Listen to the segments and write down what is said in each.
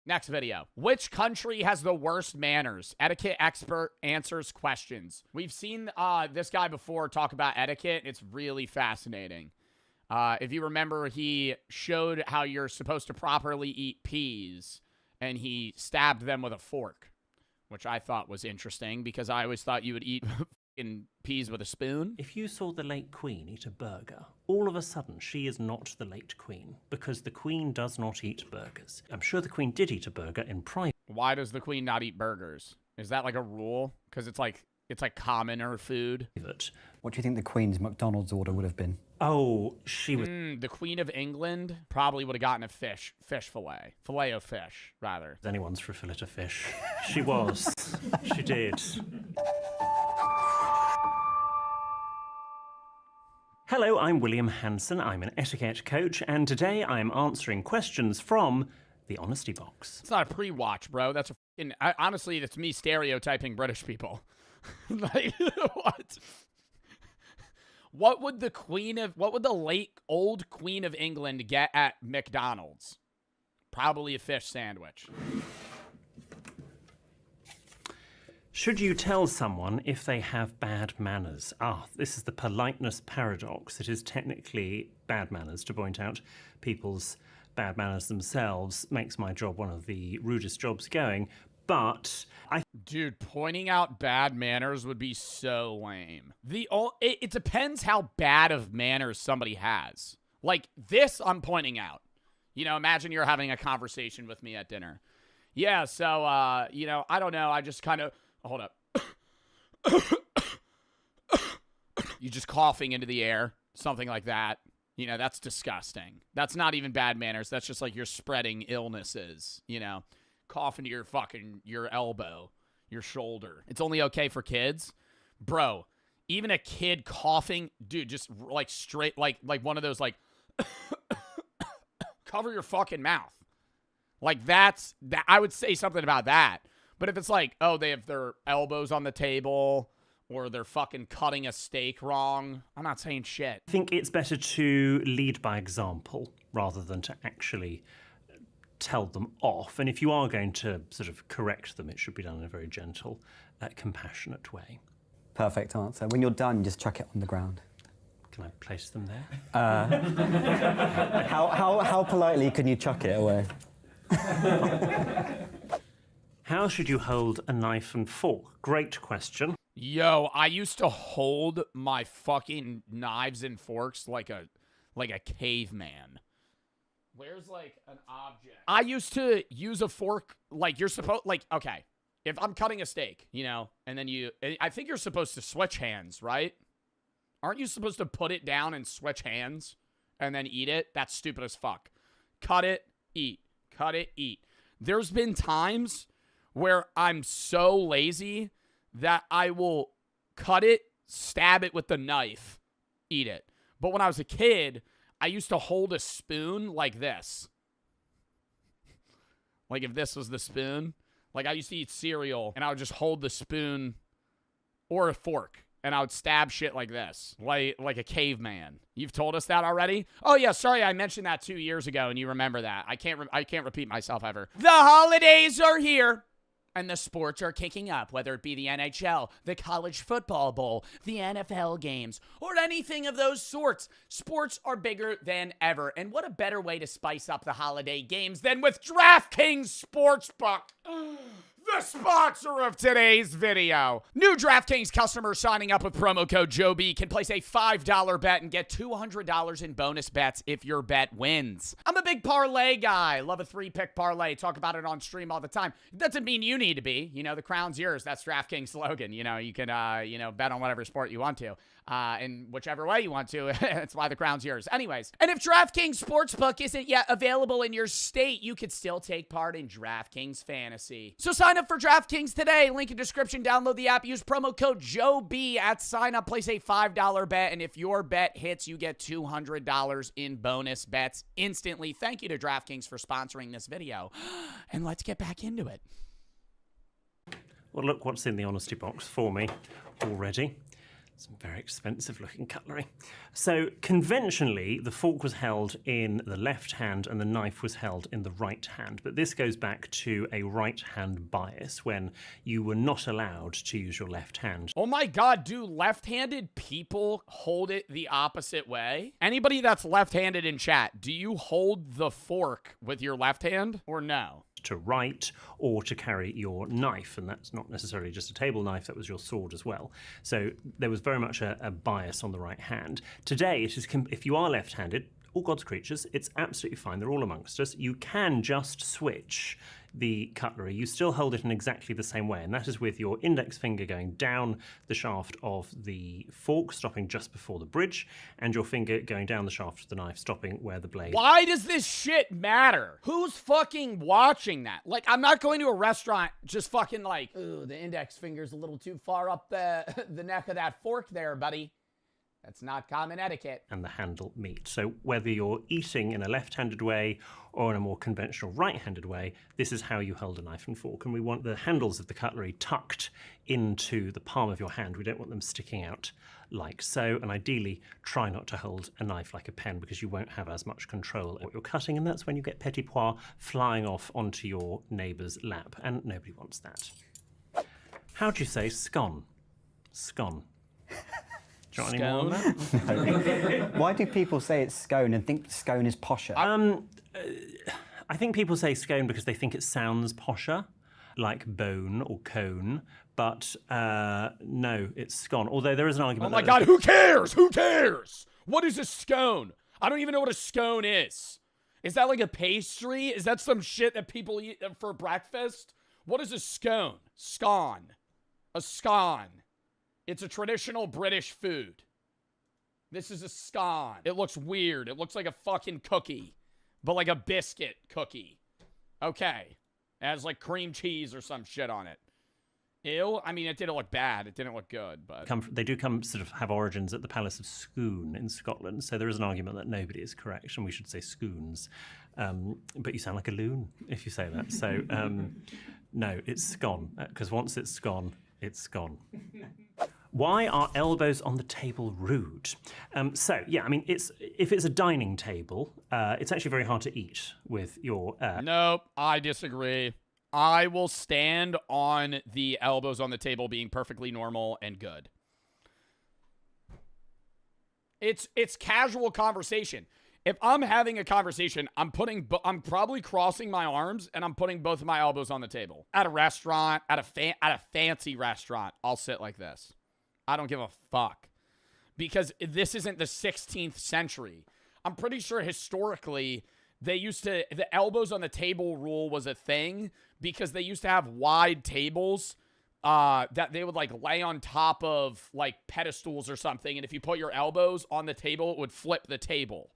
Next video. Which country has the worst manners? Etiquette expert answers questions. We've seen this guy before talk about etiquette. It's really fascinating. If you remember, he showed how you're supposed to properly eat peas, and he stabbed them with a fork, which I thought was interesting because I always thought you would eat in peas with a spoon. If you saw the late Queen eat a burger, all of a sudden she is not the late Queen because the Queen does not eat burgers. I'm sure the Queen did eat a burger in private. Why does the Queen not eat burgers? Is that like a rule? Because it's like commoner food. What do you think the Queen's McDonald's order would have been? Oh, she was... The Queen of England probably would have gotten a fish fillet. Filet of fish, rather. Anyone's for a fillet of fish. She was. She did. Hello, I'm William Hanson. I'm an etiquette coach, and today I'm answering questions from the Honesty Box. It's not a pre-watch, bro. That's honestly, that's me stereotyping British people. Like, what? What would the late old Queen of England get at McDonald's? Probably a fish sandwich. Should you tell someone if they have bad manners? This is the politeness paradox. It is technically bad manners to point out people's bad manners themselves. Makes my job one of the rudest jobs going. But Dude, pointing out bad manners would be so lame. It depends how bad of manners somebody has. Like this, I'm pointing out. You know, imagine you're having a conversation with me at dinner. Yeah, so, you know, I don't know. I just kind of... Hold up. You just coughing into the air. Something like that. You know, that's disgusting. That's not even bad manners. That's just like you're spreading illnesses, you know. Cough into your elbow, your shoulder. It's only okay for kids. Bro, even a kid coughing, dude, just like straight, like one of those, like, cover your fucking mouth. Like that, I would say something about that. But if it's like, oh, they have their elbows on the table or they're fucking cutting a steak wrong, I'm not saying shit. I think it's better to lead by example rather than to actually tell them off. And if you are going to sort of correct them, it should be done in a very gentle, compassionate way. Perfect answer. When you're done, just chuck it on the ground. Can I place them there? How politely can you chuck it away? How should you hold a knife and fork? Great question. Yo, I used to hold my fucking knives and forks like a caveman. Where's like an object? I used to use a fork like you're supposed, like, okay, if I'm cutting a steak, you know, and then I think you're supposed to switch hands, right? Aren't you supposed to put it down and switch hands and then eat it? That's stupid as fuck. Cut it, eat. Cut it, eat. There's been times where I'm so lazy that I will cut it, stab it with the knife, eat it. But when I was a kid, I used to hold a spoon like this. Like if this was the spoon. Like I used to eat cereal and I would just hold the spoon or a fork and I would stab shit like this. Like a caveman. You've told us that already? Oh yeah, sorry, I mentioned that 2 years ago and you remember that. I can't repeat myself ever. The holidays are here. And the sports are kicking up, whether it be the NHL, the College Football Bowl, the NFL games, or anything of those sorts. Sports are bigger than ever. And what a better way to spice up the holiday games than with DraftKings Sportsbook. The sponsor of today's video. New DraftKings customers signing up with promo code JOEB can place a $5 bet and get $200 in bonus bets if your bet wins. I'm a big parlay guy. Love a 3-pick parlay. Talk about it on stream all the time. Doesn't mean you need to be. You know, the crown's yours. That's DraftKings slogan. You know, you can, bet on whatever sport you want to. In whichever way you want to. That's why the crown's yours. Anyways, and if DraftKings Sportsbook isn't yet available in your state, you could still take part in DraftKings Fantasy. So sign up for DraftKings today. Link in description. Download the app. Use promo code JOEB at sign up. Place a $5 bet, and if your bet hits, you get $200 in bonus bets instantly. Thank you to DraftKings for sponsoring this video. And let's get back into it. Well, look what's in the honesty box for me already. Some very expensive looking cutlery. So conventionally, the fork was held in the left hand and the knife was held in the right hand. But this goes back to a right hand bias when you were not allowed to use your left hand. Oh my God, do left-handed people hold it the opposite way? Anybody that's left-handed in chat, do you hold the fork with your left hand or no? To write or to carry your knife, and that's not necessarily just a table knife, that was your sword as well. So there was very much a bias on the right hand. Today, it is if you are left-handed, all God's creatures, it's absolutely fine, they're all amongst us. You can just switch the cutlery. You still hold it in exactly the same way, and that is with your index finger going down the shaft of the fork, stopping just before the bridge, and your finger going down the shaft of the knife, stopping where the blade... Why does this shit matter? Who's fucking watching that? Like, I'm not going to a restaurant just fucking like, ooh, the index finger's a little too far up the neck of that fork there, buddy. That's not common etiquette. And the handle meet. So whether you're eating in a left-handed way or in a more conventional right-handed way, this is how you hold a knife and fork. And we want the handles of the cutlery tucked into the palm of your hand. We don't want them sticking out like so. And ideally, try not to hold a knife like a pen because you won't have as much control of what you're cutting. And that's when you get petit pois flying off onto your neighbour's lap. And nobody wants that. How do you say scone? Scone. Do you want any more on that? Why do people say it's scone and think scone is posher? I think people say scone because they think it sounds posher, like bone or cone, but no, it's scone. Although there is an argument. Oh my God, who cares? Who cares? What is a scone? I don't even know what a scone is. Is that like a pastry? Is that some shit that people eat for breakfast? What is a scone? Scone. A scone. It's a traditional British food. This is a scone. It looks weird. It looks like a fucking cookie, but like a biscuit cookie. Okay. It has like cream cheese or some shit on it. Ew. I mean, it didn't look bad. It didn't look good, but... They do come sort of have origins at the Palace of Scone in Scotland, so there is an argument that nobody is correct, and we should say scoons. But you sound like a loon if you say that. So, no, it's scone, because once it's scone, it's gone. Why are elbows on the table rude? So, yeah, I mean, if it's a dining table, it's actually very hard to eat with your... Nope, I disagree. I will stand on the elbows on the table being perfectly normal and good. It's casual conversation. If I'm having a conversation, I'm probably crossing my arms and I'm putting both of my elbows on the table. At a restaurant, at a fancy restaurant, I'll sit like this. I don't give a fuck. Because this isn't the 16th century. I'm pretty sure historically the elbows on the table rule was a thing because they used to have wide tables that they would like lay on top of like pedestals or something. And if you put your elbows on the table, it would flip the table.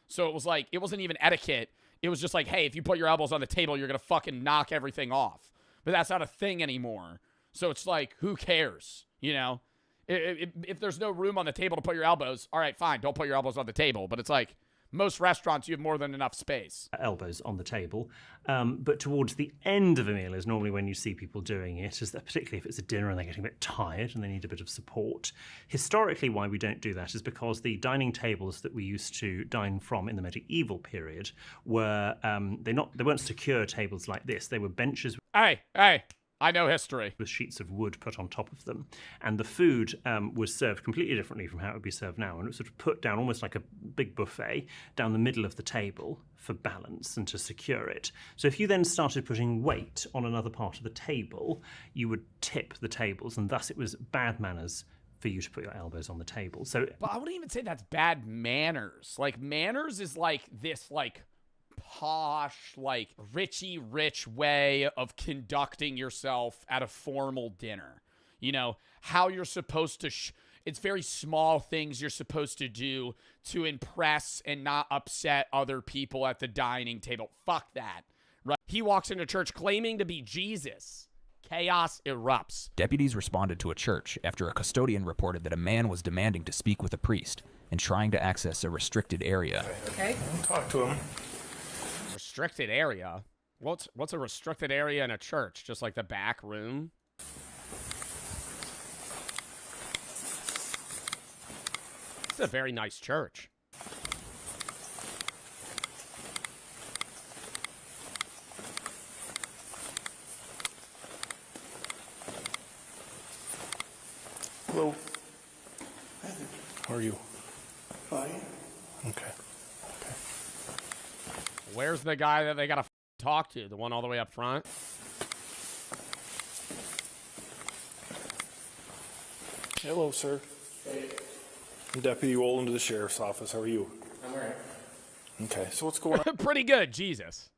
So it was like, it wasn't even etiquette. It was just like, hey, if you put your elbows on the table, you're going to fucking knock everything off. But that's not a thing anymore. So it's like, who cares? You know, if there's no room on the table to put your elbows, all right, fine, don't put your elbows on the table. But it's like, most restaurants, you have more than enough space. Elbows on the table. But towards the end of a meal is normally when you see people doing it, particularly if it's a dinner and they're getting a bit tired and they need a bit of support. Historically, why we don't do that is because the dining tables that we used to dine from in the medieval period were, they weren't secure tables like this. They were benches. Hey, I know history. With sheets of wood put on top of them. And the food was served completely differently from how it would be served now. And it was sort of put down almost like a big buffet down the middle of the table for balance and to secure it. So if you then started putting weight on another part of the table, you would tip the tables, and thus it was bad manners for you to put your elbows on the table. So, but I wouldn't even say that's bad manners. Like, manners is like this, like, posh, like richy rich way of conducting yourself at a formal dinner. You know, how you're supposed to it's very small things you're supposed to do to impress and not upset other people at the dining table. Fuck that. Right? He walks into church claiming to be Jesus. Chaos erupts. Deputies responded to a church after a custodian reported that a man was demanding to speak with a priest and trying to access a restricted area. Okay. Talk to him. Restricted area? What's a restricted area in a church? Just like the back room? It's a very nice church. Hello. How are you? Fine. Okay. Where's the guy that they gotta talk to? The one all the way up front? Hello, sir. Hey, Deputy Wolin to the Sheriff's Office. How are you? I'm alright. Okay, so what's going on? Pretty good, Jesus.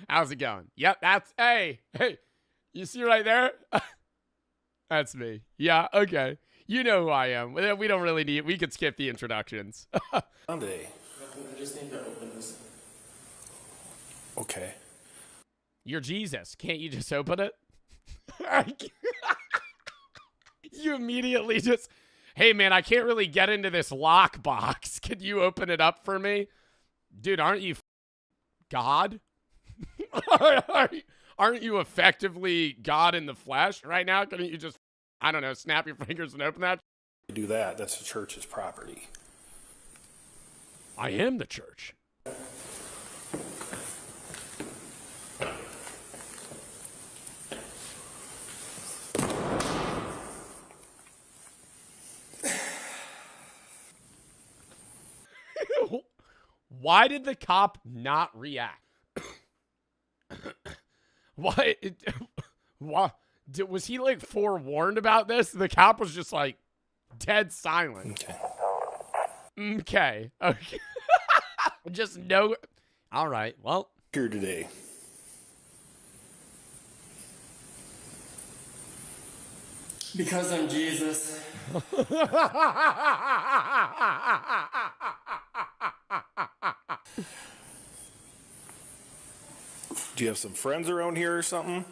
How's it going? Yep, that's, hey, you see right there? That's me. Yeah, okay. You know who I am. We don't really need, we could skip the introductions. Today. I just need to open this. Okay. You're Jesus. Can't you just open it? You immediately just, hey man, I can't really get into this lockbox. Can you open it up for me? Dude, aren't you God? Aren't you effectively God in the flesh right now? Couldn't you just, I don't know, snap your fingers and open that? To do that, that's the church's property. I am the church. Why did the cop not react? Why? Was he like forewarned about this? The cop was just like dead silent. Okay. Okay. Just no. All right. Well. Here today. Because I'm Jesus. Do you have some friends around here or something?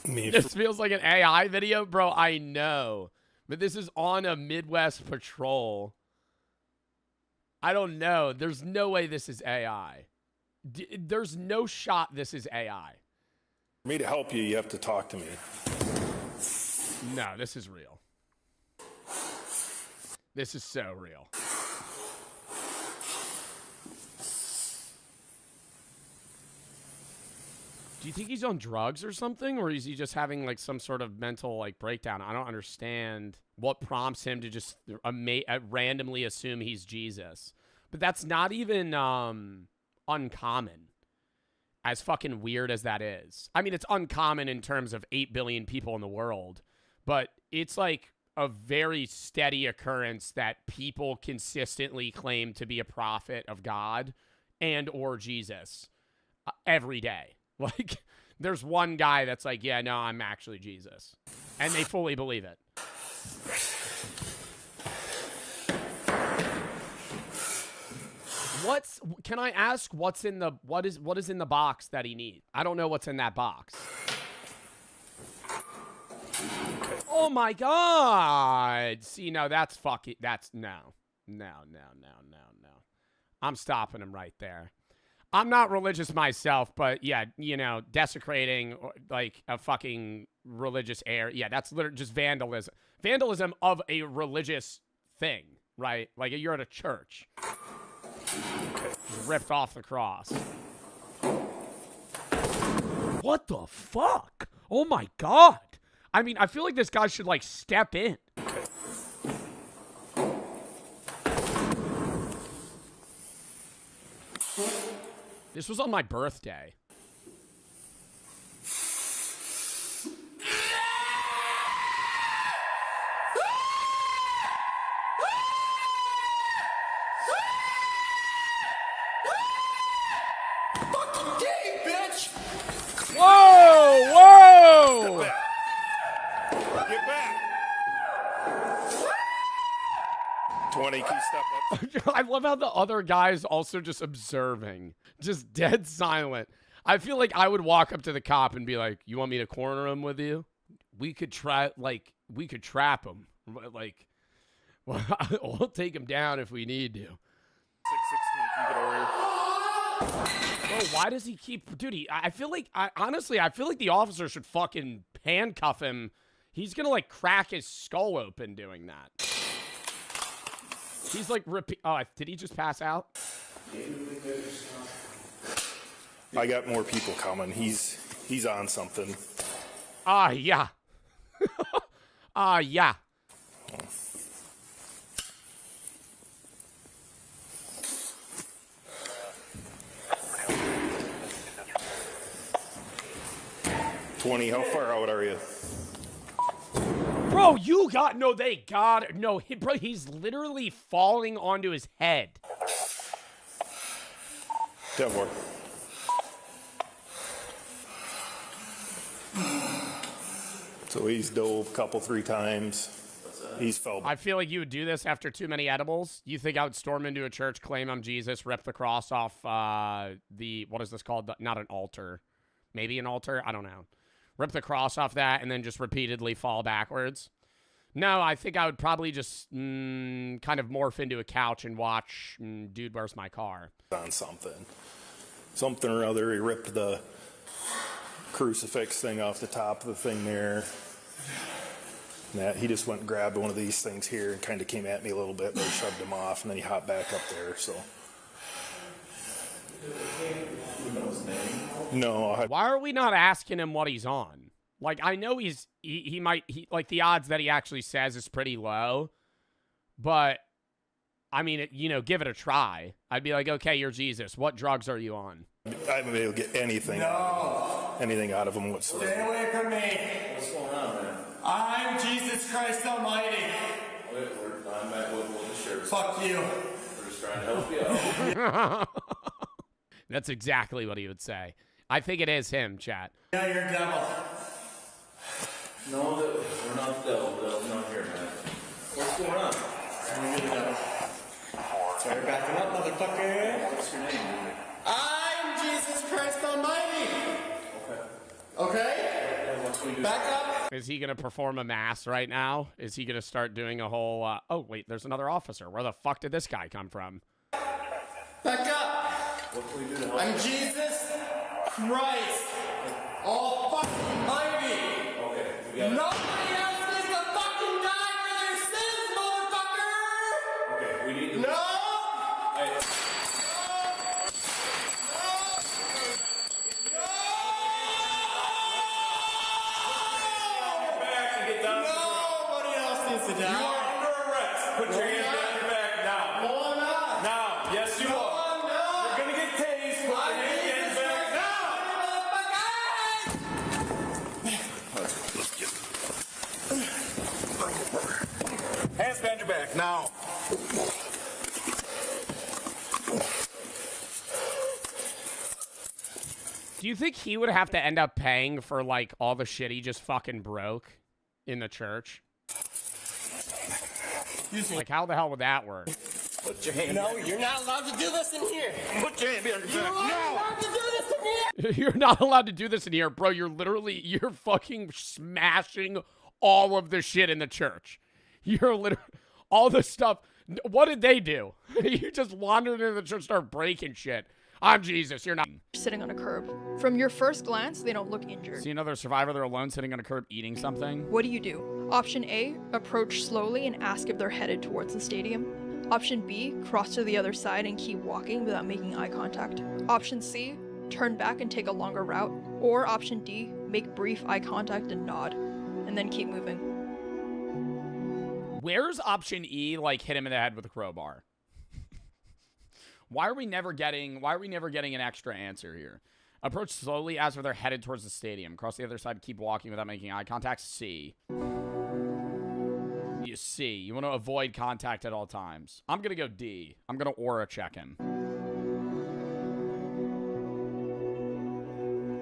I mean, This feels like an AI video, bro. I know. But this is on a Midwest patrol. I don't know. There's no way this is AI. There's no shot this is AI. for me to help you, you have to talk to me. No, this is real. This is so real. Do you think he's on drugs or something? Or is he just having like some sort of mental like breakdown? I don't understand what prompts him to just randomly assume he's Jesus. But that's not even uncommon. As fucking weird as that is. I mean, it's uncommon in terms of 8 billion people in the world. But it's like a very steady occurrence that people consistently claim to be a prophet of God and or Jesus every day. Like, there's one guy that's like, yeah, no, I'm actually Jesus. And they fully believe it. Can I ask what is in the box that he needs? I don't know what's in that box. Oh my God. See, no, that's fucking, no. I'm stopping him right there. I'm not religious myself, but yeah, you know, desecrating like a fucking religious area. Yeah, that's literally just vandalism. Vandalism of a religious thing, right? Like you're at a church. Just ripped off the cross. What the fuck? Oh my God. I mean, I feel like this guy should like step in. This was on my birthday. Fucking gay, bitch! Whoa! Whoa! Get back! 20, can you step up? I love how the other guy's also just observing. Just dead silent. I feel like I would walk up to the cop and be like, you want me to corner him with you? We could trap him. Like, well, we'll take him down if we need to. 616, can you get over here? Bro, why does he keep... Dude, I feel like... honestly, I feel like the officer should fucking handcuff him He's gonna like crack his skull open doing that. He's like oh, did he just pass out? I got more people coming. He's on something. Yeah. Yeah. How far out are you? Bro, you got no. Bro, he's literally falling onto his head. 10-4. So he's dove a couple, 3 times. He's fell. I feel like you would do this after too many edibles. You think I would storm into a church, claim I'm Jesus, rip the cross off what is this called? Not an altar. Maybe an altar? I don't know. Rip the cross off that and then just repeatedly fall backwards. No, I think I would probably just kind of morph into a couch and watch Dude, Where's My Car? On something or other. He ripped the crucifix thing off the top of the thing there. And he just went and grabbed one of these things here and kind of came at me a little bit, but I shoved him off, and then he hopped back up there. So no. Why are we not asking him what he's on? Like, I know he might like the odds that he actually says is pretty low, but I mean, give it a try. I'd be like, okay, you're Jesus. What drugs are you on? I haven't been able to get anything out of him whatsoever. Stay away from me. What's going on, man? I'm Jesus Christ Almighty. I'm back with the sheriff. Fuck you. We're just trying to help you out. That's exactly what he would say. I think it is him, chat. Yeah, you're a devil. No, we're not the devil. The devil's not here, man. What's going on? You're the devil. Sorry, backing up, motherfucker. What's your name, dude? I'm Jesus Christ Almighty. Okay? What can we do? Back up. Is he going to perform a mass right now? Is he going to start doing a whole, oh, wait, there's another officer. Where the fuck did this guy come from? Back up. What can we do to help? I'm Jesus Christ Almighty. Okay, we got it. Nobody else needs to fucking die for their sins, motherfucker. Okay, we need to... No. Hey. Nobody else needs to die. You are under arrest. Put your hands behind your back now. No, I'm not. Now. Yes, you No, are. I'm not. You're gonna get tased. Put your hands back now. Hands behind your back now. Do you think he would have to end up paying for, like, all the shit he just fucking broke in the church? Like, how the hell would that work? Put your hand No, you're not allowed to do this in here. Put your hand behind your You're back. not allowed to do this in here. You're not allowed to do this in here, bro. You're fucking smashing all of the shit in the church. You're literally, all the stuff. What did they do? You just wandered into the church, start breaking shit. I'm Jesus, you're not. Sitting on a curb. From your first glance, they don't look injured. See another survivor, they're alone sitting on a curb eating something. What do? Option A, approach slowly and ask if they're headed towards the stadium. Option B, cross to the other side and keep walking without making eye contact. Option C, turn back and take a longer route. Or option D, make brief eye contact and nod, and then keep moving. Where's option E, like, hit him in the head with a crowbar? Why are we never getting an extra answer here? Approach slowly as if they're headed towards the stadium. Cross the other side, keep walking without making eye contact. C. You C. You want to avoid contact at all times. I'm going to go D. I'm going to aura check him.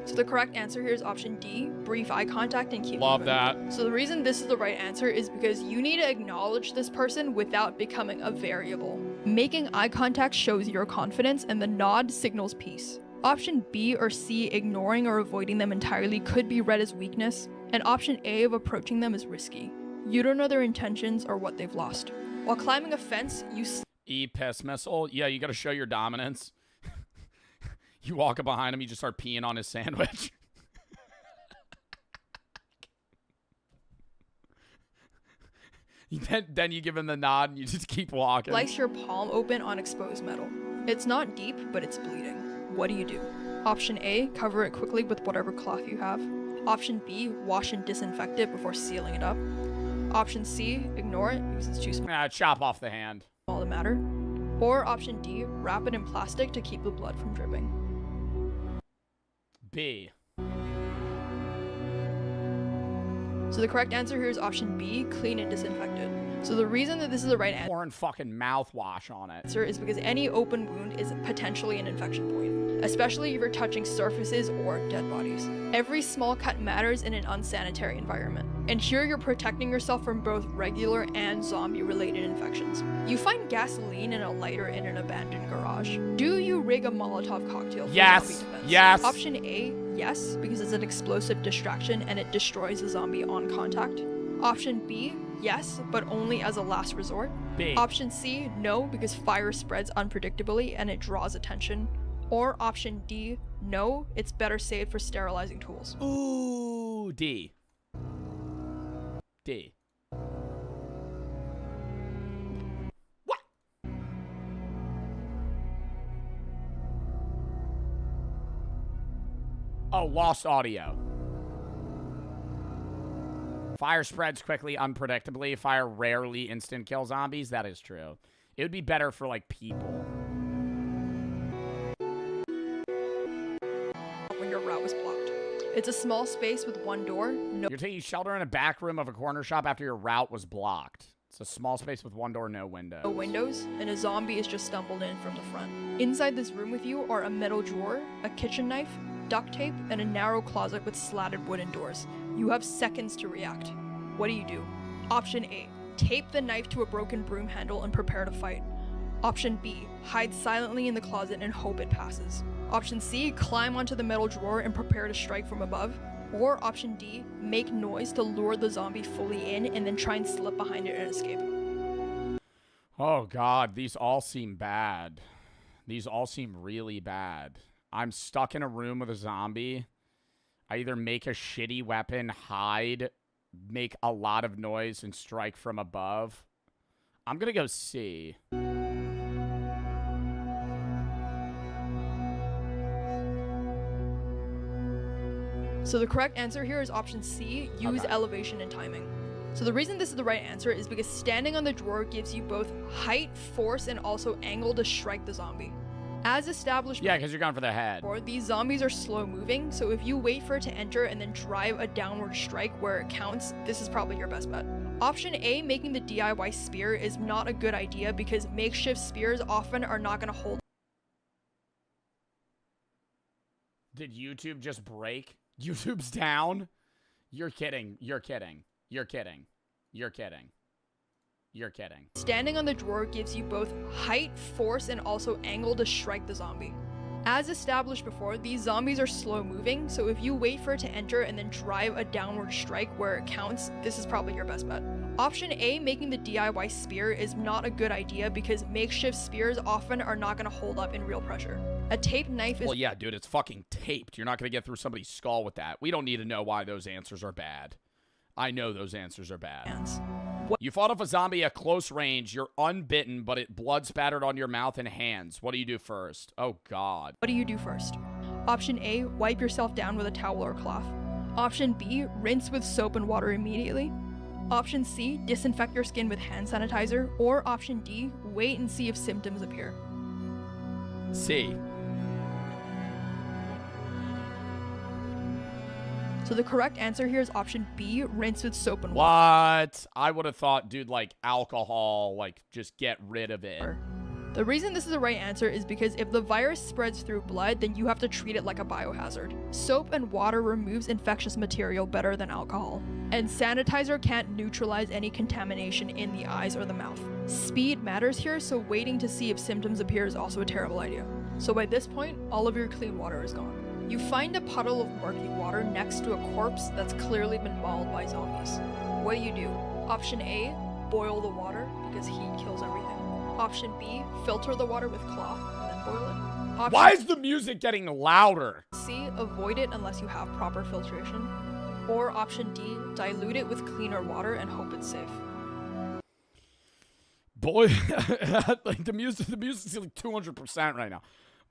So the correct answer here is option D, brief eye contact and keep Love moving. that. So the reason this is the right answer is because you need to acknowledge this person without becoming a variable. Making eye contact shows your confidence and the nod signals peace. Option B or C, ignoring or avoiding them entirely, could be read as weakness, and option A of approaching them is risky. You don't know their intentions or what they've lost. While climbing a fence, you E, piss missile. Yeah, you got to show your dominance. You walk up behind him, you just start peeing on his sandwich. Then you give him the nod and you just keep walking. Slice your palm open on exposed metal. It's not deep, but it's bleeding. What do you do? Option A, cover it quickly with whatever cloth you have. Option B, wash and disinfect it before sealing it up. Option C, ignore it because it's too small Chop off the hand. to matter. Or option D, wrap it in plastic to keep the blood from dripping. B. So the correct answer here is option B, clean and disinfect it. So the reason that this is the right Pouring fucking mouthwash on it. answer is because any open wound is potentially an infection point, especially if you're touching surfaces or dead bodies. Every small cut matters in an unsanitary environment, and here you're protecting yourself from both regular and zombie-related infections. You find gasoline and a lighter in an abandoned garage. Do you rig a Molotov cocktail for Yes. zombie defense? Yes. Option A, yes, because it's an explosive distraction and it destroys the zombie on contact. Option B, yes, but only as a last resort. B. Option C, no, because fire spreads unpredictably and it draws attention. Or option D, no, it's better saved for sterilizing tools. Ooh, D. D. What? Oh, lost audio. Fire spreads quickly, unpredictably. Fire rarely instant kill zombies. That is true. It would be better for, like, people. When your route was blocked. It's a small space with one door, no You're taking shelter in a back room of a corner shop after your route was blocked. It's a small space with one door, no window. windows, and a zombie is just stumbled in from the front. Inside this room with you are a metal drawer, a kitchen knife, duct tape, and a narrow closet with slatted wooden doors. You have seconds to react. What do you do? Option A, tape the knife to a broken broom handle and prepare to fight. Option B, hide silently in the closet and hope it passes. Option C, climb onto the metal drawer and prepare to strike from above. Or option D, make noise to lure the zombie fully in and then try and slip behind it and escape. Oh, God. These all seem bad. These all seem really bad. I'm stuck in a room with a zombie. I either make a shitty weapon, hide, make a lot of noise, and strike from above. I'm going to go C. So the correct answer here is option C, use elevation and timing. So the reason this is the right answer is because standing on the drawer gives you both height, force, and also angle to strike the zombie. As established Yeah, because you're going for the head. before, these zombies are slow moving, so if you wait for it to enter and then drive a downward strike where it counts, this is probably your best bet. Option A, making the DIY spear, is not a good idea because makeshift spears often are not going to hold. Did YouTube just break? YouTube's down? You're kidding. You're kidding. You're kidding. You're kidding. You're kidding. Standing on the drawer gives you both height, force, and also angle to strike the zombie. As established before, these zombies are slow moving, so if you wait for it to enter and then drive a downward strike where it counts, this is probably your best bet. Option A, making the DIY spear, is not a good idea because makeshift spears often are not going to hold up in real pressure. A taped knife is Well, yeah, dude, it's fucking taped. You're not going to get through somebody's skull with that. We don't need to know why those answers are bad. I know those answers are bad. hands. You fought off a zombie at close range. You're unbitten, but it blood spattered on your mouth and hands. What do you do first? Oh, God. What do you do first? Option A, wipe yourself down with a towel or cloth. Option B, rinse with soap and water immediately. Option C, disinfect your skin with hand sanitizer. Or option D, wait and see if symptoms appear. C. So the correct answer here is option B, rinse with soap and water. What? I would have thought, dude, like alcohol, like just get rid of it. The reason this is the right answer is because if the virus spreads through blood, then you have to treat it like a biohazard. Soap and water removes infectious material better than alcohol. And sanitizer can't neutralize any contamination in the eyes or the mouth. Speed matters here, so waiting to see if symptoms appear is also a terrible idea. So by this point, all of your clean water is gone. You find a puddle of murky water next to a corpse that's clearly been mauled by zombies. What do? Option A, boil the water because heat kills everything. Option B, filter the water with cloth and then boil it. Option Why is the music getting louder? C, avoid it unless you have proper filtration. Or option D, dilute it with cleaner water and hope it's safe. Boil like the music's like 200% right now.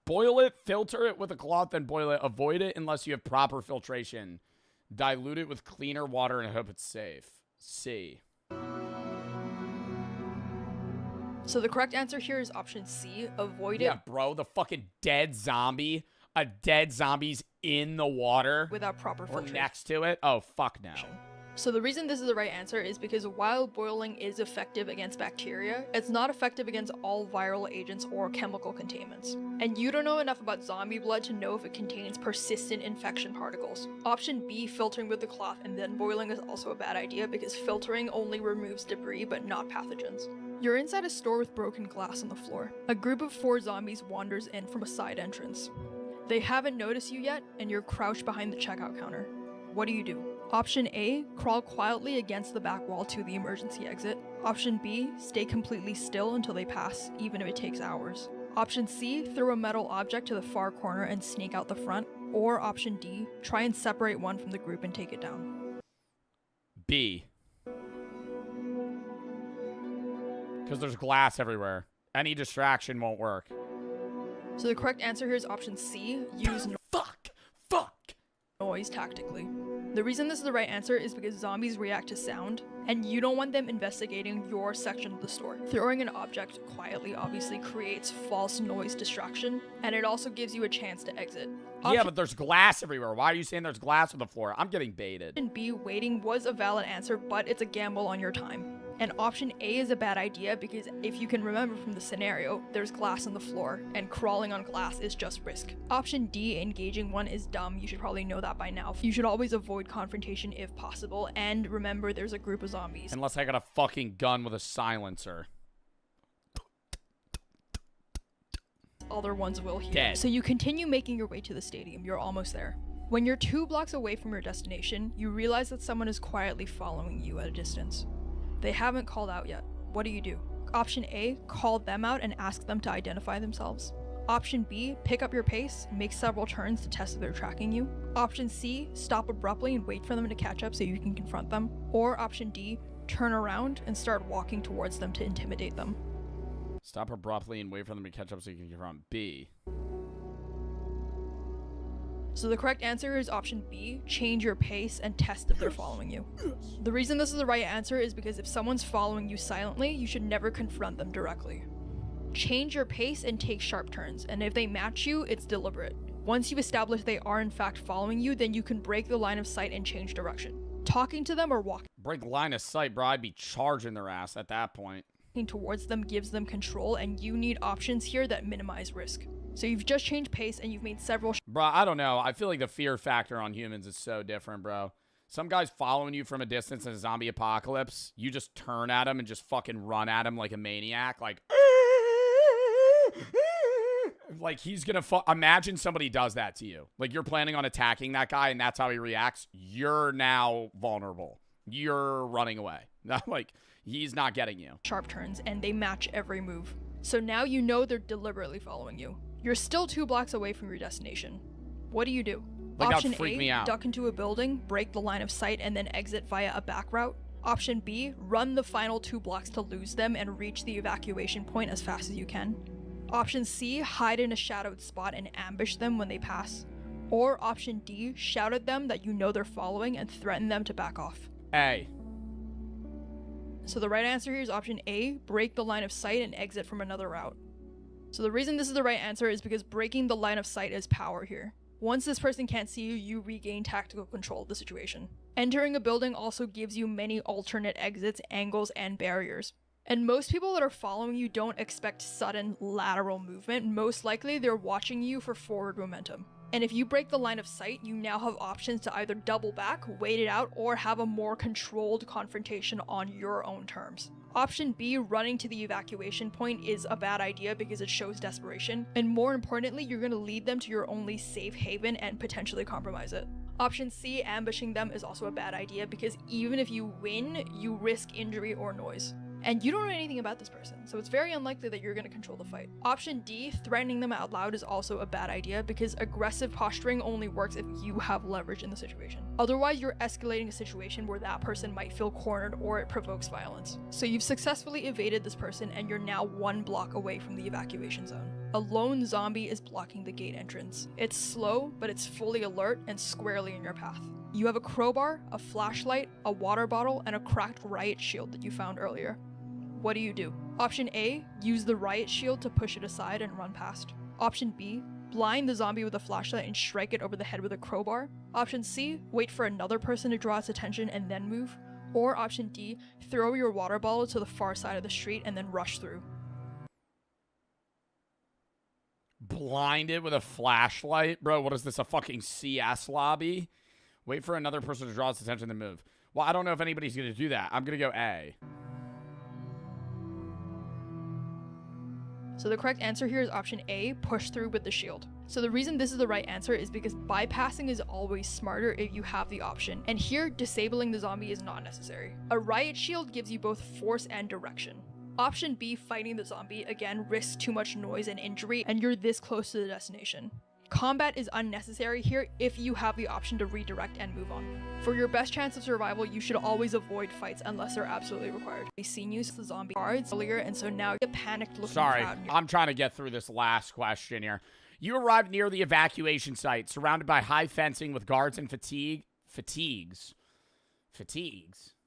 Boil it, filter it with a cloth, then boil it. Avoid it unless you have proper filtration. Dilute it with cleaner water and hope it's safe. C. So the correct answer here is option C. Avoid it Yeah, bro, the fucking dead zombie. A dead zombie's in the water without proper or filtration. next to it. Oh, fuck no. So the reason this is the right answer is because while boiling is effective against bacteria, it's not effective against all viral agents or chemical contaminants. And you don't know enough about zombie blood to know if it contains persistent infection particles. Option B, filtering with the cloth and then boiling, is also a bad idea because filtering only removes debris but not pathogens. You're inside a store with broken glass on the floor. A group of 4 zombies wanders in from a side entrance. They haven't noticed you yet, and you're crouched behind the checkout counter. What do you do? Option A, crawl quietly against the back wall to the emergency exit. Option B, stay completely still until they pass, even if it takes hours. Option C, throw a metal object to the far corner and sneak out the front. Or option D, try and separate one from the group and take it down. B. Because there's glass everywhere. Any distraction won't work. So the correct answer here is option C, use Fuck! noise tactically. The reason this is the right answer is because zombies react to sound, and you don't want them investigating your section of the store. Throwing an object quietly obviously creates false noise distraction, and it also gives you a chance to exit. Yeah, but there's glass everywhere. Why are you saying there's glass on the floor? I'm getting baited. Option B, waiting, was a valid answer, but it's a gamble on your time. And option A is a bad idea because if you can remember from the scenario, there's glass on the floor, and crawling on glass is just risk. Option D, engaging one, is dumb. You should probably know that by now. You should always avoid confrontation if possible, and remember there's a group of zombies. Unless I got a fucking gun with a silencer. Other ones will hear. Dead. So you continue making your way to the stadium. You're almost there. When you're 2 blocks away from your destination, you realize that someone is quietly following you at a distance. They haven't called out yet. What do you do? Option A, call them out and ask them to identify themselves. Option B, pick up your pace, make several turns to test if they're tracking you. Option C, stop abruptly and wait for them to catch up so you can confront them. Or option D, turn around and start walking towards them to intimidate them. Stop abruptly and wait for them to catch up so you can confront. B. So the correct answer is option B, change your pace and test if they're following you. The reason this is the right answer is because if someone's following you silently, you should never confront them directly. Change your pace and take sharp turns, and if they match you, it's deliberate. Once you've established they are in fact following you, then you can break the line of sight and change direction. Talking to them or walking Break line of sight, bro. I'd be charging their ass at that point. towards them gives them control, and you need options here that minimize risk. So you've just changed pace and you've made several Bro, I don't know. I feel like the fear factor on humans is so different, bro. Some guy's following you from a distance in a zombie apocalypse. You just turn at him and just fucking run at him like a maniac. Like he's gonna imagine somebody does that to you. Like you're planning on attacking that guy and that's how he reacts. You're now vulnerable. You're running away. Like he's not getting you. sharp turns, and they match every move. So now you know they're deliberately following you. You're still 2 blocks away from your destination. What do you do? Like, that Option would freak A, me out. duck into a building, break the line of sight, and then exit via a back route. Option B, run the final 2 blocks to lose them and reach the evacuation point as fast as you can. Option C, hide in a shadowed spot and ambush them when they pass. Or option D, shout at them that you know they're following and threaten them to back off. A. So the right answer here is option A, break the line of sight and exit from another route. So the reason this is the right answer is because breaking the line of sight is power here. Once this person can't see you, you regain tactical control of the situation. Entering a building also gives you many alternate exits, angles, and barriers. And most people that are following you don't expect sudden lateral movement. Most likely they're watching you for forward momentum. And if you break the line of sight, you now have options to either double back, wait it out, or have a more controlled confrontation on your own terms. Option B, running to the evacuation point, is a bad idea because it shows desperation, and more importantly, you're going to lead them to your only safe haven and potentially compromise it. Option C, ambushing them, is also a bad idea because even if you win, you risk injury or noise. and you don't know anything about this person, so it's very unlikely that you're going to control the fight. Option D, threatening them out loud, is also a bad idea because aggressive posturing only works if you have leverage in the situation. Otherwise, you're escalating a situation where that person might feel cornered or it provokes violence. So you've successfully evaded this person and you're now 1 block away from the evacuation zone. A lone zombie is blocking the gate entrance. It's slow, but it's fully alert and squarely in your path. You have a crowbar, a flashlight, a water bottle, and a cracked riot shield that you found earlier. What do you do? Option A, use the riot shield to push it aside and run past. Option B, blind the zombie with a flashlight and strike it over the head with a crowbar. Option C, wait for another person to draw its attention and then move. Or option D, throw your water bottle to the far side of the street and then rush through. Blinded with a flashlight? Bro, what is this, a fucking CS lobby? Wait for another person to draw its attention and move. Well, I don't know if anybody's going to do that. I'm going to go A. So the correct answer here is option A, push through with the shield. So the reason this is the right answer is because bypassing is always smarter if you have the option, and here disabling the zombie is not necessary. A riot shield gives you both force and direction. Option B, fighting the zombie, again risks too much noise and injury, and you're this close to the destination. Combat is unnecessary here if you have the option to redirect and move on. For your best chance of survival, you should always avoid fights unless they're absolutely required. They've seen you the zombie guards earlier, and so now you're a panicked looking Sorry, crowd. I'm trying to get through this last question here. You arrived near the evacuation site, surrounded by high fencing with guards and fatigues.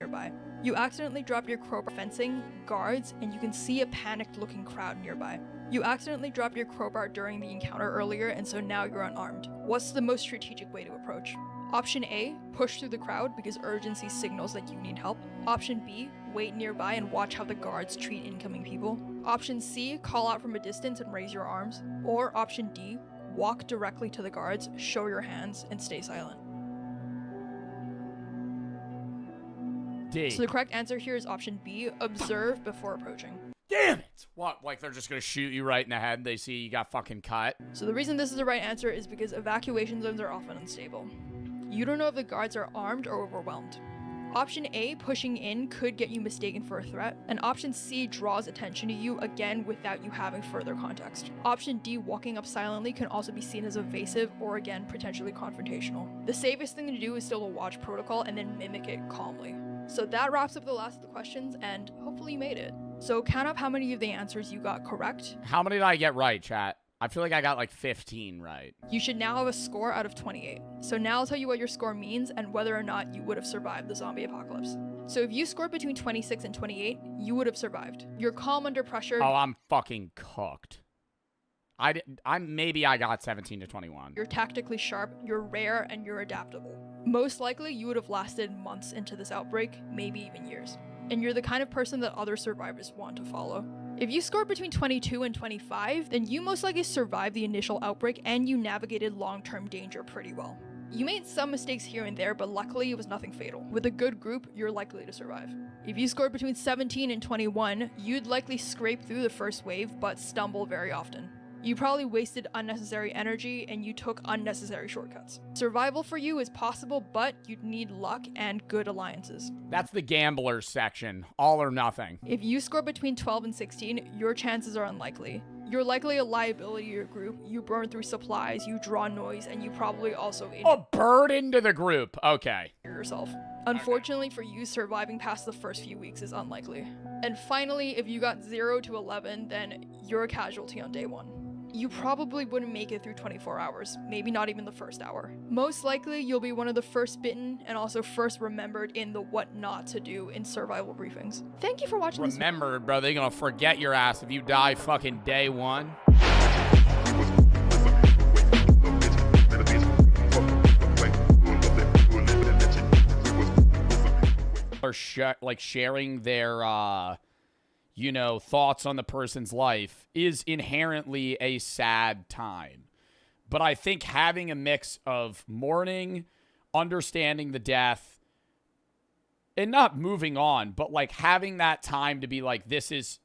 Nearby. You accidentally drop your crowbar fencing, guards, and you can see a panicked looking crowd nearby. You accidentally dropped your crowbar during the encounter earlier, and so now you're unarmed. What's the most strategic way to approach? Option A, push through the crowd because urgency signals that you need help. Option B, wait nearby and watch how the guards treat incoming people. Option C, call out from a distance and raise your arms. Or option D, walk directly to the guards, show your hands, and stay silent. D. So the correct answer here is option B, observe before approaching. Damn it! What, like they're just gonna shoot you right in the head and they see you got fucking cut? So the reason this is the right answer is because evacuation zones are often unstable. You don't know if the guards are armed or overwhelmed. Option A, pushing in, could get you mistaken for a threat, and option C draws attention to you, again without you having further context. Option D, walking up silently, can also be seen as evasive or again potentially confrontational. The safest thing to do is still to watch protocol and then mimic it calmly. So that wraps up the last of the questions, and hopefully you made it. So count up how many of the answers you got correct. How many did I get right, chat? I feel like I got like 15 right. You should now have a score out of 28. So now I'll tell you what your score means and whether or not you would have survived the zombie apocalypse. So if you scored between 26 and 28, you would have survived. You're calm under pressure. Oh, I'm fucking cooked. Maybe I got 17 to 21. You're tactically sharp, you're rare, and you're adaptable. Most likely, you would have lasted months into this outbreak, maybe even years. And you're the kind of person that other survivors want to follow. If you scored between 22 and 25, then you most likely survived the initial outbreak and you navigated long-term danger pretty well. You made some mistakes here and there, but luckily it was nothing fatal. With a good group, you're likely to survive. If you scored between 17 and 21, you'd likely scrape through the first wave, but stumble very often. You probably wasted unnecessary energy and you took unnecessary shortcuts. Survival for you is possible, but you'd need luck and good alliances. That's the gamblers section. All or nothing. If you score between 12 and 16, your chances are unlikely. You're likely a liability to your group, you burn through supplies, you draw noise, and you probably also A burden to the group. Okay. yourself. Unfortunately for you, surviving past the first few weeks is unlikely. And finally, if you got 0 to 11, then you're a casualty on day 1. You probably wouldn't make it through 24 hours, maybe not even the first hour. Most likely, you'll be one of the first bitten and also first remembered in the what not to do in survival briefings. Thank you for watching this. Remember, bro, they're gonna forget your ass if you die fucking day 1. Or sharing their thoughts on the person's life is inherently a sad time. But I think having a mix of mourning, understanding the death, and not moving on, but like having that time to be like, this is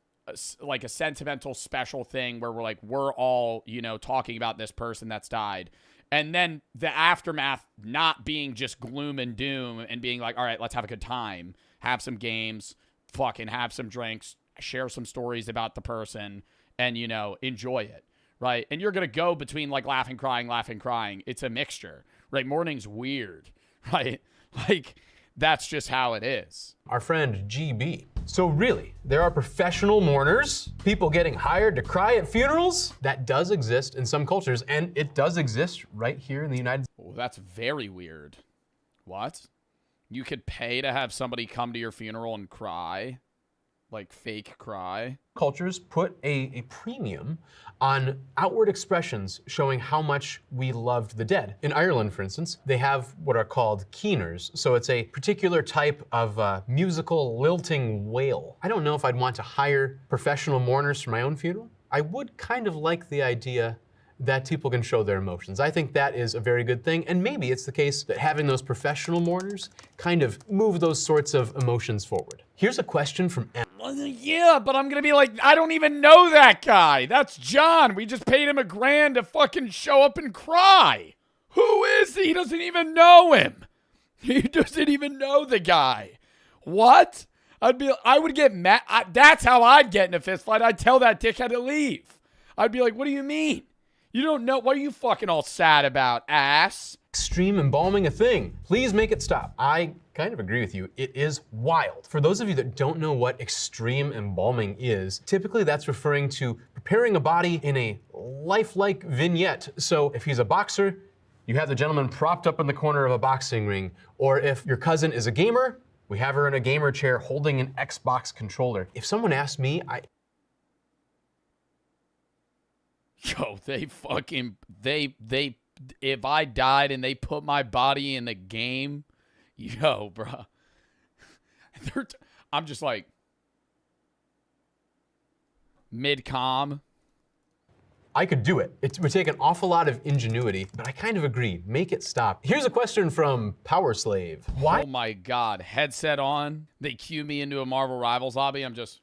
like a sentimental, special thing where we're all, talking about this person that's died. And then the aftermath not being just gloom and doom and being like, all right, let's have a good time, have some games, fucking have some drinks, share some stories about the person, and, you know, enjoy it, right? And you're going to go between, like, laughing, crying. It's a mixture, right? Mourning's weird, right? Like, that's just how it is. Our friend GB. So really, there are professional mourners, people getting hired to cry at funerals? That does exist in some cultures, and it does exist right here in the United States. Oh, that's very weird. What? You could pay to have somebody come to your funeral and cry? Like fake cry? Cultures put a premium on outward expressions showing how much we loved the dead. In Ireland, for instance, they have what are called keeners. So it's a particular type of musical lilting wail. I don't know if I'd want to hire professional mourners for my own funeral. I would kind of like the idea that people can show their emotions. I think that is a very good thing, and maybe it's the case that having those professional mourners kind of move those sorts of emotions forward. Here's a question from Em. Yeah, but I'm gonna be like, I don't even know that guy. That's John. We just paid him $1,000 to fucking show up and cry. Who is he? He doesn't even know him. He doesn't even know the guy. What? I would get mad. That's how I'd get in a fist fight. I'd tell that dickhead to leave. I'd be like, what do you mean? You don't know. What are you fucking all sad about, ass? Extreme embalming a thing. Please make it stop. I kind of agree with you. It is wild. For those of you that don't know what extreme embalming is, typically that's referring to preparing a body in a lifelike vignette. So if he's a boxer, you have the gentleman propped up in the corner of a boxing ring. Or if your cousin is a gamer, we have her in a gamer chair holding an Xbox controller. If someone asked me, Yo, if I died and they put my body in the game, yo, bro. I'm just like, mid-com. I could do it. It would take an awful lot of ingenuity, but I kind of agree. Make it stop. Here's a question from Power Slave. Why? Oh my God, headset on. They cue me into a Marvel Rivals lobby. I'm just...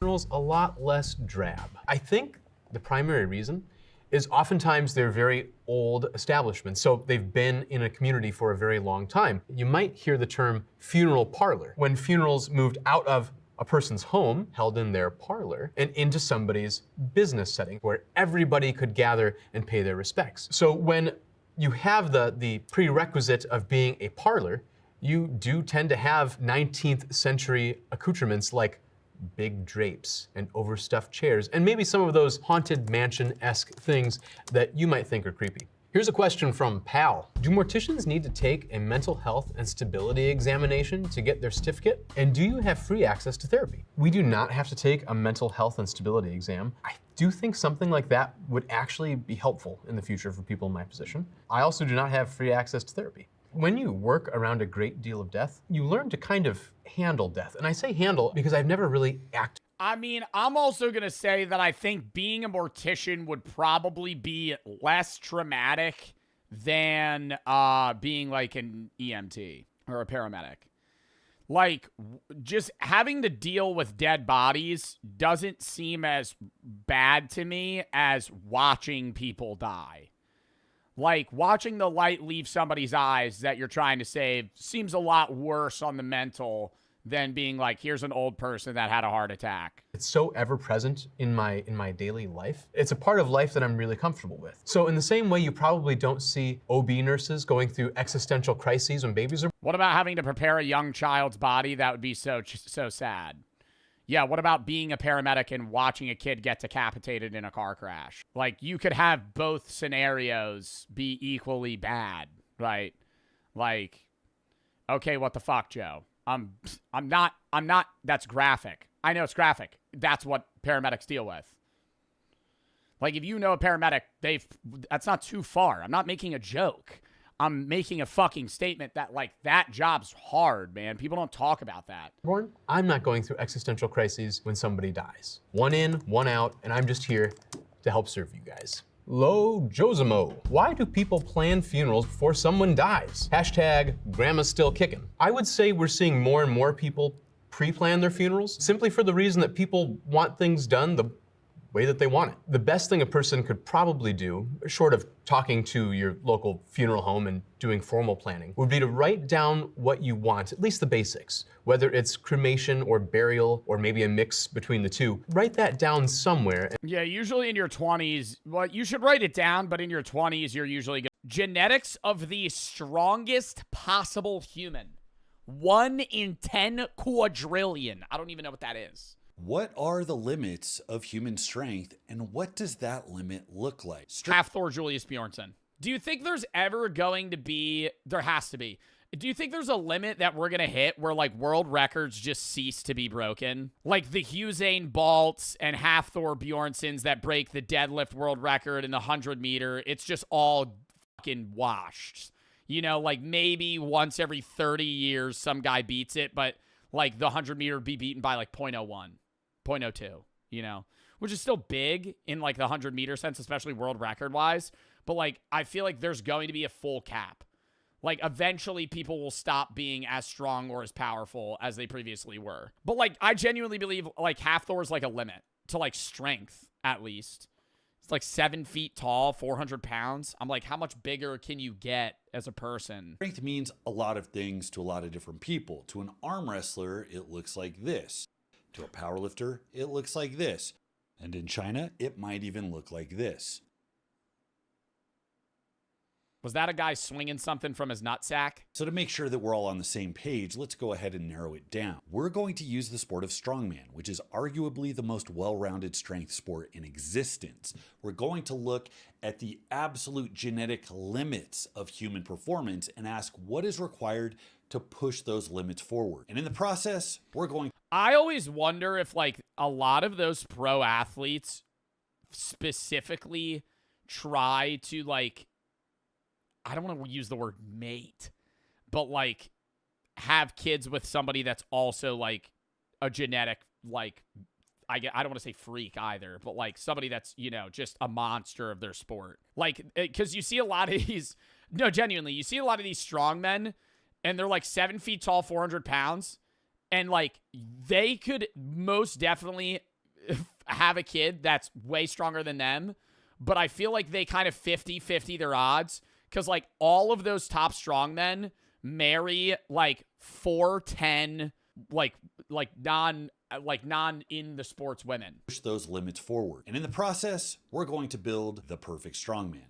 A lot less drab. I think the primary reason is oftentimes they're very old establishments, so they've been in a community for a very long time. You might hear the term funeral parlor when funerals moved out of a person's home, held in their parlor, and into somebody's business setting where everybody could gather and pay their respects. So when you have the prerequisite of being a parlor, you do tend to have 19th century accoutrements like big drapes and overstuffed chairs, and maybe some of those haunted mansion-esque things that you might think are creepy. Here's a question from Pal. Do morticians need to take a mental health and stability examination to get their certificate? And do you have free access to therapy? We do not have to take a mental health and stability exam. I do think something like that would actually be helpful in the future for people in my position. I also do not have free access to therapy. When you work around a great deal of death, you learn to kind of handle death. And I say handle because I've never really acted. I mean, I'm also going to say that I think being a mortician would probably be less traumatic than being like an EMT or a paramedic. Like, just having to deal with dead bodies doesn't seem as bad to me as watching people die. Like, watching the light leave somebody's eyes that you're trying to save seems a lot worse on the mental than being like, here's an old person that had a heart attack. It's so ever present in my daily life. It's a part of life that I'm really comfortable with. So in the same way you probably don't see OB nurses going through existential crises when babies are... What about having to prepare a young child's body? That would be so sad. Yeah, what about being a paramedic and watching a kid get decapitated in a car crash? Like, you could have both scenarios be equally bad, right? Like, okay, what the fuck, Joe? I'm not, that's graphic. I know it's graphic. That's what paramedics deal with. Like, if you know a paramedic, that's not too far. I'm not making a joke. I'm making a fucking statement that, like, that job's hard, man. People don't talk about that. I'm not going through existential crises when somebody dies. One in, one out, and I'm just here to help serve you guys. Lo Josimo. Why do people plan funerals before someone dies? Hashtag grandma's still kicking. I would say we're seeing more and more people pre-plan their funerals simply for the reason that people want things done the way that they want it. The best thing a person could probably do, short of talking to your local funeral home and doing formal planning, would be to write down what you want, at least the basics, whether it's cremation or burial or maybe a mix between the two. Write that down somewhere. Yeah, usually in your 20s, well, you should write it down, but in your 20s, you're usually good. Genetics of the strongest possible human. 1 in 10 quadrillion. I don't even know what that is. What are the limits of human strength, and what does that limit look like? Half Thor Julius Bjornsson. Do you think there's ever going to be, there has to be, do you think there's a limit that we're going to hit where, like, world records just cease to be broken? Like the Usain Bolts and Half Thor Bjornssons that break the deadlift world record in the 100-meter, it's just all fucking washed. You know, like maybe once every 30 years some guy beats it, but like the 100-meter would be beaten by like 0.01, 0.02, you know, which is still big in like the 100-meter sense, especially world record-wise. But like I feel like there's going to be a full cap. Like eventually people will stop being as strong or as powerful as they previously were. But like I genuinely believe like Half Thor is like a limit to like strength at least. It's like 7 feet tall, 400 pounds. I'm like, how much bigger can you get as a person? Strength means a lot of things to a lot of different people. To an arm wrestler, it looks like this. To a powerlifter, it looks like this. And in China, it might even look like this. Was that a guy swinging something from his nutsack? So to make sure that we're all on the same page, let's go ahead and narrow it down. We're going to use the sport of strongman, which is arguably the most well-rounded strength sport in existence. We're going to look at the absolute genetic limits of human performance and ask what is required to push those limits forward. And in the process, we're going... I always wonder if like a lot of those pro athletes specifically try to like, I don't want to use the word mate, but like have kids with somebody that's also like a genetic, like, I don't want to say freak either, but like somebody that's, you know, just a monster of their sport. Like, because you see a lot of these, no, genuinely, you see a lot of these strong men and they're like 7 feet tall, 400 pounds. And like they could most definitely have a kid that's way stronger than them. But I feel like they kind of 50-50 their odds. Because, like, all of those top strongmen marry, like, 4'10", non in the sports women. Push those limits forward. And in the process, we're going to build the perfect strongman.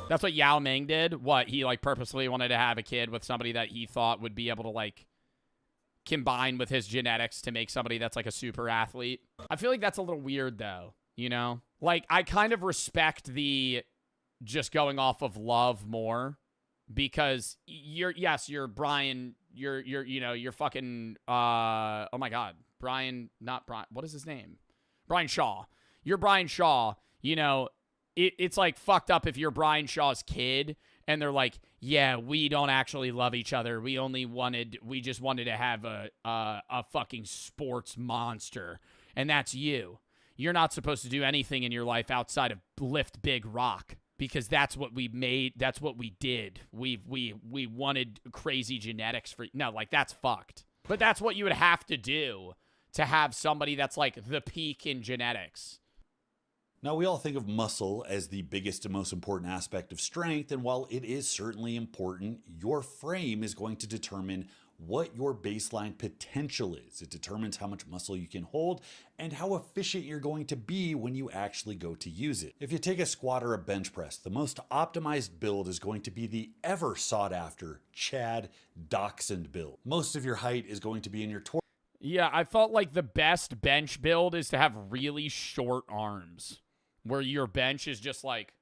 That's what Yao Ming did. What, he, like, purposely wanted to have a kid with somebody that he thought would be able to, like, combine with his genetics to make somebody that's, like, a super athlete. I feel like that's a little weird, though, you know? Like, I kind of respect the... just going off of love more because you're Brian, you're fucking, oh my God, Brian, not Brian, what is his name? Brian Shaw. You're Brian Shaw, you know, it's like fucked up if you're Brian Shaw's kid and they're like, yeah, we don't actually love each other. We just wanted to have a fucking sports monster. And that's you. You're not supposed to do anything in your life outside of lift big rock. Because that's what we made. That's what we did. We wanted crazy genetics for... No, like, that's fucked. But that's what you would have to do to have somebody that's, like, the peak in genetics. Now, we all think of muscle as the biggest and most important aspect of strength, and while it is certainly important, your frame is going to determine what your baseline potential is. It determines how much muscle you can hold and how efficient you're going to be when you actually go to use it. If you take a squat or a bench press, the most optimized build is going to be the ever sought after Chad Dachshund build. Most of your height is going to be in your torso. Yeah, I felt like the best bench build is to have really short arms where your bench is just like,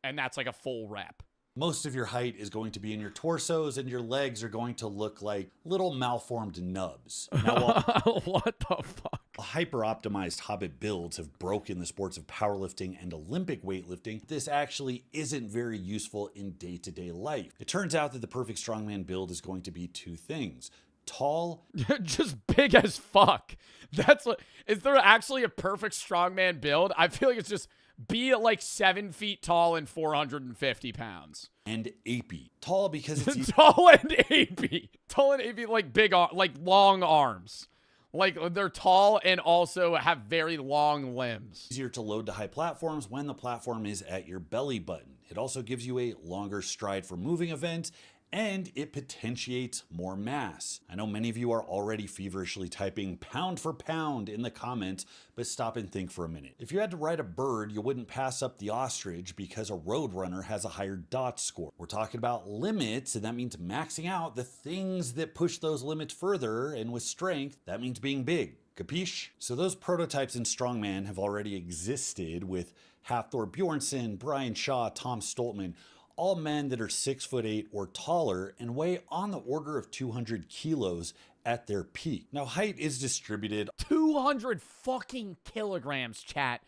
and that's like a full rep. Most of your height is going to be in your torsos, and your legs are going to look like little malformed nubs. Now, what the fuck? Hyper-optimized Hobbit builds have broken the sports of powerlifting and Olympic weightlifting. This actually isn't very useful in day-to-day life. It turns out that the perfect strongman build is going to be two things. Tall. Just big as fuck. That's what... Is there actually a perfect strongman build? I feel like it's just... be like 7 feet tall and 450 pounds. And apey. Tall because it's tall and apey. Tall and apey, like big, like long arms. Like, they're tall and also have very long limbs. Easier to load to high platforms when the platform is at your belly button. It also gives you a longer stride for moving events, and it potentiates more mass. I know many of you are already feverishly typing pound for pound in the comments, but stop and think for a minute. If you had to ride a bird, you wouldn't pass up the ostrich because a roadrunner has a higher DOT score. We're talking about limits, and that means maxing out the things that push those limits further, and with strength, that means being big. Capiche? So those prototypes in strongman have already existed with Hafthor Bjornsson, Brian Shaw, Tom Stoltman, all men that are 6'8" or taller and weigh on the order of 200 kilos at their peak. Now, height is distributed 200 fucking kilograms, chat.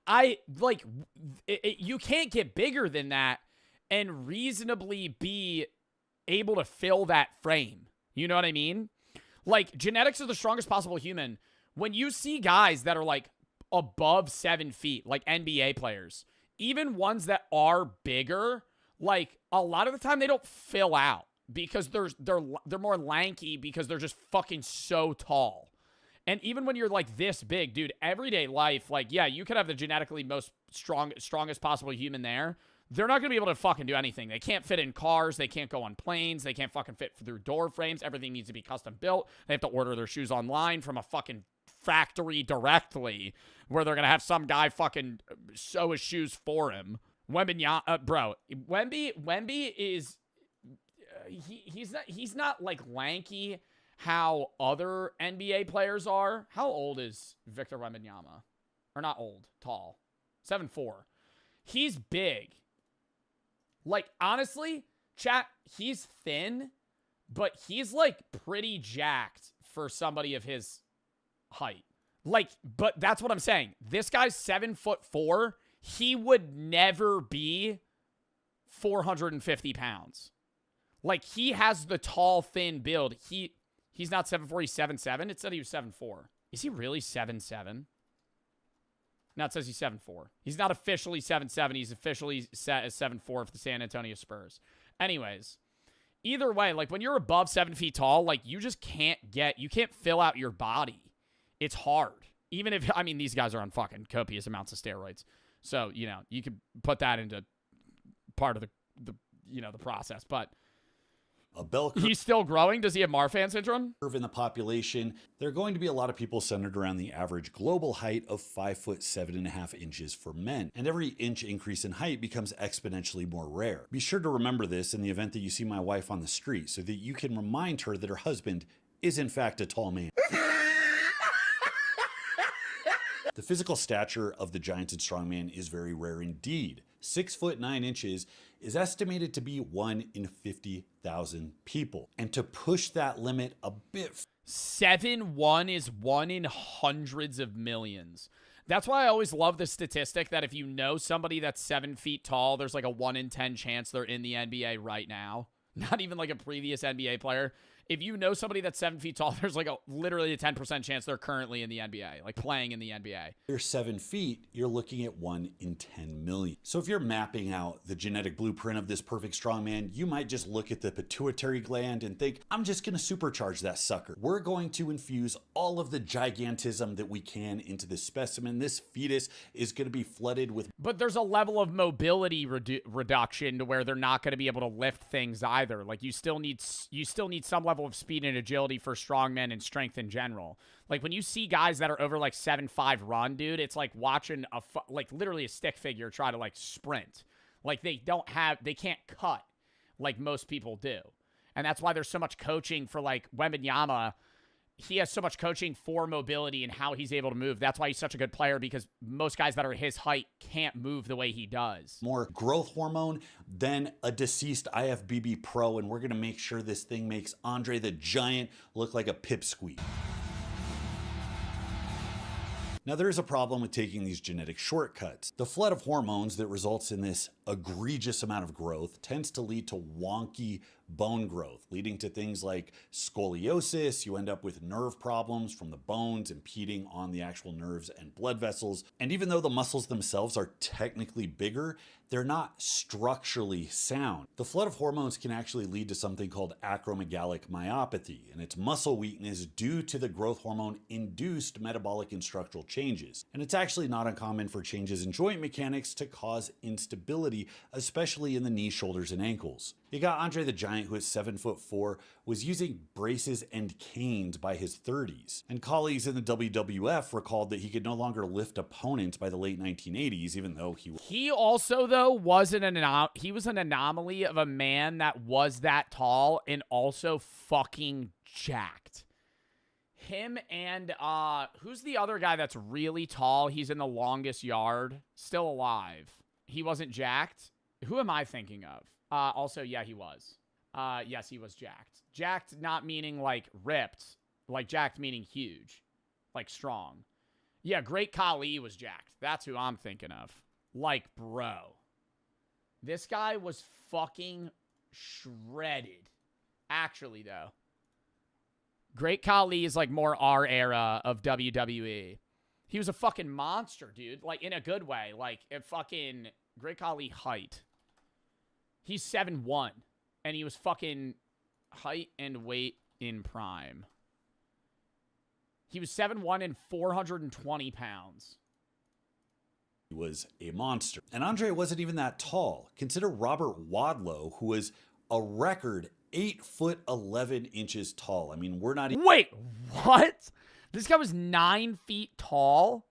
You can't get bigger than that and reasonably be able to fill that frame. You know what I mean? Like, genetics of the strongest possible human. When you see guys that are like above 7 feet, like NBA players, even ones that are bigger, like, a lot of the time they don't fill out because they're more lanky because they're just fucking so tall. And even when you're like this big, dude, everyday life, like, yeah, you could have the genetically most strongest possible human there. They're not going to be able to fucking do anything. They can't fit in cars. They can't go on planes. They can't fucking fit through door frames. Everything needs to be custom built. They have to order their shoes online from a fucking factory directly where they're going to have some guy fucking sew his shoes for him. Bro, Wemby is he's not like lanky how other NBA players are. How old is Victor Wembanyama? Or not old, tall. 7'4". He's big. Like, honestly, chat, he's thin, but he's like pretty jacked for somebody of his height. Like, but that's what I'm saying. This guy's 7'4". He would never be 450 pounds. Like, he has the tall, thin build. He's not 7'4", he's 7'7". It said he was 7'4". Is he really 7'7"? No, it says he's 7'4". He's not officially 7'7". He's officially set as 7'4" for the San Antonio Spurs. Anyways, either way, like, when you're above 7 feet tall, like, you just can't fill out your body. It's hard. Even if, I mean, these guys are on fucking copious amounts of steroids. So, you know, you could put that into part of the process. But a bell curve. He's still growing. Does he have Marfan syndrome? In the population, there are going to be a lot of people centered around the average global height of 5'7.5" for men. And every inch increase in height becomes exponentially more rare. Be sure to remember this in the event that you see my wife on the street so that you can remind her that her husband is in fact a tall man. The physical stature of the giant and strongman is very rare indeed. 6'9" is estimated to be 1 in 50,000 people. And to push that limit a bit, 7'1" is 1 in hundreds of millions. That's why I always love the statistic that if you know somebody that's 7 feet tall, there's like a 1 in 10 chance they're in the NBA right now. Not even like a previous NBA player. If you know somebody that's 7 feet tall, there's like literally a 10% chance they're currently in the NBA, like playing in the NBA. You're 7 feet, you're looking at 1 in 10 million. So if you're mapping out the genetic blueprint of this perfect strongman, you might just look at the pituitary gland and think, I'm just gonna supercharge that sucker. We're going to infuse all of the gigantism that we can into this specimen. This fetus is gonna be flooded with... But there's a level of mobility reduction to where they're not gonna be able to lift things either. Like, you still need some level of speed and agility for strongmen and strength in general. Like, when you see guys that are over like 7'5" run, dude, it's like watching literally a stick figure try to like sprint. Like, they can't cut like most people do. And that's why there's so much coaching for like Wembanyama. He has so much coaching for mobility and how he's able to move. That's why he's such a good player, because most guys that are his height can't move the way he does. More growth hormone than a deceased IFBB pro, and we're going to make sure this thing makes Andre the Giant look like a pipsqueak. Now, there is a problem with taking these genetic shortcuts. The flood of hormones that results in this egregious amount of growth tends to lead to wonky bone growth, leading to things like scoliosis. You end up with nerve problems from the bones impeding on the actual nerves and blood vessels. And even though the muscles themselves are technically bigger, they're not structurally sound. The flood of hormones can actually lead to something called acromegalic myopathy, and it's muscle weakness due to the growth hormone-induced metabolic and structural changes. And it's actually not uncommon for changes in joint mechanics to cause instability, especially in the knees, shoulders, and ankles. You got Andre the Giant, who is 7'4", was using braces and canes by his 30s. And colleagues in the WWF recalled that he could no longer lift opponents by the late 1980s, even though he also, though, was an anomaly of a man that was that tall and also fucking jacked. Him and, who's the other guy that's really tall? He's in The Longest Yard, still alive. He wasn't jacked. Who am I thinking of? Also, yeah, he was. Yes, he was jacked. Jacked not meaning like ripped, like jacked meaning huge, like strong. Yeah, Great Khali was jacked. That's who I'm thinking of. Like, bro. This guy was fucking shredded. Actually, though. Great Khali is like more our era of WWE. He was a fucking monster, dude. Like, in a good way. Like, if fucking Great Khali height. He's 7'1", and he was fucking height and weight in prime. He was 7'1" and 420 pounds. He was a monster. And Andre wasn't even that tall. Consider Robert Wadlow, who was a record 8'11" tall. I mean, we're not even... Wait, what? This guy was 9 feet tall?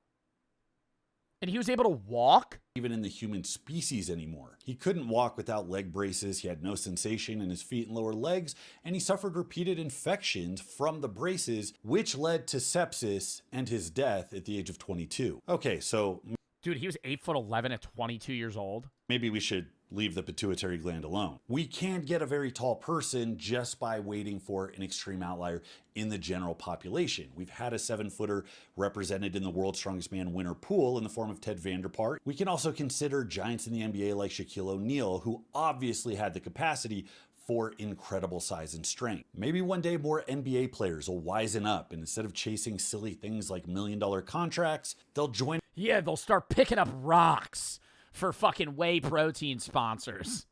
And he was able to walk? Even in the human species anymore. He couldn't walk without leg braces. He had no sensation in his feet and lower legs, and he suffered repeated infections from the braces, which led to sepsis and his death at the age of 22. Okay, so... Dude, he was 8'11" at 22 years old. Maybe we should leave the pituitary gland alone. We can get a very tall person just by waiting for an extreme outlier in the general population. We've had a 7-footer represented in the World's Strongest Man winner pool in the form of Ted Vanderpart. We can also consider giants in the NBA like Shaquille O'Neal, who obviously had the capacity for incredible size and strength. Maybe one day more NBA players will wisen up, and instead of chasing silly things like $1 million contracts, they'll join. Yeah, they'll start picking up rocks for fucking whey protein sponsors.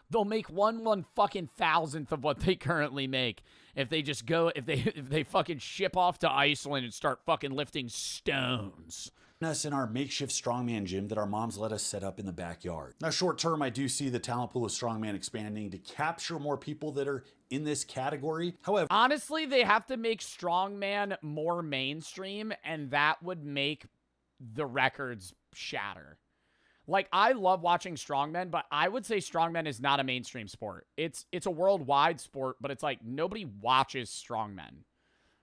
They'll make one fucking thousandth of what they currently make if they just go, if they fucking ship off to Iceland and start fucking lifting stones. Us in our makeshift strongman gym that our moms let us set up in the backyard. Now, short term, I do see the talent pool of strongman expanding to capture more people that are in this category. However, honestly, they have to make strongman more mainstream, and that would make the records shatter. Like, I love watching strongmen, but I would say strongmen is not a mainstream sport. It's a worldwide sport, but it's like nobody watches strongmen.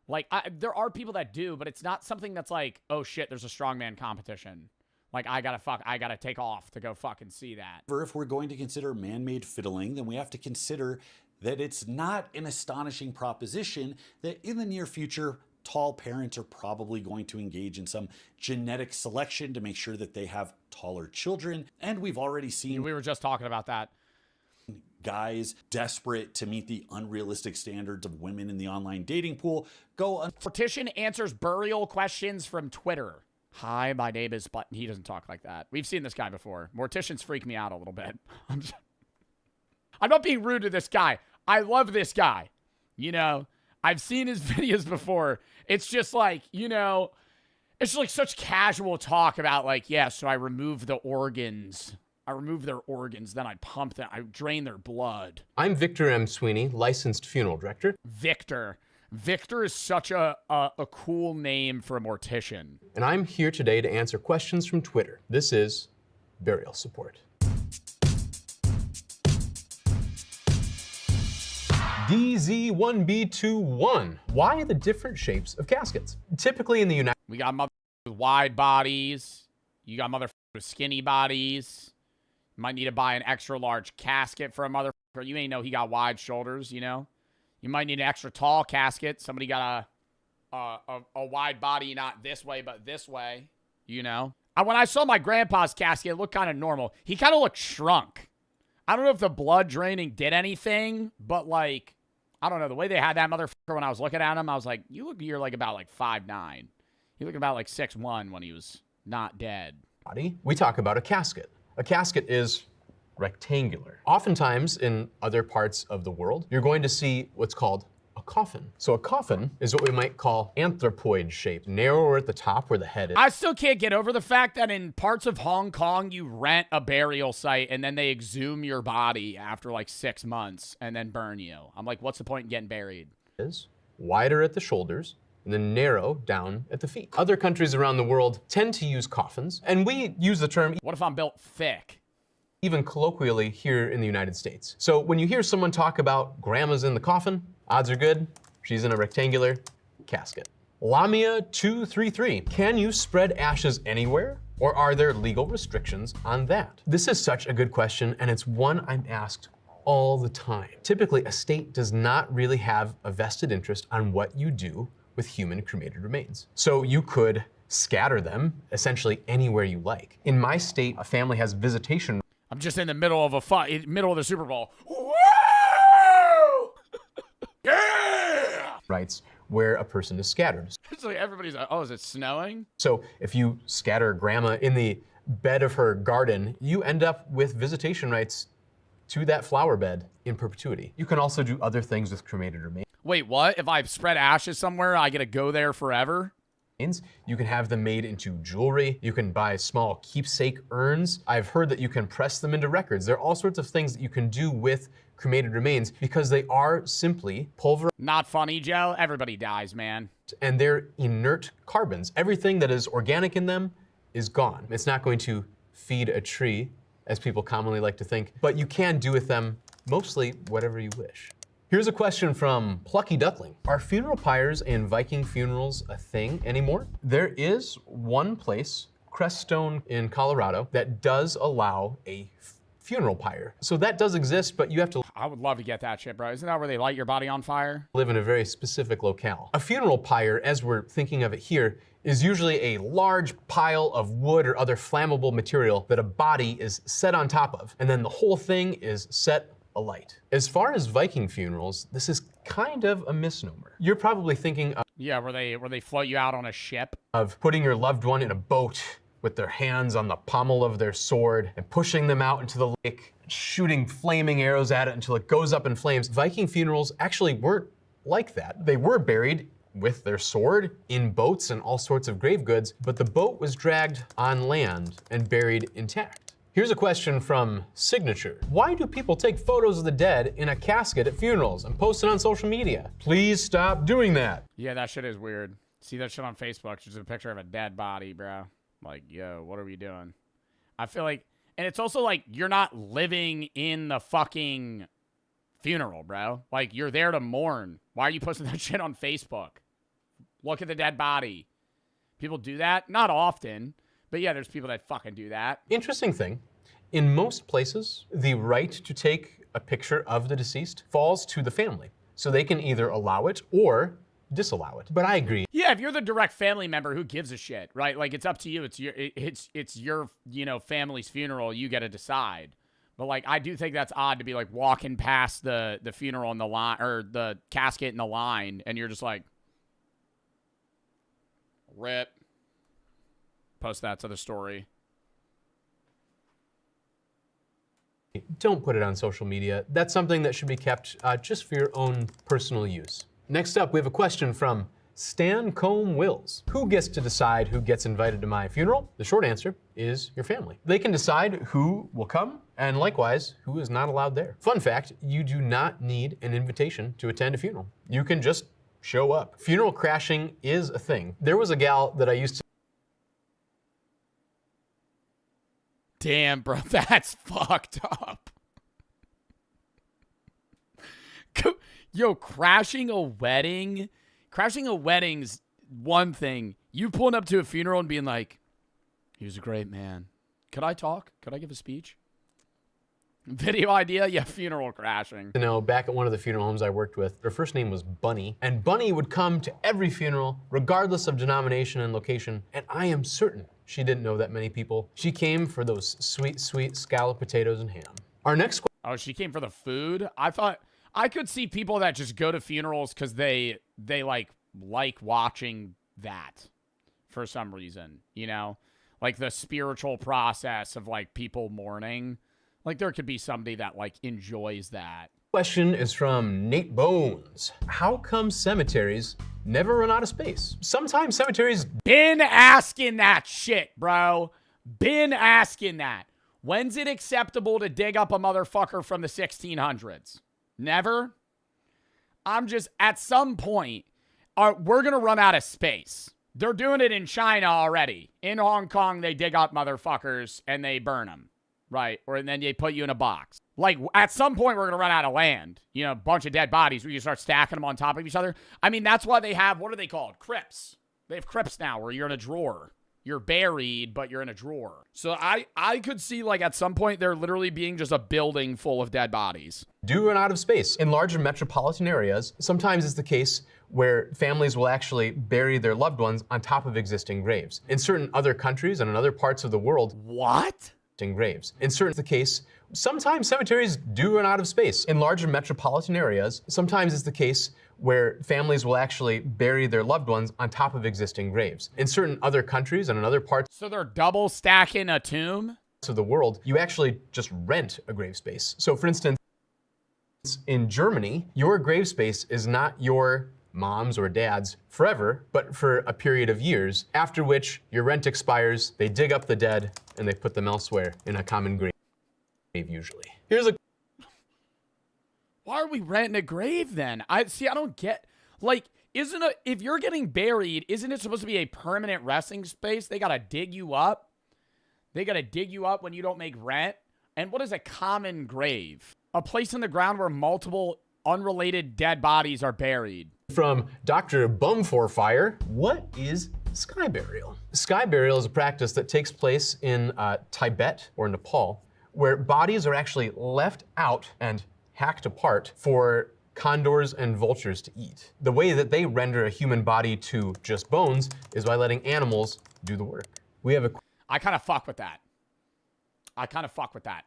Like, there are people that do, but it's not something that's like, oh shit, there's a strongman competition. Like, I gotta take off to go fucking see that. If we're going to consider man-made fiddling, then we have to consider that it's not an astonishing proposition that in the near future, tall parents are probably going to engage in some genetic selection to make sure that they have taller children. And we've already seen... We were just talking about that. Guys desperate to meet the unrealistic standards of women in the online dating pool go... Mortician answers burial questions from Twitter. Hi, my name is... But he doesn't talk like that. We've seen this guy before. Morticians freak me out a little bit. I'm not being rude to this guy. I love this guy. You know... I've seen his videos before. It's just like, you know, it's just like such casual talk about like, yeah, so I remove the organs. I remove their organs, then I pump them, I drain their blood. I'm Victor M. Sweeney, licensed funeral director. Victor. Victor is such a cool name for a mortician. And I'm here today to answer questions from Twitter. This is Burial Support. DZ1B21. Why the different shapes of caskets? Typically in the United... We got mother with wide bodies. You got mother with skinny bodies. You might need to buy an extra large casket for a motherfucker. You ain't know he got wide shoulders, you know? You might need an extra tall casket. Somebody got a wide body, not this way, but this way, you know? When I saw my grandpa's casket, it looked kind of normal. He kind of looked shrunk. I don't know if the blood draining did anything, but like, I don't know. The way they had that motherfucker when I was looking at him, I was like, you're like about like 5'9". You look about like 6'1" when he was not dead. Body, we talk about a casket. A casket is rectangular. Oftentimes in other parts of the world, you're going to see what's called a coffin. So a coffin is what we might call anthropoid shape, narrower at the top where the head is. I still can't get over the fact that in parts of Hong Kong, you rent a burial site and then they exhume your body after like 6 months and then burn you. I'm like, what's the point in getting buried? Is wider at the shoulders and then narrow down at the feet. Other countries around the world tend to use coffins, and we use the term What if I'm built thick? even colloquially here in the United States. So when you hear someone talk about grandma's in the coffin, odds are good she's in a rectangular casket. Lamia 233, can you spread ashes anywhere, or are there legal restrictions on that? This is such a good question, and it's one I'm asked all the time. Typically, a state does not really have a vested interest on what you do with human cremated remains. So you could scatter them essentially anywhere you like. In my state, a family has visitation. I'm just in the middle of middle of the Super Bowl. Woo! Yeah! Rights where a person is scattered. It's like everybody's like, oh, is it snowing? So if you scatter grandma in the bed of her garden, you end up with visitation rights to that flower bed in perpetuity. You can also do other things with cremated remains. Wait, what? If I spread ashes somewhere, I get to go there forever? You can have them made into jewelry. You can buy small keepsake urns. I've heard that you can press them into records. There are all sorts of things that you can do with cremated remains because they are simply pulverized. Not funny, Joe. Everybody dies, man. And they're inert carbons. Everything that is organic in them is gone. It's not going to feed a tree, as people commonly like to think, but you can do with them mostly whatever you wish. Here's a question from Plucky Duckling. Are funeral pyres and Viking funerals a thing anymore? There is one place, Crestone in Colorado, that does allow a funeral pyre. So that does exist, but you have to I would love to get that shit, bro. Isn't that where they light your body on fire? live in a very specific locale. A funeral pyre, as we're thinking of it here, is usually a large pile of wood or other flammable material that a body is set on top of, and then the whole thing is set alight. As far as Viking funerals, this is kind of a misnomer. You're probably thinking Yeah, where they float you out on a ship. of putting your loved one in a boat with their hands on the pommel of their sword and pushing them out into the lake, shooting flaming arrows at it until it goes up in flames. Viking funerals actually weren't like that. They were buried with their sword in boats and all sorts of grave goods, but the boat was dragged on land and buried intact. Here's a question from Signature. Why do people take photos of the dead in a casket at funerals and post it on social media? Please stop doing that. Yeah, that shit is weird. See that shit on Facebook, just a picture of a dead body, bro. Like, yo, what are we doing? I feel like, and it's also like, you're not living in the fucking funeral, bro. Like, you're there to mourn. Why are you posting that shit on Facebook? Look at the dead body. People do that? Not often. But yeah, there's people that fucking do that. Interesting thing, in most places, the right to take a picture of the deceased falls to the family. So they can either allow it or disallow it. But I agree. Yeah, if you're the direct family member, who gives a shit, right? Like, it's up to you. It's your family's funeral. You get to decide. But like, I do think that's odd to be like walking past the funeral in the line, or the casket in the line, and you're just like, rip. Post that to the story. Don't put it on social media. That's something that should be kept just for your own personal use. Next up, we have a question from Stan Combe Wills. Who gets to decide who gets invited to my funeral? The short answer is your family. They can decide who will come, and likewise, who is not allowed there. Fun fact, you do not need an invitation to attend a funeral. You can just show up. Funeral crashing is a thing. There was a gal that I used to Damn, bro, that's fucked up. Yo, crashing a wedding's one thing. You pulling up to a funeral and being like, he was a great man. Could I talk? Could I give a speech? Video idea? Yeah, funeral crashing. You know, back at one of the funeral homes I worked with, her first name was Bunny, and Bunny would come to every funeral, regardless of denomination and location, and I am certain she didn't know that many people. She came for those sweet, sweet scalloped potatoes and ham. Our next question. Oh, she came for the food? I thought I could see people that just go to funerals because they like watching that for some reason, you know? Like the spiritual process of like people mourning. Like there could be somebody that like enjoys that. Question is from Nate Bones. How come cemeteries never run out of space? Sometimes cemeteries... Been asking that shit, bro. Been asking that. When's it acceptable to dig up a motherfucker from the 1600s? Never? I'm just, at some point, we're going to run out of space. They're doing it in China already. In Hong Kong, they dig up motherfuckers and they burn them. Right? Or then they put you in a box. Like, at some point, we're going to run out of land. You know, a bunch of dead bodies where you start stacking them on top of each other. I mean, that's why they have, what are they called? Crypts. They have crypts now where you're in a drawer. You're buried, but you're in a drawer. So I could see, like, at some point, there literally being just a building full of dead bodies. Do run out of space. In larger metropolitan areas, sometimes it's the case where families will actually bury their loved ones on top of existing graves. In certain other countries and in other parts of the world... What? Graves. In certain the case, sometimes cemeteries do run out of space. In larger metropolitan areas, sometimes it's the case where families will actually bury their loved ones on top of existing graves. In certain other countries and in other parts... So they're double stacking a tomb? ...of the world, you actually just rent a grave space. So for instance, in Germany, your grave space is not your mom's or dad's forever, but for a period of years, after which your rent expires, they dig up the dead, and they put them elsewhere in a common grave, usually. Here's a... Why are we renting a grave then? I don't get, like, if you're getting buried, isn't it supposed to be a permanent resting space? They gotta dig you up. They gotta dig you up when you don't make rent. And what is a common grave? A place in the ground where multiple unrelated dead bodies are buried. From Dr. Bumforfire, what is sky burial? Sky burial is a practice that takes place in Tibet or Nepal, where bodies are actually left out and hacked apart for condors and vultures to eat. The way that they render a human body to just bones is by letting animals do the work. We have a... I kind of fuck with that.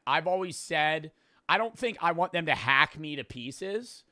I've always said, I don't think I want them to hack me to pieces.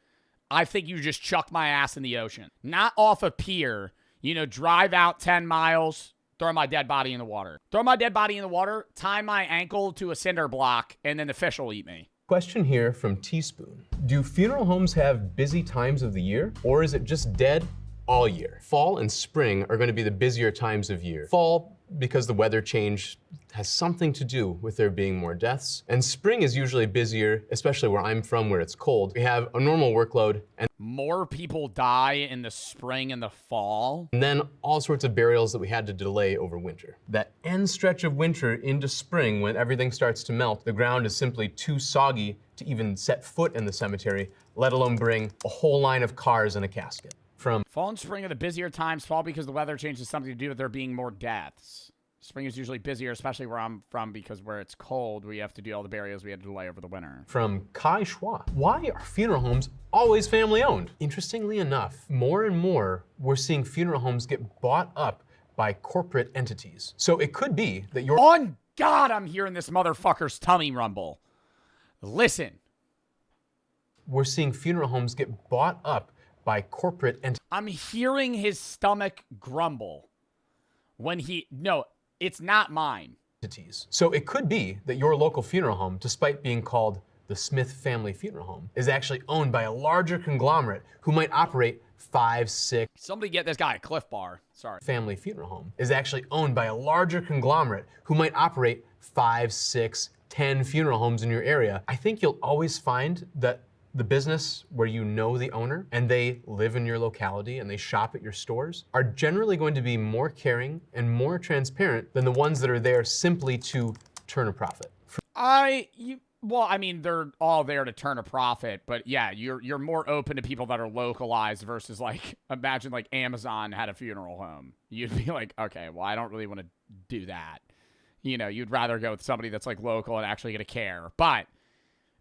I think you just chuck my ass in the ocean. Not off a pier, you know, drive out 10 miles, throw my dead body in the water. Throw my dead body in the water, tie my ankle to a cinder block, and then the fish will eat me. Question here from Teaspoon. Do funeral homes have busy times of the year, or is it just dead all year? Fall and spring are going to be the busier times of year. Fall, because the weather change has something to do with there being more deaths. And spring is usually busier, especially where I'm from, where it's cold. We have a normal workload, and more people die in the spring and the fall. And then all sorts of burials that we had to delay over winter. That end stretch of winter into spring, when everything starts to melt, the ground is simply too soggy to even set foot in the cemetery, let alone bring a whole line of cars and a casket. From fall and spring are the busier times. Fall because the weather change has something to do with there being more deaths. Spring is usually busier, especially where I'm from, because where it's cold, we have to do all the burials we had to delay over the winter. From Kai Schwa. Why are funeral homes always family owned? Interestingly enough, more and more, we're seeing funeral homes get bought up by corporate entities. So it could be that you're... On God, I'm hearing this motherfucker's tummy rumble. Listen. We're seeing funeral homes get bought up by corporate entities. I'm hearing his stomach grumble when he... No, it's not mine. So it could be that your local funeral home, despite being called the Smith Family Funeral Home, is actually owned by a larger conglomerate who might operate 5, 6... Somebody get this guy a Cliff Bar. Sorry. Family Funeral Home is actually owned by a larger conglomerate who might operate 5, 6, 10 funeral homes in your area. I think you'll always find that the business where you know the owner and they live in your locality and they shop at your stores are generally going to be more caring and more transparent than the ones that are there simply to turn a profit. Well, I mean, they're all there to turn a profit, but yeah, you're more open to people that are localized versus like, imagine like Amazon had a funeral home. You'd be like, okay, well, I don't really want to do that. You know, you'd rather go with somebody that's like local and actually gonna care. But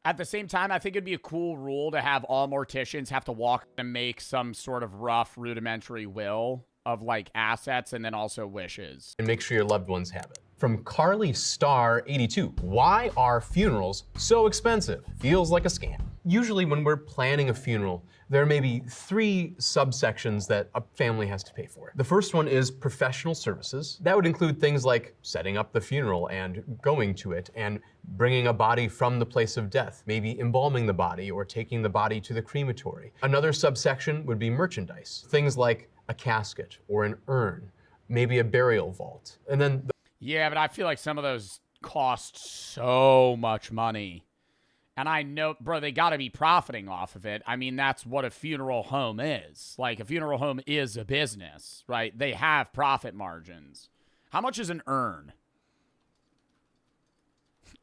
at the same time, I think it'd be a cool rule to have all morticians have to walk and make some sort of rough rudimentary will of like assets and then also wishes. And make sure your loved ones have it. From Carly Star 82, why are funerals so expensive? Feels like a scam. Usually when we're planning a funeral, there may be 3 subsections that a family has to pay for. The first one is professional services. That would include things like setting up the funeral and going to it and bringing a body from the place of death, maybe embalming the body or taking the body to the crematory. Another subsection would be merchandise, things like a casket or an urn, maybe a burial vault. And then Yeah, but I feel like some of those cost so much money. And I know, bro, they got to be profiting off of it. I mean, that's what a funeral home is. Like, a funeral home is a business, right? They have profit margins. How much is an urn?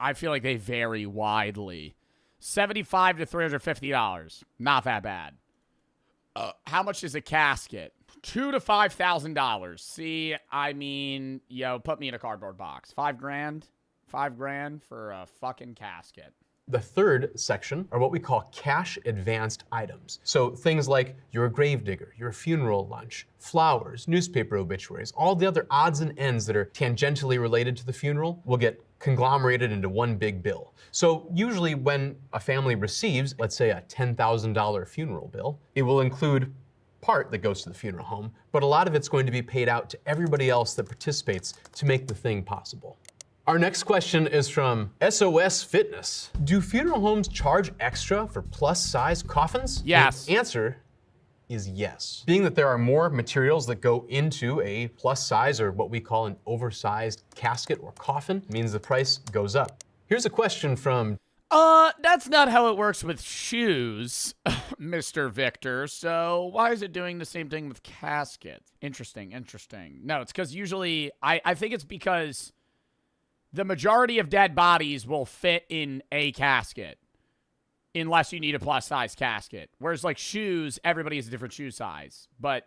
I feel like they vary widely. $75 to $350. Not that bad. How much is a casket? $2,000 to $5,000. See, I mean, yo, put me in a cardboard box. $5,000? $5,000 for a fucking casket. the third section are what we call cash advanced items. So things like your gravedigger, your funeral lunch, flowers, newspaper obituaries, all the other odds and ends that are tangentially related to the funeral will get conglomerated into one big bill. So usually when a family receives, let's say, a $10,000 funeral bill, it will include part that goes to the funeral home, but a lot of it's going to be paid out to everybody else that participates to make the thing possible. Our next question is from SOS Fitness. Do funeral homes charge extra for plus-size coffins? Yes. The answer is yes. Being that there are more materials that go into a plus size or what we call an oversized casket or coffin means the price goes up. Here's a question from that's not how it works with shoes, Mr. Victor. So why is it doing the same thing with caskets? Interesting. No, it's because usually, I think it's because the majority of dead bodies will fit in a casket unless you need a plus size casket. Whereas like shoes, everybody has a different shoe size. But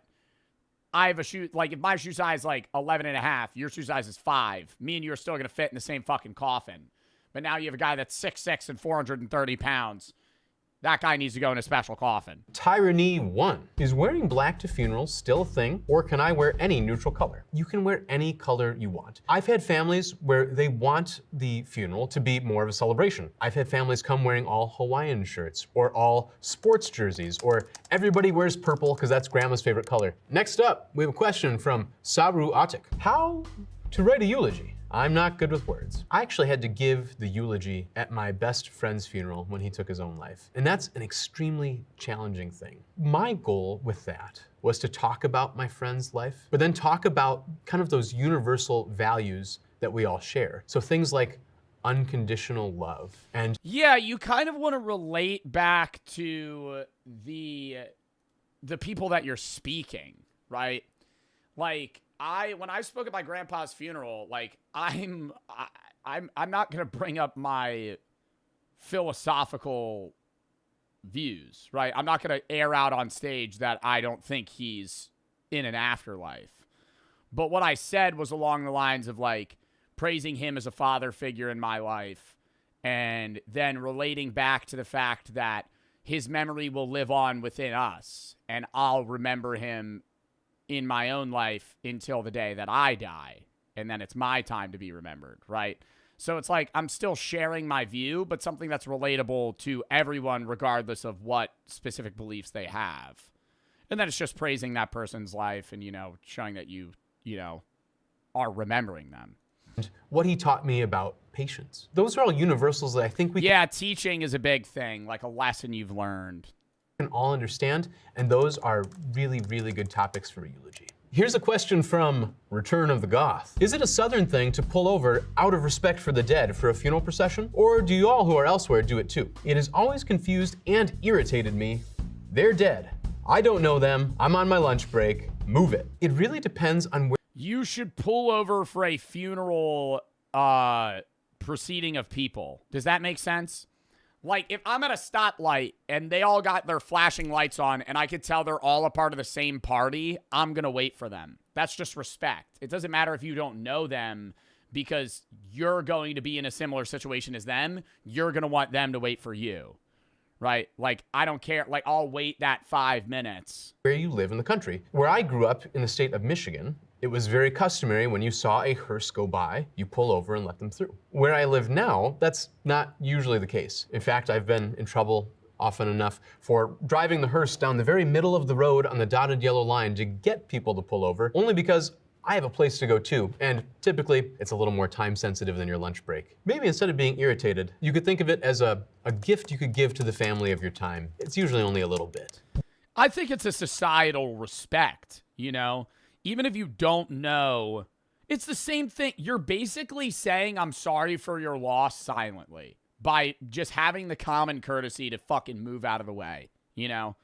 I have a shoe, like if my shoe size is like 11 and a half, your shoe size is 5. Me and you are still going to fit in the same fucking coffin. But now you have a guy that's 6'6" and 430 pounds. That guy needs to go in a special coffin. Tyranny1. Is wearing black to funerals still a thing, or can I wear any neutral color? You can wear any color you want. I've had families where they want the funeral to be more of a celebration. I've had families come wearing all Hawaiian shirts, or all sports jerseys, or everybody wears purple because that's grandma's favorite color. Next up, we have a question from Saru Atik. How to write a eulogy? I'm not good with words. I actually had to give the eulogy at my best friend's funeral when he took his own life. And that's an extremely challenging thing. My goal with that was to talk about my friend's life, but then talk about kind of those universal values that we all share. So things like unconditional love and yeah, you kind of want to relate back to the people that you're speaking, right? Like when I spoke at my grandpa's funeral, like I'm not gonna bring up my philosophical views, right? I'm not gonna air out on stage that I don't think he's in an afterlife. But what I said was along the lines of like praising him as a father figure in my life, and then relating back to the fact that his memory will live on within us, and I'll remember him in my own life until the day that I die. And then it's my time to be remembered, right? So it's like I'm still sharing my view, but something that's relatable to everyone regardless of what specific beliefs they have. And then it's just praising that person's life and, showing that you are remembering them. what he taught me about patience. Those are all universals that I think we teaching is a big thing, like a lesson you've learned. Can all understand, and those are really, really good topics for a eulogy. Here's a question from Return of the Goth. Is it a Southern thing to pull over out of respect for the dead for a funeral procession? Or do you all who are elsewhere do it too? It has always confused and irritated me. They're dead. I don't know them. I'm on my lunch break. Move it. It really depends on where. You should pull over for a funeral proceeding of people. Does that make sense? Like, if I'm at a stoplight and they all got their flashing lights on and I could tell they're all a part of the same party, I'm going to wait for them. That's just respect. It doesn't matter if you don't know them because you're going to be in a similar situation as them. You're going to want them to wait for you, right? Like, I don't care. Like, I'll wait that 5 minutes. Where you live in the country. Where I grew up in the state of Michigan, it was very customary when you saw a hearse go by, you pull over and let them through. Where I live now, that's not usually the case. In fact, I've been in trouble often enough for driving the hearse down the very middle of the road on the dotted yellow line to get people to pull over, only because I have a place to go too, and typically it's a little more time sensitive than your lunch break. Maybe instead of being irritated, you could think of it as a gift you could give to the family of your time. It's usually only a little bit. I think it's a societal respect, you know? Even if you don't know, it's the same thing. You're basically saying I'm sorry for your loss silently by just having the common courtesy to fucking move out of the way, you know?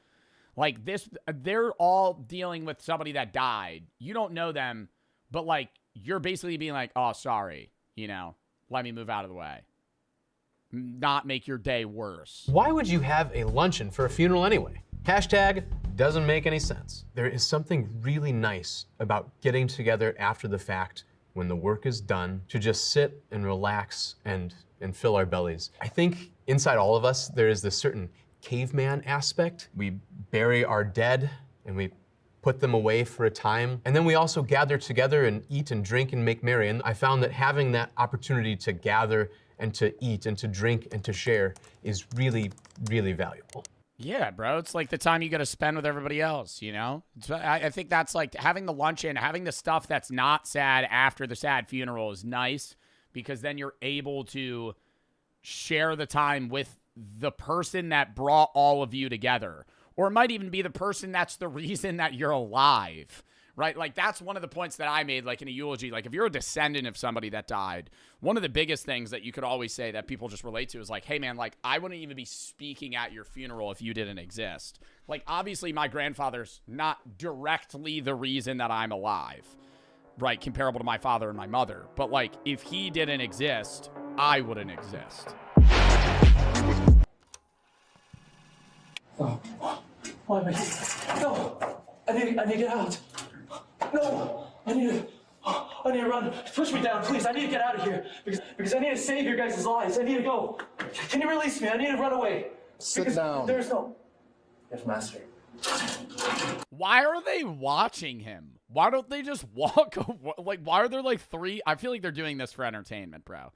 Like this, they're all dealing with somebody that died. You don't know them, but like, you're basically being like, oh, sorry, you know, let me move out of the way. Not make your day worse. Why would you have a luncheon for a funeral anyway? Hashtag doesn't make any sense. There is something really nice about getting together after the fact when the work is done to just sit and relax and fill our bellies. I think inside all of us, there is this certain caveman aspect. We bury our dead and we put them away for a time. And then we also gather together and eat and drink and make merry. And I found that having that opportunity to gather and to eat and to drink and to share is really, really valuable. Yeah, bro. It's like the time you got to spend with everybody else, you know? I think that's like having the luncheon, having the stuff that's not sad after the sad funeral is nice because then you're able to share the time with the person that brought all of you together. Or it might even be the person that's the reason that you're alive, right? Like that's one of the points that I made, like in a eulogy. Like if you're a descendant of somebody that died, one of the biggest things that you could always say that people just relate to is like, hey man, like I wouldn't even be speaking at your funeral if you didn't exist. Like obviously my grandfather's not directly the reason that I'm alive, right? Comparable to my father and my mother. But like if he didn't exist, I wouldn't exist. Oh, why am I here? No, I need to get out. No, I need to run. Push me down, please. I need to get out of here because I need to save your guys' lives. I need to go. Can you release me? I need to run away. Sit down. There's no. Yes, master. Why are they watching him? Why don't they just walk? Like, why are there like three? I feel like they're doing this for entertainment, bro.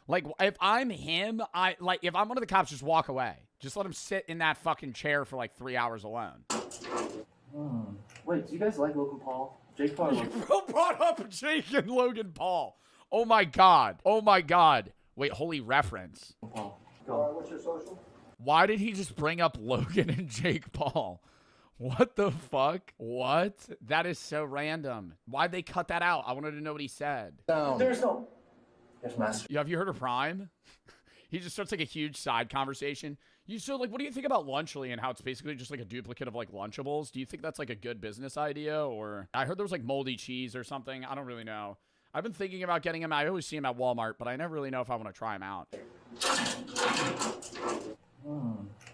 Like, if I'm him, if I'm one of the cops, just walk away. Just let him sit in that fucking chair for like 3 hours alone. Wait, do you guys like Logan Paul? Jake Paul? Who brought up Jake and Logan Paul? Oh my god. Oh my god. Wait, holy reference. Paul. Go. What's your social? Why did he just bring up Logan and Jake Paul? What the fuck? What? That is so random. Why'd they cut that out? I wanted to know what he said. Down. There's no. Yes, master. Have you heard of Prime? He just starts like a huge side conversation. So like, what do you think about Lunchly and how it's basically just like a duplicate of like Lunchables? Do you think that's like a good business idea? Or I heard there was like moldy cheese or something. I don't really know. I've been thinking about getting him. I always see him at Walmart, but I never really know if I want to try him out.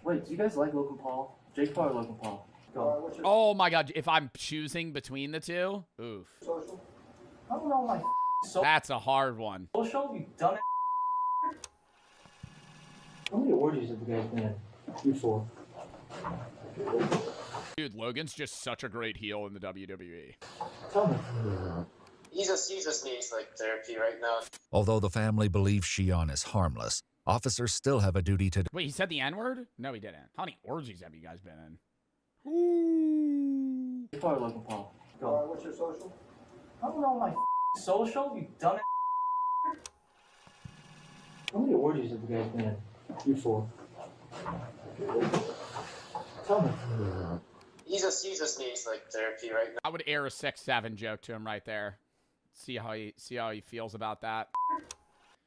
Wait, do you guys like Logan Paul? Jake Paul or Logan Paul? Go. Oh my god, if I'm choosing between the two? Oof. Social? I don't know my That's a hard one. social. You done it? How many orgies have you guys been in? You 4. Dude, Logan's just such a great heel in the WWE. Tell me. He just needs like therapy right now. Although the family believes Shion is harmless, officers still have a duty to... Wait, he said the N-word? No, he didn't. How many orgies have you guys been in? Ooh. Jake Paul or Logan Paul? Go. What's your social? I don't know my social. You done it? How many orgies have you guys been in? You 4. Tell me. He just needs like therapy right now. I would air a 6'7" joke to him right there. See how he feels about that.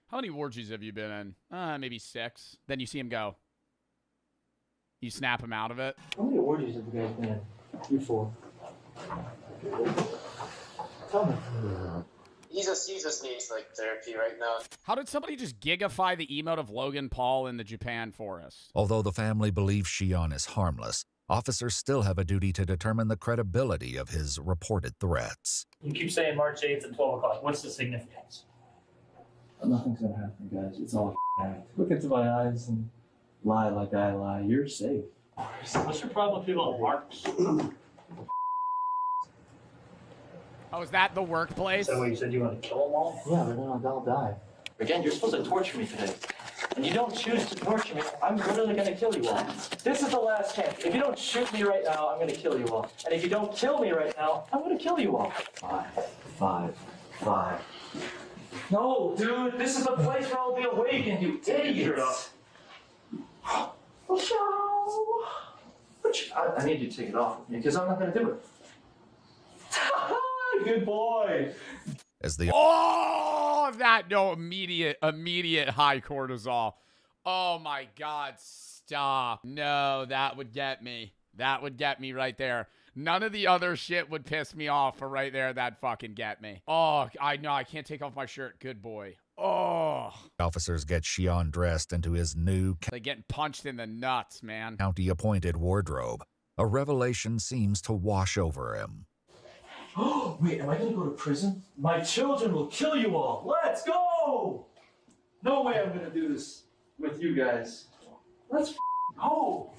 How many orgies have you been in? Maybe 6. Then you see him go. You snap him out of it. How many orgies have you guys been in? You 4. Tell me. He just needs like therapy right now. How did somebody just gigify the emote of Logan Paul in the Japan forest? Although the family believes Shion is harmless, officers still have a duty to determine the credibility of his reported threats. You keep saying March 8th at 12 o'clock. What's the significance? Nothing's gonna happen, guys. It's all a act. Look into my eyes and lie like I lie. You're safe. What's your problem with people on marks? Oh, is that the workplace? So you said you want to kill them all? Yeah, but then they'll die. Again, you're supposed to torture me today. And you don't choose to torture me, I'm literally going to kill you all. This is the last chance. If you don't shoot me right now, I'm going to kill you all. And if you don't kill me right now, I'm going to kill you all. Five. No, dude, this is the place where I'll be awakened, you idiots. I need you to take it off with me, because I'm not going to do it. Good boy. As the immediate high cortisol. Oh my God, stop. No, that would get me. That would get me right there. None of the other shit would piss me off, but right there, that'd fucking get me. Oh, I know, I can't take off my shirt. Good boy. Oh. officers get Xi'an dressed into his new They getting punched in the nuts, man. county-appointed wardrobe, a revelation seems to wash over him. Oh, wait, am I gonna go to prison? My children will kill you all. Let's go! No way I'm gonna do this with you guys. Let's go! Oh,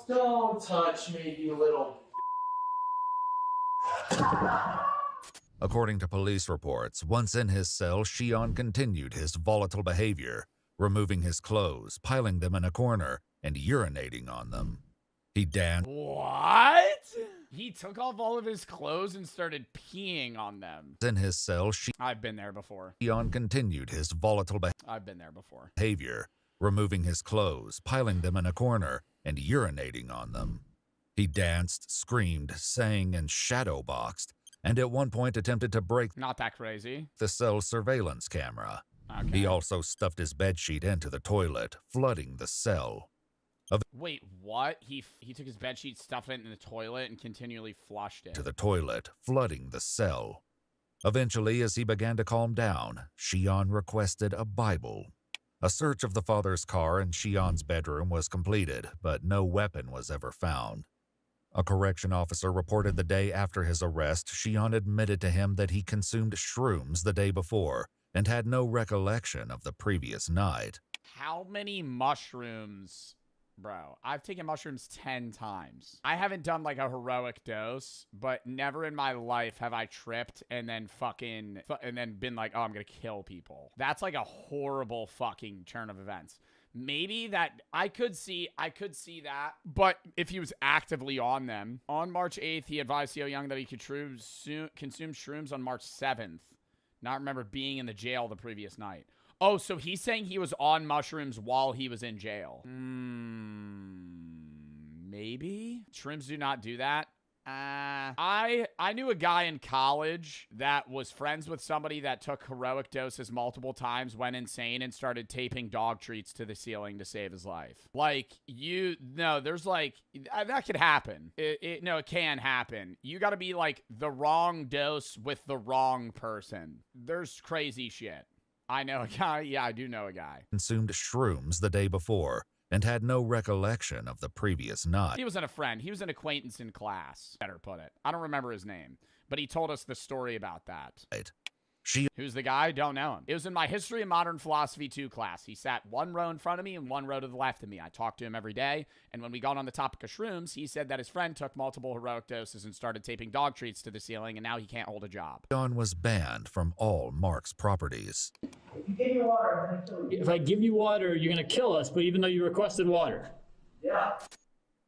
don't touch me, you little. According to police reports, once in his cell, Xi'an continued his volatile behavior, removing his clothes, piling them in a corner, and urinating on them. He danced What? He took off all of his clothes and started peeing on them. in his cell. I've been there before. Xi'an continued his volatile I've been there before. behavior, removing his clothes, piling them in a corner, and urinating on them. He danced, screamed, sang, and shadowboxed, and at one point attempted to break Not that crazy. the cell's surveillance camera. Okay. He also stuffed his bedsheet into the toilet, flooding the cell. Wait, what? He took his bedsheet, stuffed it in the toilet, and continually flushed it. To the toilet, flooding the cell. Eventually, as he began to calm down, Xi'an requested a Bible. A search of the father's car and Xi'an's bedroom was completed, but no weapon was ever found. A correction officer reported the day after his arrest, Xi'an admitted to him that he consumed shrooms the day before and had no recollection of the previous night. How many mushrooms? Bro, I've taken mushrooms 10 times. I haven't done like a heroic dose, but never in my life have I tripped and then been like, oh, I'm gonna kill people. That's like a horrible fucking turn of events. Maybe that I could see that, but if he was actively on them. On March 8th, he advised Theo Young that he could consume shrooms on March 7th. Not remember being in the jail the previous night. Oh, so he's saying he was on mushrooms while he was in jail. Maybe? Shrooms do not do that. I knew a guy in college that was friends with somebody that took heroic doses multiple times, went insane, and started taping dog treats to the ceiling to save his life. Like, there's like, that could happen. It can happen. You gotta be like the wrong dose with the wrong person. There's crazy shit. I know a guy. Yeah, I do know a guy. Consumed shrooms the day before and had no recollection of the previous night. He wasn't a friend. He was an acquaintance in class. Better put it. I don't remember his name, but he told us the story about that. Who's the guy? Don't know him. It was in my History and Modern Philosophy 2 class. He sat one row in front of me and one row to the left of me. I talked to him every day, and when we got on the topic of shrooms, he said that his friend took multiple heroic doses and started taping dog treats to the ceiling, and now he can't hold a job. Xi'an was banned from all Mark's properties. If you give me water, I'm gonna kill you. If I give you water, you're gonna kill us, but even though you requested water. Yeah.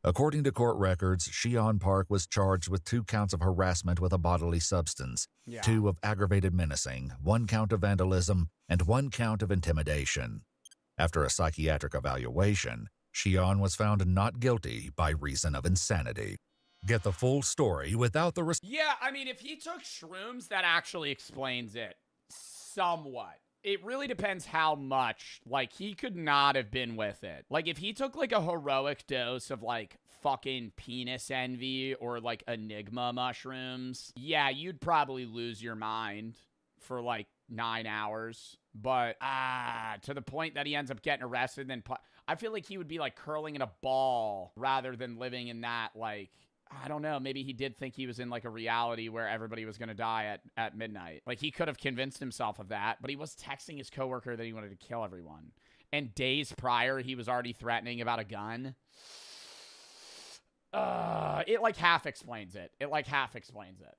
According to court records, Xi'an Park was charged with 2 counts of harassment with a bodily substance, 2 of aggravated menacing, 1 count of vandalism, and 1 count of intimidation. After a psychiatric evaluation, Xi'an was found not guilty by reason of insanity. Get the full story without the Yeah, I mean, if he took shrooms, that actually explains it somewhat. It really depends how much. Like, he could not have been with it. Like, if he took, like, a heroic dose of, like, fucking penis envy or, like, enigma mushrooms, yeah, you'd probably lose your mind for, like, 9 hours. But, to the point that he ends up getting arrested, then I feel like he would be, like, curling in a ball rather than living in that, like, I don't know. Maybe he did think he was in like a reality where everybody was going to die at midnight. Like, he could have convinced himself of that, but he was texting his coworker that he wanted to kill everyone. And days prior, he was already threatening about a gun. It like half explains it.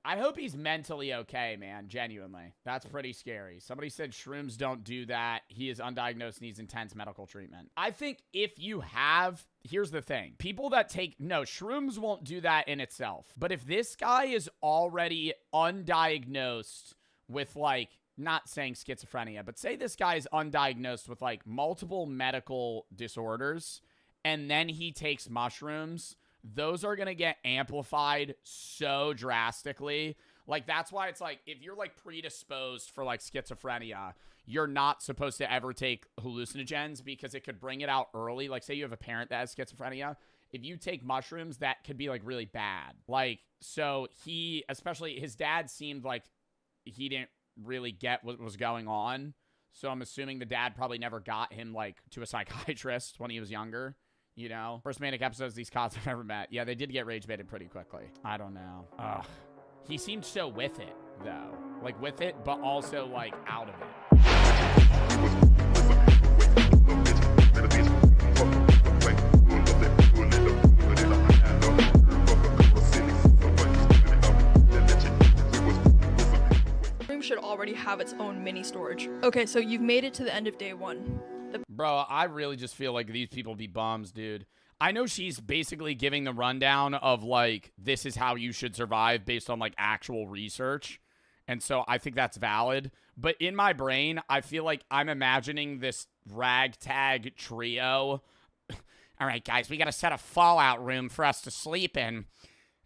I hope he's mentally okay, man. Genuinely. That's pretty scary. Somebody said shrooms don't do that. He is undiagnosed, needs intense medical treatment. I think if you have, here's the thing. People that take, no, shrooms won't do that in itself. But if this guy is already undiagnosed with like, not saying schizophrenia, but say this guy is undiagnosed with like multiple medical disorders, and then he takes mushrooms, those are going to get amplified so drastically. Like, that's why it's like, if you're like predisposed for like schizophrenia, you're not supposed to ever take hallucinogens because it could bring it out early. Like, say you have a parent that has schizophrenia. If you take mushrooms, that could be like really bad. Like, so he, especially his dad seemed like he didn't really get what was going on. So I'm assuming the dad probably never got him like to a psychiatrist when he was younger. You know, first manic episodes these cops have ever met. Yeah, they did get rage baited pretty quickly. I don't know. Ugh. He seemed so with it, though. Like, with it, but also, like, out of The room should already have its own mini storage. Okay, so you've made it to the end of day 1. Bro, I really just feel like these people be bums, dude. I know she's basically giving the rundown of, like, this is how you should survive based on, like, actual research. And so I think that's valid. But in my brain, I feel like I'm imagining this ragtag trio. All right, guys, we got to set a fallout room for us to sleep in.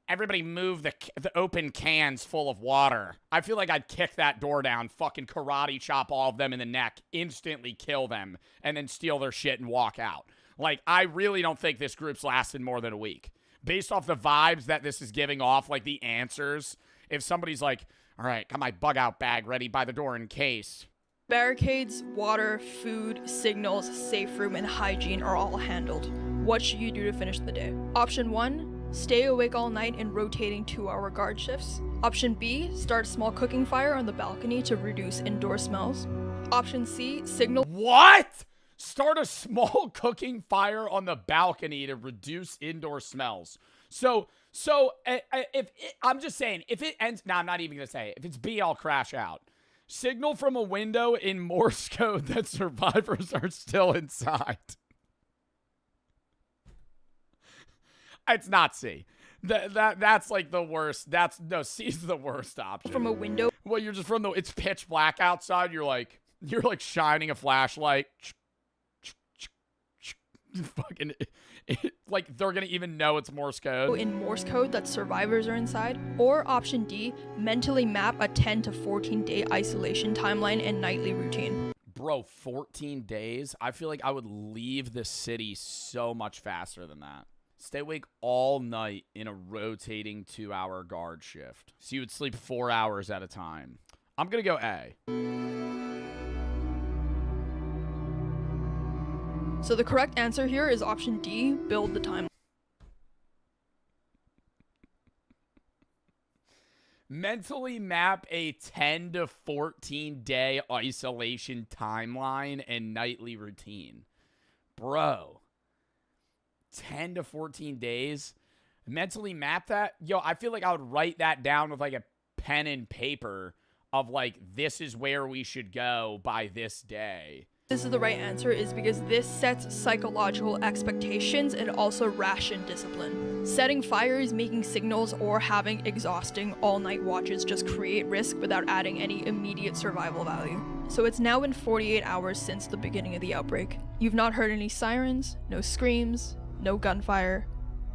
Everybody move the open cans full of water. I feel like I'd kick that door down, fucking karate chop all of them in the neck, instantly kill them, and then steal their shit and walk out. Like, I really don't think this group's lasted more than a week. Based off the vibes that this is giving off, like the answers, if somebody's like, all right, got my bug out bag ready by the door in case. Barricades, water, food, signals, safe room, and hygiene are all handled. What should you do to finish the day? Option 1. Stay awake all night in rotating 2-hour guard shifts. Option B, start a small cooking fire on the balcony to reduce indoor smells. Option C, signal— What? Start a small cooking fire on the balcony to reduce indoor smells. So I'm just saying, if it ends, no, I'm not even gonna say it. If it's B, I'll crash out. Signal from a window in Morse code that survivors are still inside. It's not C. That's like the worst. C's the worst option. From a window. Well, you're just from the, it's pitch black outside. You're like shining a flashlight. Fucking, like they're gonna even know it's Morse code. In Morse code that survivors are inside. Or option D, mentally map a 10 to 14 day isolation timeline and nightly routine. Bro, 14 days? I feel like I would leave the city so much faster than that. Stay awake all night in a rotating 2-hour guard shift. So you would sleep 4 hours at a time. I'm going to go A. So the correct answer here is option D, build the timeline. Mentally map a 10 to 14 day isolation timeline and nightly routine. Bro. 10 to 14 days. Mentally map that. Yo, I feel like I would write that down with like a pen and paper of like, this is where we should go by this day. This is the right answer is because this sets psychological expectations and also ration discipline. Setting fires, making signals, or having exhausting all-night watches just create risk without adding any immediate survival value. So it's now been 48 hours since the beginning of the outbreak. You've not heard any sirens, no screams, no gunfire,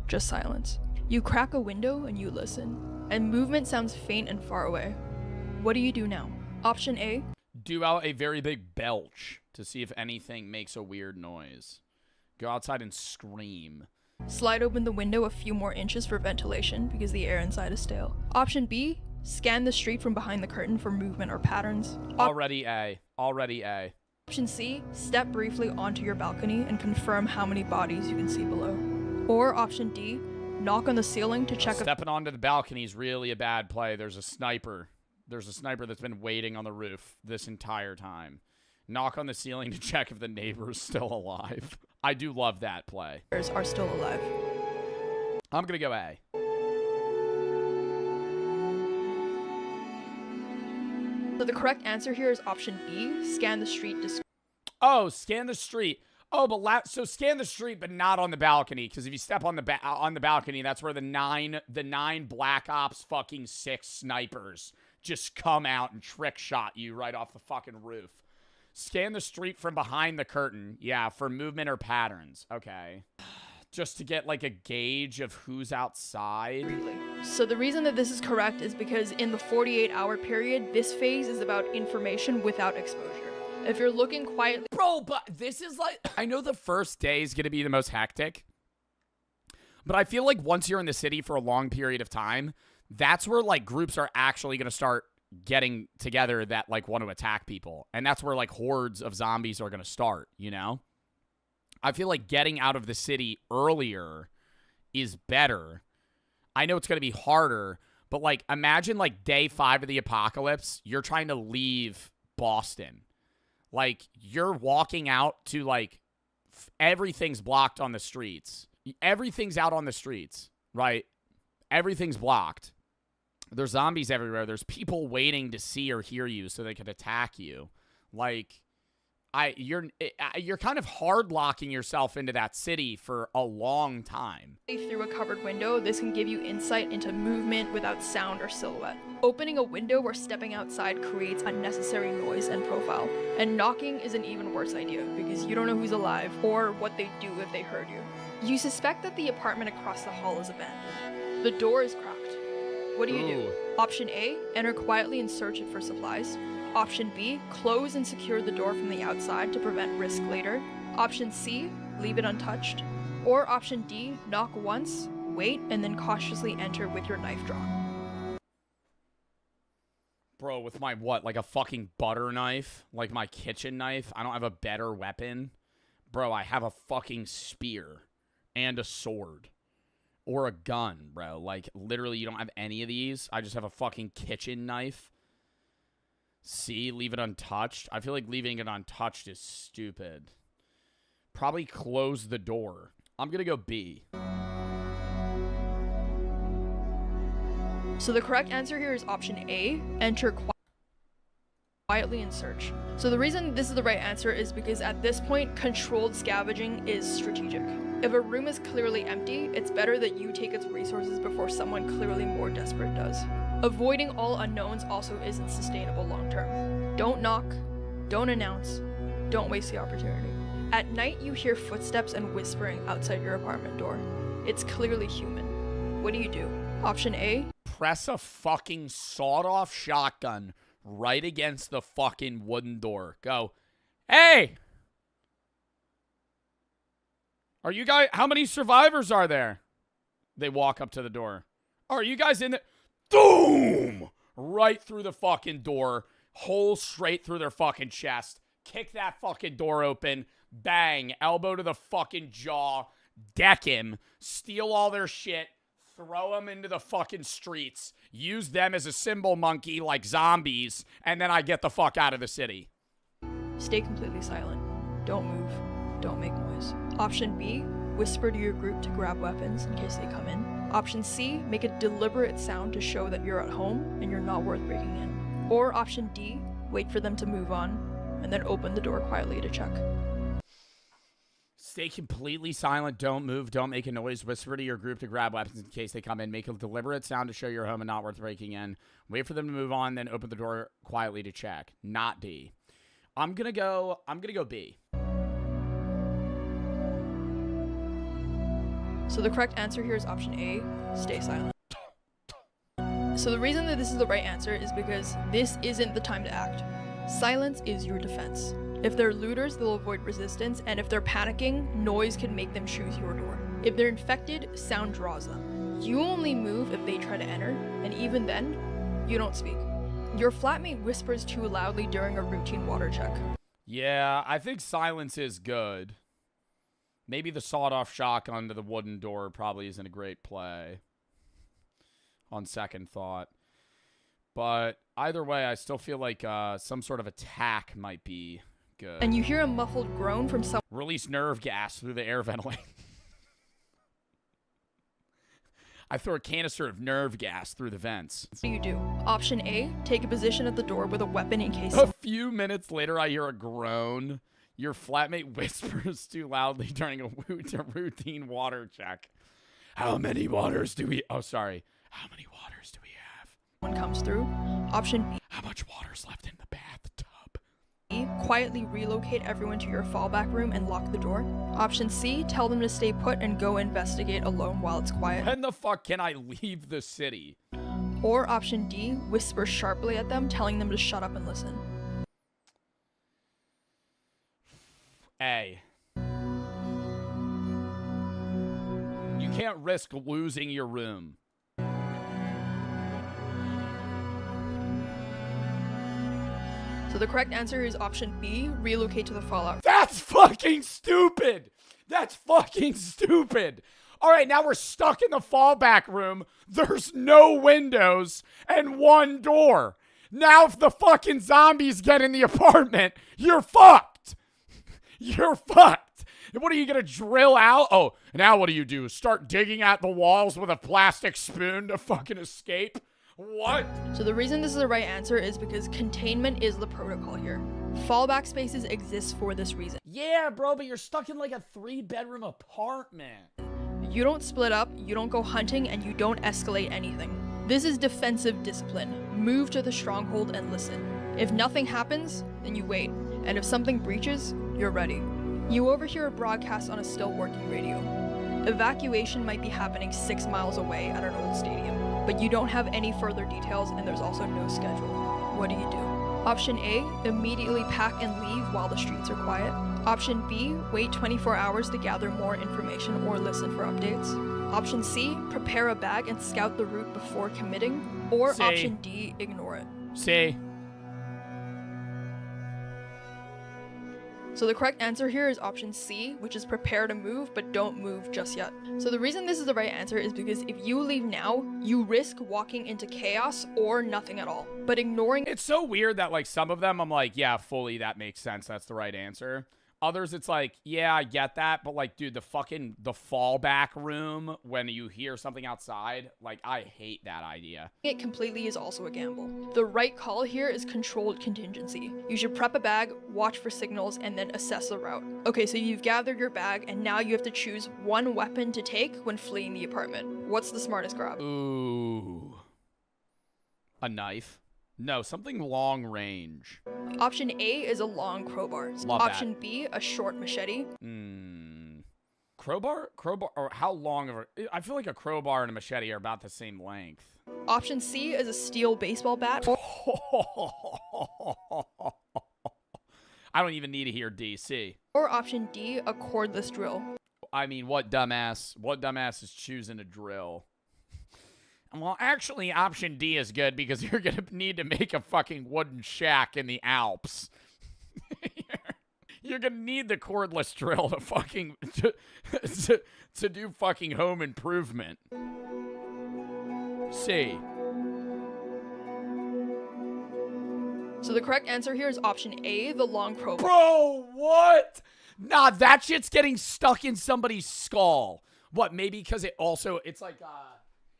just silence. You crack a window and you listen, and movement sounds faint and far away. What do you do now? Option A. Do out a very big belch to see if anything makes a weird noise. Go outside and scream. Slide open the window a few more inches for ventilation because the air inside is stale. Option B. Scan the street from behind the curtain for movement or patterns. Already A. Already A. Option C, step briefly onto your balcony and confirm how many bodies you can see below. Or option D, knock on the ceiling to check— Stepping onto the balcony is really a bad play. There's a sniper. There's a sniper that's been waiting on the roof this entire time. Knock on the ceiling to check if the neighbor's still alive. I do love that play. Are still alive. I'm going to go A. So the correct answer here is option B, scan the street. Oh, scan the street. Oh, but so scan the street, but not on the balcony, because if you step on the balcony, that's where the nine Black Ops fucking 6 snipers just come out and trick shot you right off the fucking roof. Scan the street from behind the curtain. Yeah, for movement or patterns. Okay. Just to get like a gauge of who's outside. So the reason that this is correct is because in the 48-hour period, this phase is about information without exposure. If you're looking quietly... Bro, but this is like... I know the first day is going to be the most hectic. But I feel like once you're in the city for a long period of time, that's where like groups are actually going to start getting together that like want to attack people. And that's where like hordes of zombies are going to start, you know? I feel like getting out of the city earlier is better. I know it's going to be harder, but like imagine like day 5 of the apocalypse, you're trying to leave Boston. Like you're walking out to like everything's blocked on the streets. Everything's out on the streets, right? Everything's blocked. There's zombies everywhere. There's people waiting to see or hear you so they can attack you. Like you're kind of hard locking yourself into that city for a long time. Through a covered window, this can give you insight into movement without sound or silhouette. Opening a window or stepping outside creates unnecessary noise and profile. And knocking is an even worse idea because you don't know who's alive or what they'd do if they heard you. You suspect that the apartment across the hall is abandoned. The door is cracked. What do you do? Option A, enter quietly and search it for supplies. Option B, close and secure the door from the outside to prevent risk later. Option C, leave it untouched. Or option D, knock once, wait, and then cautiously enter with your knife drawn. Bro, with my what? Like a fucking butter knife? Like my kitchen knife? I don't have a better weapon? Bro, I have a fucking spear and a sword. Or a gun, bro. Like, literally, you don't have any of these. I just have a fucking kitchen knife. C, leave it untouched. I feel like leaving it untouched is stupid. Probably close the door. I'm gonna go B. So the correct answer here is option A, enter quietly and search. So the reason this is the right answer is because at this point, controlled scavenging is strategic. If a room is clearly empty, it's better that you take its resources before someone clearly more desperate does. Avoiding all unknowns also isn't sustainable long term. Don't knock, don't announce, don't waste the opportunity. At night, you hear footsteps and whispering outside your apartment door. It's clearly human. What do you do? Option A, press a fucking sawed-off shotgun right against the fucking wooden door. Go, hey! Are you guys, how many survivors are there? They walk up to the door. Are you guys in there? Boom! Right through the fucking door. Hole straight through their fucking chest. Kick that fucking door open. Bang. Elbow to the fucking jaw. Deck him. Steal all their shit. Throw them into the fucking streets. Use them as a symbol monkey like zombies. And then I get the fuck out of the city. stay completely silent. Don't move. Don't make noise. Option B, whisper to your group to grab weapons in case they come in. Option C, make a deliberate sound to show that you're at home and you're not worth breaking in. Or option D, wait for them to move on and then open the door quietly to check. Stay completely silent. Don't move. Don't make a noise. Whisper to your group to grab weapons in case they come in. Make a deliberate sound to show you're home and not worth breaking in. Wait for them to move on, then open the door quietly to check. Not D. I'm gonna go B. So the correct answer here is option A, stay silent. So the reason that this is the right answer is because this isn't the time to act. Silence is your defense. If they're looters, they'll avoid resistance, and if they're panicking, noise can make them choose your door. If they're infected, sound draws them. You only move if they try to enter, and even then, you don't speak. Your flatmate whispers too loudly during a routine water check. Yeah, I think silence is good. Maybe the sawed-off shotgun to the wooden door probably isn't a great play on second thought. But either way, I still feel like some sort of attack might be good. And you hear a muffled groan from someone. Release nerve gas through the air ventilation. I throw a canister of nerve gas through the vents. What do you do? Option A, take a position at the door with a weapon in case. A few minutes later, I hear a groan. Your flatmate whispers too loudly during a routine water check. How many waters do we... Oh, sorry. How many waters do we have? One comes through. Option B. How much water's left in the bathtub? B, quietly relocate everyone to your fallback room and lock the door. Option C, tell them to stay put and go investigate alone while it's quiet. When the fuck can I leave the city? Or option D, whisper sharply at them, telling them to shut up and listen. A. You can't risk losing your room. So the correct answer is option B, relocate to the fallout. That's fucking stupid. That's fucking stupid. All right, now we're stuck in the fallback room. There's no windows and one door. Now if the fucking zombies get in the apartment, you're fucked. You're fucked. What are you going to drill out? Oh, now what do you do? Start digging at the walls with a plastic spoon to fucking escape? What? So the reason this is the right answer is because containment is the protocol here. Fallback spaces exist for this reason. Yeah, bro, but you're stuck in like a 3-bedroom apartment. You don't split up, you don't go hunting, and you don't escalate anything. This is defensive discipline. Move to the stronghold and listen. If nothing happens, then you wait. And if something breaches, you're ready. You overhear a broadcast on a still working radio. Evacuation might be happening 6 miles away at an old stadium, but you don't have any further details and there's also no schedule. What do you do? Option A, immediately pack and leave while the streets are quiet. Option B, wait 24 hours to gather more information or listen for updates. Option C, prepare a bag and scout the route before committing. Or C. option D, ignore it. C. So the correct answer here is option C, which is prepare to move, but don't move just yet. So the reason this is the right answer is because if you leave now, you risk walking into chaos or nothing at all. But ignoring... It's so weird that like some of them I'm like, yeah, fully that makes sense. That's the right answer. Others, it's like, yeah, I get that. But like, dude, the fallback room when you hear something outside, like, I hate that idea. It completely is also a gamble. The right call here is controlled contingency. You should prep a bag, watch for signals, and then assess the route. Okay, so you've gathered your bag, and now you have to choose one weapon to take when fleeing the apartment. What's the smartest grab? Ooh. A knife? No, something long range. Option A is a long crowbar. Love Option that. B, a short machete. Crowbar, or how long of a... I feel like a crowbar and a machete are about the same length. Option C is a steel baseball bat. I don't even need to hear DC. Or option D, a cordless drill. I mean, what dumbass is choosing a drill? Well, actually, option D is good because you're going to need to make a fucking wooden shack in the Alps. You're going to need the cordless drill to fucking to do fucking home improvement. C. So the correct answer here is option A, the long crowbar. Bro, what? Nah, that shit's getting stuck in somebody's skull. What, maybe because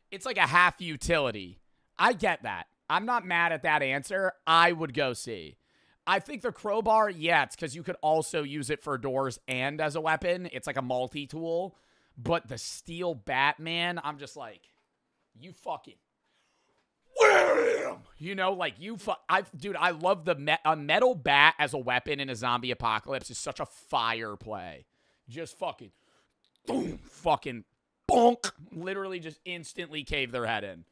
it's like a half utility. I get that. I'm not mad at that answer. I would go C. I think the crowbar, yeah, it's because you could also use it for doors and as a weapon. It's like a multi-tool. But the steel Batman, I'm just like, you fucking... Wham! You know, like dude, I love a metal bat as a weapon in a zombie apocalypse is such a fire play. Just fucking, boom, fucking, bonk, literally just instantly cave their head in.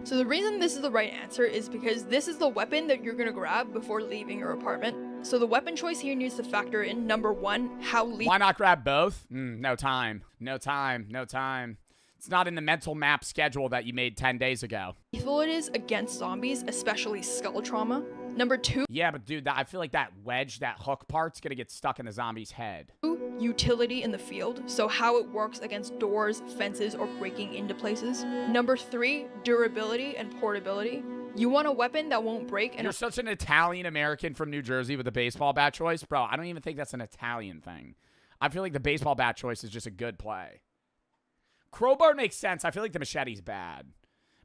So the reason this is the right answer is because this is the weapon that you're gonna grab before leaving your apartment. So the weapon choice here needs to factor in, number one, how lethal... Why not grab both? No time. No time. No time. It's not in the mental map schedule that you made 10 days ago. Lethal it is against zombies, especially skull trauma. Number two... Yeah, but dude, I feel like that wedge, that hook part's gonna get stuck in the zombie's head. Utility in the field, so how it works against doors, fences, or breaking into places. Number three, durability and portability. You want a weapon that won't break and... You're such an Italian-American from New Jersey with a baseball bat choice. Bro, I don't even think that's an Italian thing. I feel like the baseball bat choice is just a good play. Crowbar makes sense. I feel like the machete's bad.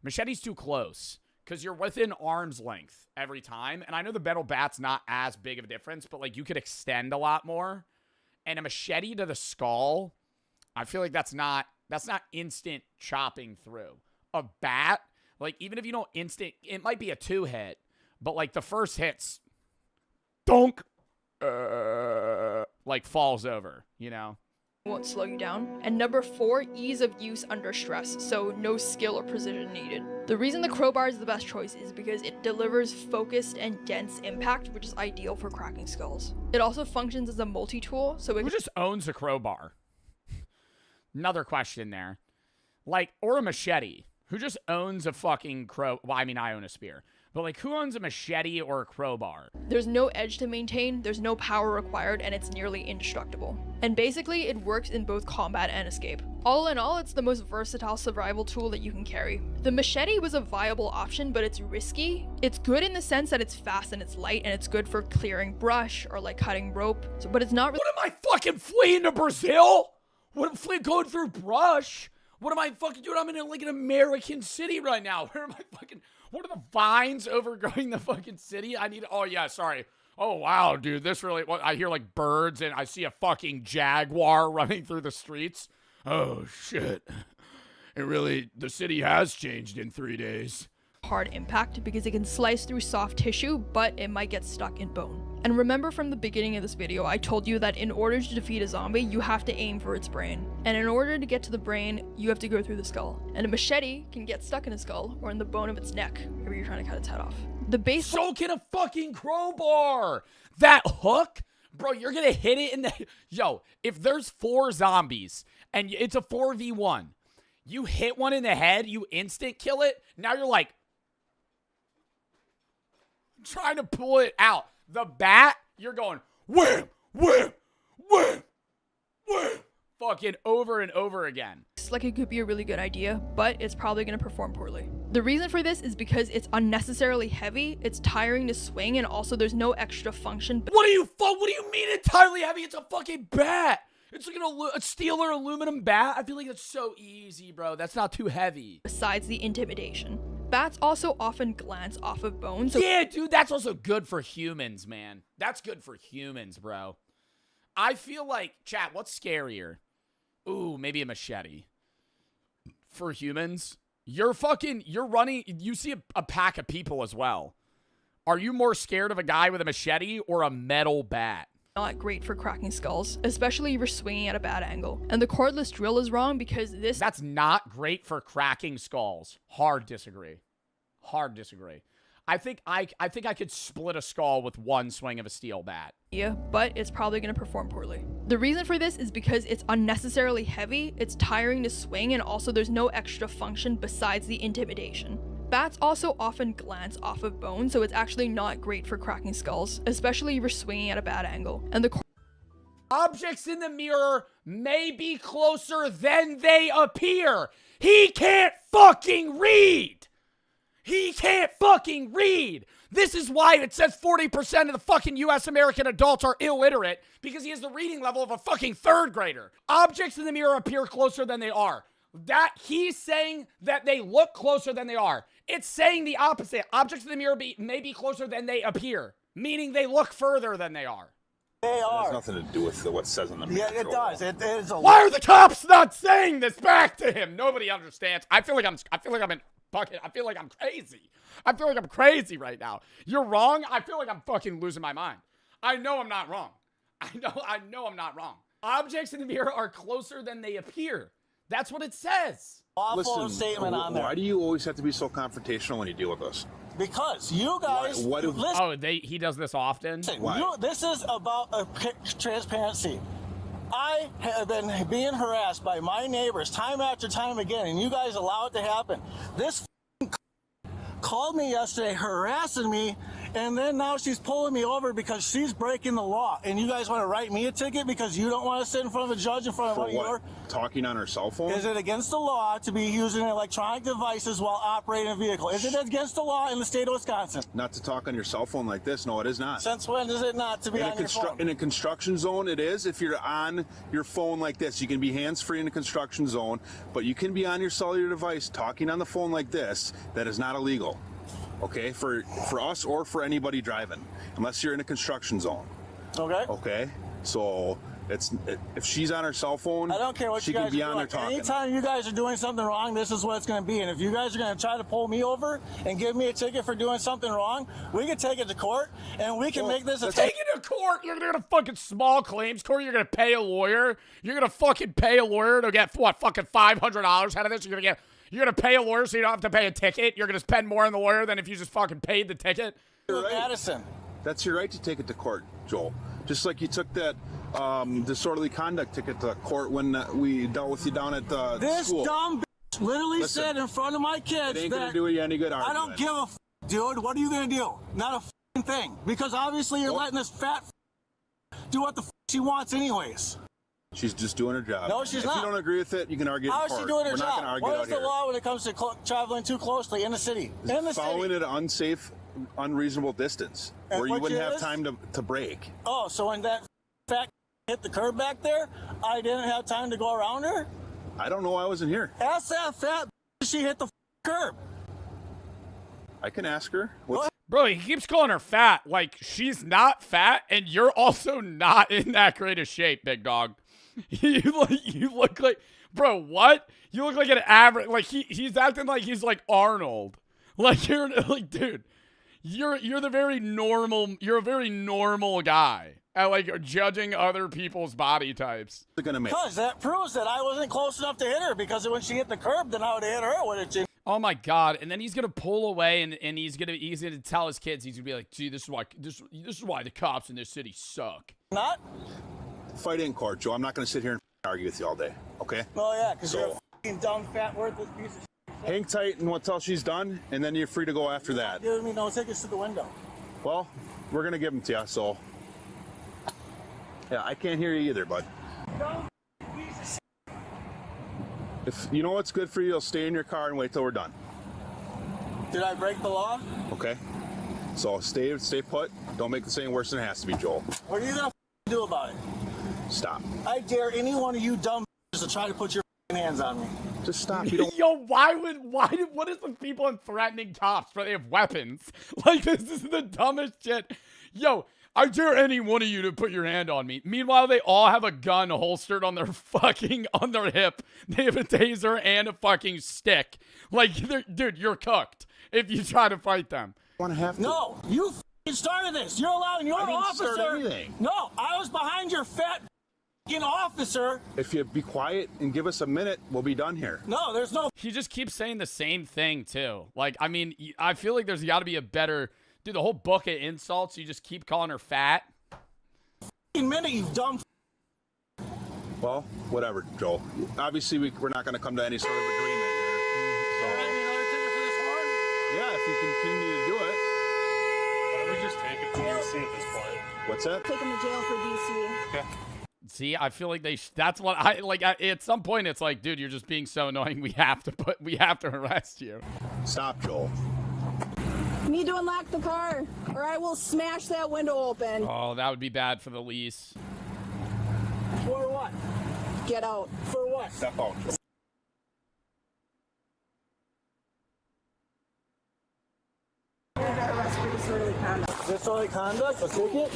Machete's too close because you're within arm's length every time. And I know the metal bat's not as big of a difference, but like you could extend a lot more. And a machete to the skull, I feel like that's not instant chopping through. A bat, like even if you don't instant, it might be a 2-hit, but like the first hit's donk, like falls over, you know? Won't slow you down. And number 4, ease of use under stress, so no skill or precision needed. The reason the crowbar is the best choice is because it delivers focused and dense impact, which is ideal for cracking skulls. It also functions as a multi-tool, so Who just owns a crowbar? Another question there. Like, or a machete. Who just owns a fucking well, I mean, I own a spear. But like, who owns a machete or a crowbar? There's no edge to maintain, there's no power required, and it's nearly indestructible. And basically, it works in both combat and escape. All in all, it's the most versatile survival tool that you can carry. The machete was a viable option, but it's risky. It's good in the sense that it's fast and it's light, and it's good for clearing brush or like cutting rope, but it's not really— What am I fucking fleeing to Brazil? What am I going through brush? What am I fucking doing? I'm in like an American city right now. Where am I fucking— what are the vines overgrowing the fucking city? Oh yeah, sorry. Oh wow, dude, this really— I hear like birds and I see a fucking jaguar running through the streets. Oh shit. The city has changed in 3 days. Hard impact because it can slice through soft tissue, but it might get stuck in bone. And remember from the beginning of this video, I told you that in order to defeat a zombie, you have to aim for its brain. And in order to get to the brain, you have to go through the skull. And a machete can get stuck in a skull or in the bone of its neck if you're trying to cut its head off. So can a fucking crowbar. That hook, bro, you're gonna hit it in the— Yo, if there's 4 zombies and it's a 4v1, you hit one in the head, you instant kill it. Now you're like trying to pull it out. The bat, you're going wham, wham, wham, wham, fucking over and over again. It's like it could be a really good idea, but it's probably going to perform poorly. The reason for this is because it's unnecessarily heavy, it's tiring to swing, and also there's no extra function. What do you mean entirely heavy? It's a fucking bat. It's like a steel or aluminum bat. I feel like that's so easy, bro. That's not too heavy. Besides the intimidation. Bats also often glance off of bones. Yeah, dude, that's also good for humans, man. That's good for humans, bro. I feel like, chat, what's scarier? Ooh, maybe a machete. For humans, you're running, you see a pack of people as well. Are you more scared of a guy with a machete or a metal bat? Not great for cracking skulls, especially if you're swinging at a bad angle. And the cordless drill is wrong because that's not great for cracking skulls. Hard disagree. I think I could split a skull with one swing of a steel bat. Yeah, but it's probably going to perform poorly. The reason for this is because it's unnecessarily heavy, it's tiring to swing, and also there's no extra function besides the intimidation. Bats also often glance off of bone, so it's actually not great for cracking skulls, especially if you're swinging at a bad angle. And the objects in the mirror may be closer than they appear. He can't fucking read. This is why it says 40% of the fucking US American adults are illiterate, because he has the reading level of a fucking 3rd grader. Objects in the mirror appear closer than they are. That he's saying that they look closer than they are. It's saying the opposite. Objects in the mirror may be closer than they appear, meaning they look further than they are. They are. It has nothing to do with what it says on the mirror. Yeah, it does. It is a— Why are the cops not saying this back to him? Nobody understands. I feel like I'm crazy. I feel like I'm crazy right now. You're wrong. I feel like I'm fucking losing my mind. I know I'm not wrong. I know I'm not wrong. Objects in the mirror are closer than they appear. That's what it says. Awful statement on there. Why do you always have to be so confrontational when you deal with us? Because you guys— he does this often? This is about transparency. I have been being harassed by my neighbors time after time again, and you guys allow it to happen. This called me yesterday harassing me And then now she's pulling me over because she's breaking the law. And you guys want to write me a ticket because you don't want to sit in front of a judge in front of For your... what? Talking on her cell phone? Is it against the law to be using electronic devices while operating a vehicle? Is it against the law in the state of Wisconsin? Not to talk on your cell phone like this. No, it is not. Since when is it not to be on your phone? In a construction zone, it is. If you're on your phone like this, you can be hands-free in a construction zone, but you can be on your cellular device talking on the phone like this. That is not illegal. Okay, for us or for anybody driving, unless you're in a construction zone. Okay. Okay, so if she's on her cell phone, I don't care what she you guys can be are on there doing. talking. Anytime you guys are doing something wrong, this is what it's going to be. And if you guys are going to try to pull me over and give me a ticket for doing something wrong, we can take it to court and we can make this a... Take it to court. You're gonna fucking small claims court. You're gonna pay a lawyer. You're gonna fucking pay a lawyer to get what, fucking $500 out of this. You're gonna pay a lawyer so you don't have to pay a ticket. You're gonna spend more on the lawyer than if you just fucking paid the ticket. You're right. Madison. That's your right to take it to court, Joel. Just like you took that disorderly conduct ticket to court when we dealt with you down at the school. This dumb bitch literally said in front of my kids it ain't that gonna do you any good arguing. I don't give a f, dude. What are you gonna do? Not a f***ing thing. Because obviously you're letting this fat f do what the f she wants anyways. She's just doing her job. No, she's not. If you don't agree with it, you can argue How in is court. she doing her We're job? not gonna argue What out is the here. law when it comes to traveling too closely in the city? In the Following city. at an unsafe, unreasonable distance And where you what wouldn't year have is? time to brake. Oh, so when that fat hit the curb back there, I didn't have time to go around her? I don't know. I wasn't here. Ask that fat she hit the curb. I can ask her. Bro, he keeps calling her fat. Like, she's not fat, and you're also not in that great of shape, big dog. You look like, bro, what? You look like an average, like, he's acting like he's like Arnold. Like, you're, like, dude, you're a very normal guy at, like, judging other people's body types. Because that proves that I wasn't close enough to hit her, because when she hit the curb, then I would have hit her, wouldn't you? Oh my God! And then he's gonna pull away, and he's gonna tell his kids, he's gonna be like, "Gee, this is why the cops in this city suck." Not. Fight in court, Joe. I'm not going to sit here and argue with you all day. Okay? Oh yeah, because you're a f***ing dumb, fat, worthless piece of shit. Hang tight until she's done, and then you're free to go after that. Give me no tickets to the window. Well, we're going to give them to you, so. Yeah, I can't hear you either, bud. If you know what's good for you, you'll stay in your car and wait till we're done. Did I break the law? Okay? So stay put. Don't make this any worse than it has to be, Joel. What are you going to do about it? Stop. I dare any one of you dumb to try to put your hands on me. Just stop. You don't. Yo, what is with people and threatening cops where they have weapons? Like, this is the dumbest shit. Yo, I dare any one of you to put your hand on me. Meanwhile, they all have a gun holstered on their hip. They have a taser and a fucking stick. Like, dude, you're cooked if you try to fight them. No, you started this. You're allowing your officer. Start anything. No, I was behind your fat officer. If you be quiet and give us a minute, we'll be done here. No, there's no. He just keeps saying the same thing too. Like, I mean, I feel like there's got to be a better. Dude, the whole book of insults. You just keep calling her fat. Minute, you dumb. Well, whatever, Joel. Obviously, we're not going to come to any sort of agreement here. So. Yeah, if you continue to do it. Why don't we just take it to DC at this point? What's that? Take him to jail for DC. Okay. See, I feel like that's what I like. At some point, it's like, dude, you're just being so annoying. We have to arrest you. Stop, Joel. You need to unlock the car, or I will smash that window open. Oh, that would be bad for the lease. For what? Get out. For what? Step out, Joel. Arrest for disorderly conduct. Disorderly conduct? A ticket?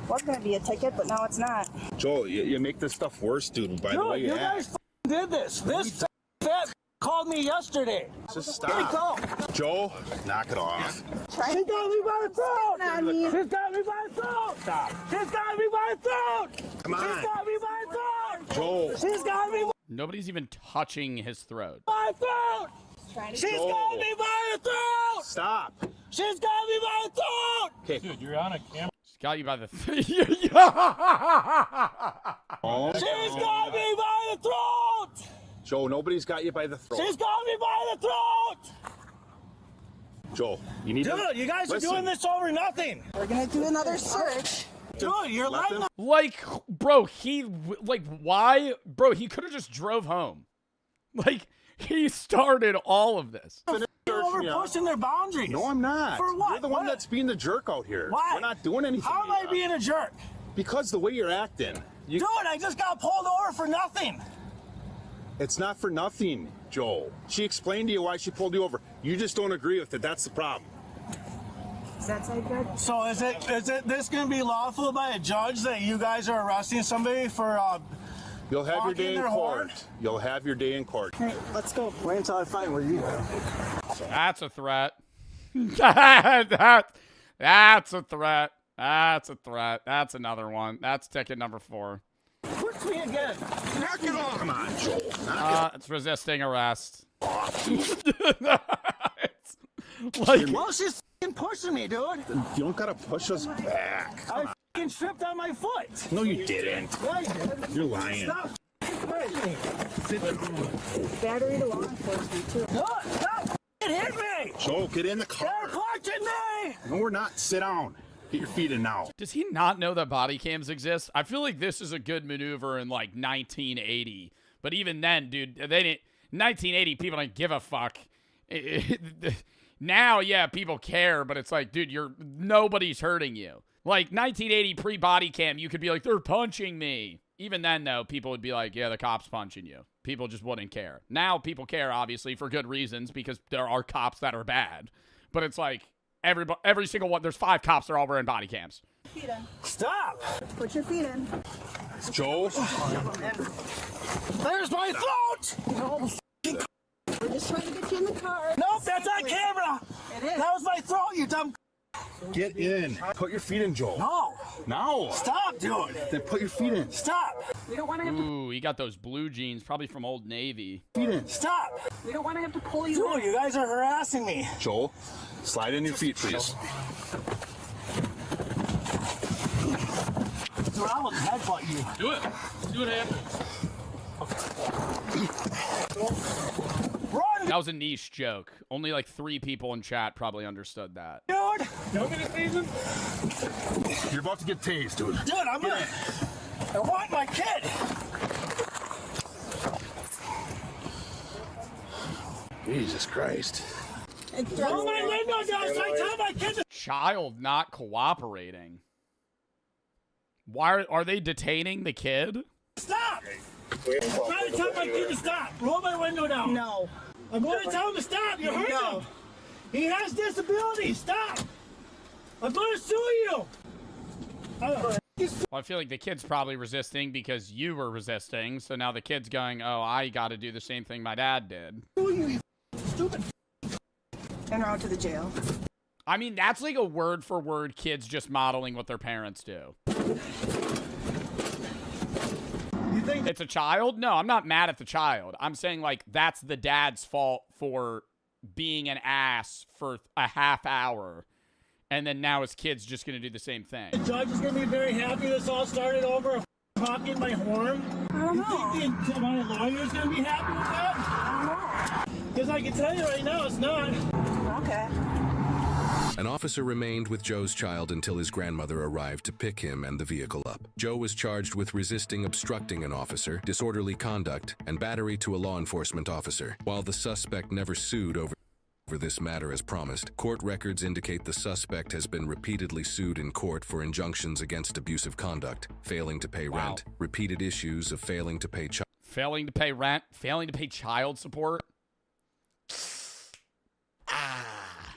Was gonna be a ticket, but now it's not. Joel, you make this stuff worse, dude, by the way you act. guys did this. This fat called me yesterday. Just stop. Joel, knock it off. She got me by the throat! She's got me by the throat! Stop. She's got me by the throat! Come on. She's got me by the throat! Joel. She's got me Nobody's even touching his throat. by the throat! She's got me by the throat! Stop. She's got me by the throat! Okay. Dude, you're on a camera. She's got you by the. Oh. She's got me by the throat! Joe, nobody's got you by the throat. She's got me by the throat! Joel, you need Dude, to you guys are doing this over nothing. We're gonna do another search. Dude, you're letting them. Like, bro, why? Bro, he could have just drove home. Like, he started all of this. You're over pushing their boundaries. No, I'm not. For what? You're the one that's being the jerk out here. Why? We're not doing anything. How am I being a jerk? Because the way you're acting. Dude, I just got pulled over for nothing. It's not for nothing, Joel. She explained to you why she pulled you over. You just don't agree with it. That's the problem. Is that side good? So is it this going to be lawful by a judge that you guys are arresting somebody for You'll have your day in their court. horn? You'll have your day in court. Hey, let's go. Wait until I find where you go. That's a threat. That's a threat. That's a threat. That's another one. That's ticket number 4. Push me again. Knock it off. Come on, Joel. It's resisting arrest. Like, well, she's f***ing pushing me, dude. You don't gotta push us back. I f***ing tripped on my foot. No, you didn't. Yeah, I did. You're lying. Stop pushing me. Battery to law enforcement, too. No, stop f***ing hit me. Joel, get in the car. They're punching me. No, we're not. Sit down. Get your feet in now. does he not know that body cams exist? I feel like this is a good maneuver in like 1980. But even then, dude, they didn't. 1980, people didn't give a fuck. Now, yeah, people care, but it's like, dude, nobody's hurting you. Like 1980 pre-body cam, you could be like, they're punching me. Even then, though, people would be like, yeah, the cop's punching you. People just wouldn't care. Now people care, obviously, for good reasons, because there are cops that are bad. But it's like, every single one, there's 5 cops that are all wearing body cams. Feet in. Stop. Put your feet in. Joel. There's my throat. No, we're just trying to get you in the car. Nope, that's on camera. It is. That was my throat, you dumb. Get in. Put your feet in, Joel. No. No. Stop, dude. Then put your feet in. Stop. We don't want to have to. Ooh, he got those blue jeans, probably from Old Navy. Feet in. Stop. We don't want to have to pull you. Dude, you guys are harassing me. Joel, slide in your feet, please. Dude, I will headbutt you. Do it. See what happens. Run, That was a niche joke. Only like 3 people in chat probably understood that. dude. You want me to tase him? You're about to get tased, dude. Dude, I'm gonna. I want my kid. Jesus Christ. Roll my window down so I tell my kid to. Child not cooperating. Why are they detaining the kid? Stop. I'm trying to tell my kid to stop. Roll my window down. No. I'm going to tell him to stop. You heard him. He has disabilities. Stop. I'm going to sue you. Well, I feel like the kid's probably resisting because you were resisting. So now the kid's going, oh, I got to do the same thing my dad did. You stupid. En route to the jail. I mean, that's like a word for word kids just modeling what their parents do. You think It's a child? No, I'm not mad at the child. I'm saying, like, that's the dad's fault for being an ass for a half hour. And then now his kid's just going to do the same thing. the judge is going to be very happy this all started over honking my horn? I don't know. You think my lawyer's going to be happy with that? I Because I can tell you right now, it's not. don't know. Okay. An officer remained with Joe's child until his grandmother arrived to pick him and the vehicle up. Joe was charged with resisting obstructing an officer, disorderly conduct, and battery to a law enforcement officer. While the suspect never sued over this matter as promised, court records indicate the suspect has been repeatedly sued in court for injunctions against abusive conduct, failing to pay rent, repeated issues of failing to pay Failing to pay rent, failing to pay child support.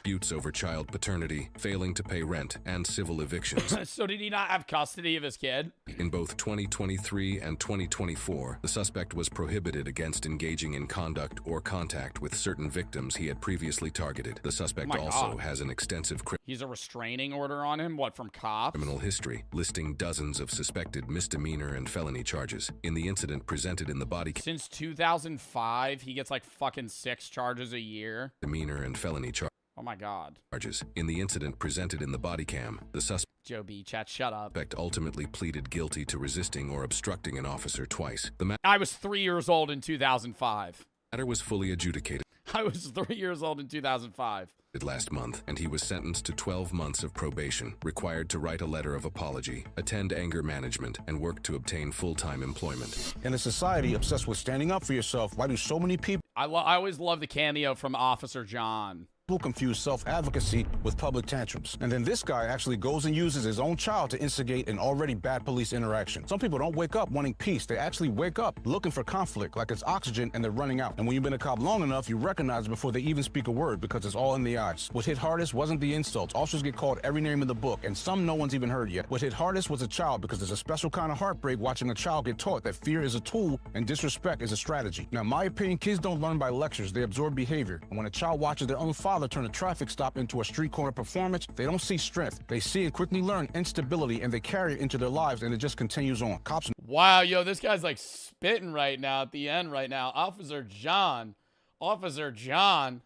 disputes over child paternity, failing to pay rent, and civil evictions. So did he not have custody of his kid? In both 2023 and 2024, the suspect was prohibited against engaging in conduct or contact with certain victims he had previously targeted. The suspect Oh my also God. has an extensive He's a restraining order on him? What, from cops? criminal history, listing dozens of suspected misdemeanor and felony charges. In the incident presented in the body Since 2005, he gets like fucking 6 charges a year. demeanor and felony Oh my God. charges. In the incident presented in the body cam, the Joe B. Chat, shut up. suspect ultimately pleaded guilty to resisting or obstructing an officer twice. The I was 3 years old in 2005. matter was fully adjudicated I was 3 years old in 2005. last month, and he was sentenced to 12 months of probation, required to write a letter of apology, attend anger management, and work to obtain full-time employment. In a society obsessed with standing up for yourself, why do so many people I always love the cameo from Officer John. confuse self-advocacy with public tantrums? And then this guy actually goes and uses his own child to instigate an already bad police interaction. Some people don't wake up wanting peace. They actually wake up looking for conflict, like it's oxygen and they're running out. And when you've been a cop long enough, you recognize it before they even speak a word because it's all in the eyes. What hit hardest wasn't the insults. Officers get called every name in the book, and some no one's even heard yet. What hit hardest was a child, because there's a special kind of heartbreak watching a child get taught that fear is a tool and disrespect is a strategy. Now, in my opinion, kids don't learn by lectures. They absorb behavior. And when a child watches their own father turn a traffic stop into a street corner performance, they don't see strength. They see and quickly learn instability, and they carry it into their lives, and it just continues on. Cops. Wow, yo, this guy's like spitting right now at the end right now. Officer John.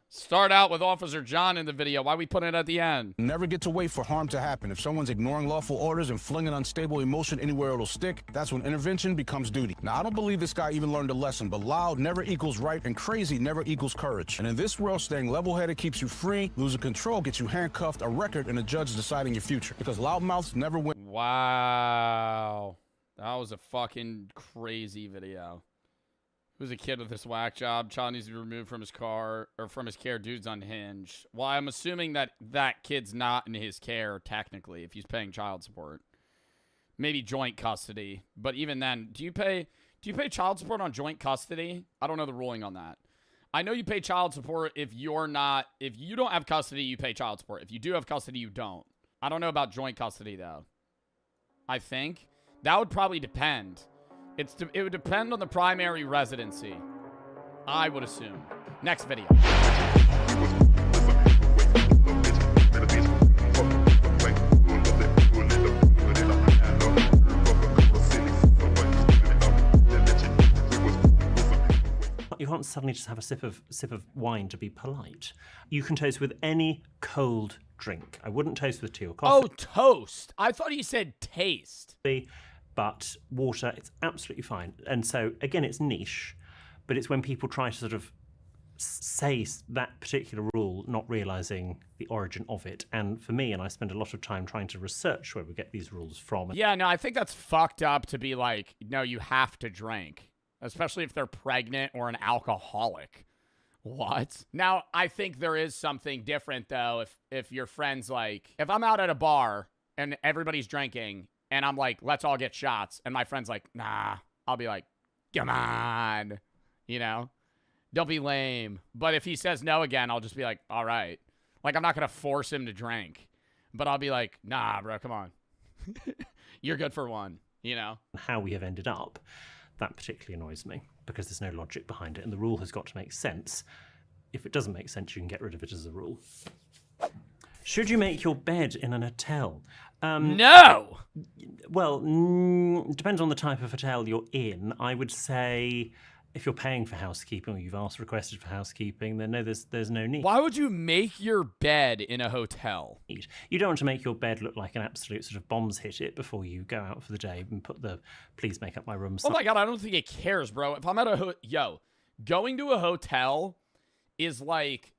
Start out with Officer John in the video. Why we put it at the end? Never get to wait for harm to happen. If someone's ignoring lawful orders and flinging unstable emotion anywhere it'll stick, that's when intervention becomes duty. Now, I don't believe this guy even learned a lesson, but loud never equals right, and crazy never equals courage. And in this world, staying level-headed keeps you free, losing control gets you handcuffed, a record, and a judge deciding your future. Because loudmouths never win. Wow. That was a fucking crazy video. Who's a kid with this whack job? Child needs to be removed from his car or from his care. Dude's unhinged. Well, I'm assuming that that kid's not in his care technically if he's paying child support. Maybe joint custody, but even then, do you pay child support on joint custody? I don't know the ruling on that. I know you pay child support if you don't have custody, you pay child support. If you do have custody, you don't. I don't know about joint custody though. I think that would probably depend. It would depend on the primary residency, I would assume. Next video. You can't suddenly just have a sip of wine to be polite. You can toast with any cold drink. I wouldn't toast with tea or coffee. Oh, toast. I thought he said taste. But water, it's absolutely fine. And so, again, it's niche, but it's when people try to sort of say that particular rule, not realizing the origin of it. And for me, and I spend a lot of time trying to research where we get these rules from. Yeah, no, I think that's fucked up to be like, no, you have to drink, especially if they're pregnant or an alcoholic. What? Now, I think there is something different, though, if your friend's like, if I'm out at a bar and everybody's drinking, and I'm like, let's all get shots. And my friend's like, nah. I'll be like, come on. You know? Don't be lame. But if he says no again, I'll just be like, all right. Like, I'm not going to force him to drink. But I'll be like, nah, bro, come on. You're good for one, you know? How we have ended up, that particularly annoys me because there's no logic behind it. And the rule has got to make sense. If it doesn't make sense, you can get rid of it as a rule. Should you make your bed in an hotel? No! Well, depends on the type of hotel you're in. I would say if you're paying for housekeeping or you've requested for housekeeping, then no, there's no need. Why would you make your bed in a hotel? You don't want to make your bed look like an absolute sort of bombs hit it before you go out for the day and put the please make up my room sign. Oh my God, I don't think it cares, bro. If I'm at going to a hotel is like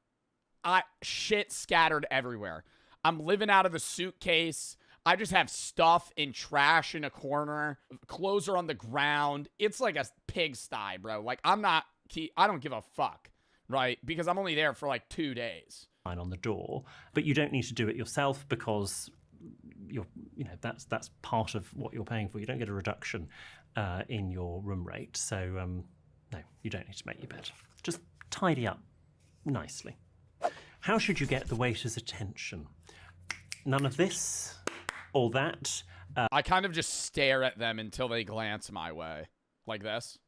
shit scattered everywhere. I'm living out of the suitcase. I just have stuff in trash in a corner. Clothes are on the ground. It's like a pigsty, bro. Like, I don't give a fuck, right? Because I'm only there for like 2 days. On the door, but you don't need to do it yourself because that's part of what you're paying for. You don't get a reduction in your room rate. So, no, you don't need to make your bed. Just tidy up nicely. How should you get the waiter's attention? None of this. All that. I kind of just stare at them until they glance my way. Like this.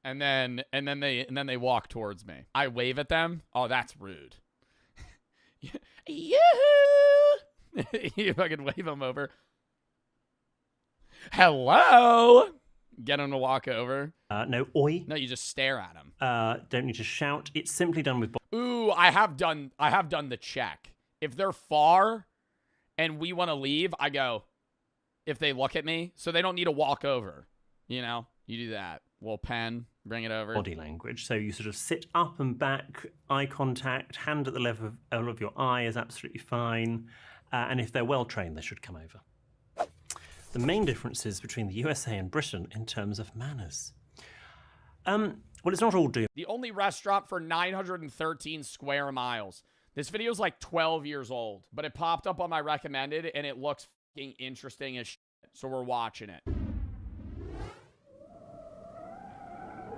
And then they walk towards me. I wave at them. Oh, that's rude. Yoo-hoo! You fucking wave them over. Hello! Get them to walk over. No, oi. No, you just stare at them. Don't need to shout. It's simply done with... Ooh, I have done the check. If they're far and we want to leave, I go, if they look at me, so they don't need to walk over. You know? You do that. Little pen, bring it over. Body language. So you sort of sit up and back, eye contact, hand at the level of your eye is absolutely fine. And if they're well trained, they should come over. The main differences between the USA and Britain in terms of manners. Well, it's not all doom. The only restaurant for 913 square miles. This video's like 12 years old, but it popped up on my recommended and it looks fucking interesting as shit. So we're watching it.